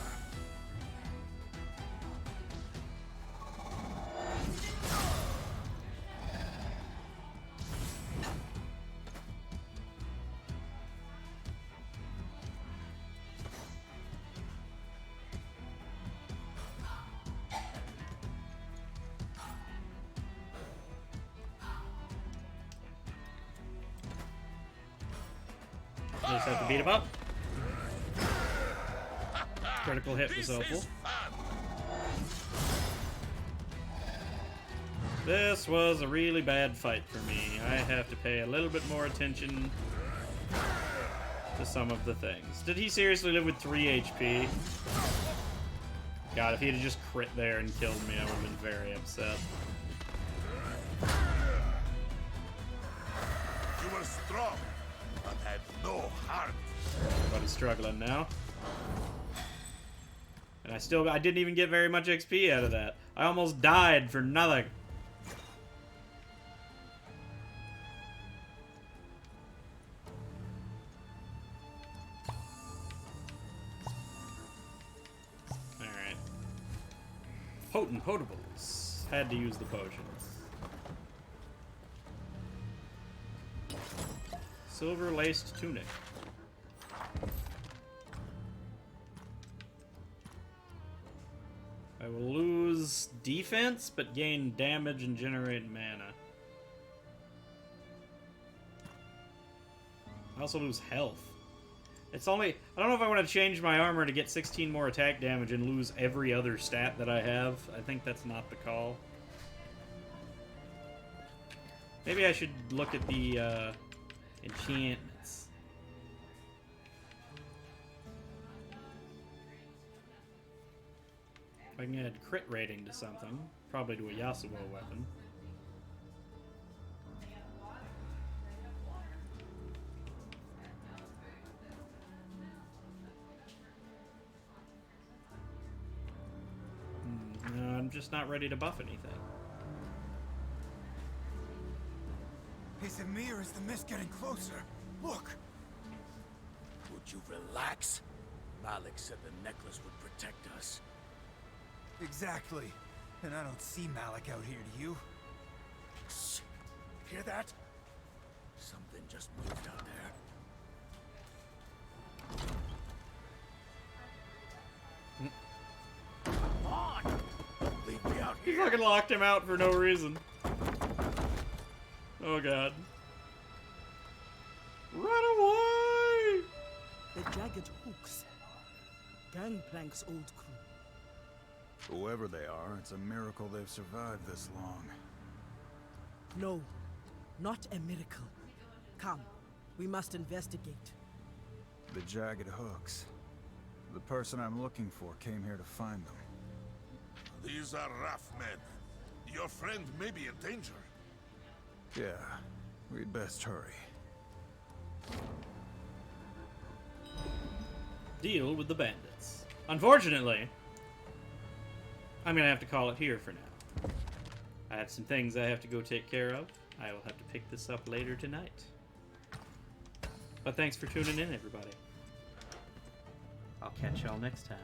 I just have to beat him up. Critical hit was helpful. This was a really bad fight for me. I have to pay a little bit more attention to some of the things. Did he seriously live with 3 HP? God, if he had just crit there and killed me, I would have been very upset. You were strong, but had no heart. Everybody's struggling now. And I didn't even get very much XP out of that. I almost died for nothing. Alright. Potent potables. Had to use the potions. Silver laced tunic. I will lose defense, but gain damage and generate mana. I also lose health. It's only... I don't know if I want to change my armor to get 16 more attack damage and lose every other stat that I have. I think that's not the call. Maybe I should look at the enchantments. If I can add crit rating to something, probably to a Yasuo weapon. No, I'm just not ready to buff anything. Is it me or is the mist getting closer? Look! Would you relax? Malik said the necklace would protect us. Exactly. And I don't see Malik out here, do you? Shh. Hear that? Something just moved out there. Come on! Don't leave me out He here. fucking locked him out for no reason. Oh god. Run away! The jagged hooks. Gangplank's old crew. Whoever they are, it's a miracle they've survived this long. No, not a miracle. Come, we must investigate. The jagged hooks. The person I'm looking for came here to find them. These are rough men. Your friend may be in danger. Yeah, we'd best hurry. Deal with the bandits. Unfortunately, I'm gonna have to call it here for now. I have some things I have to go take care of. I will have to pick this up later tonight. But thanks for tuning in, everybody. I'll catch y'all next time.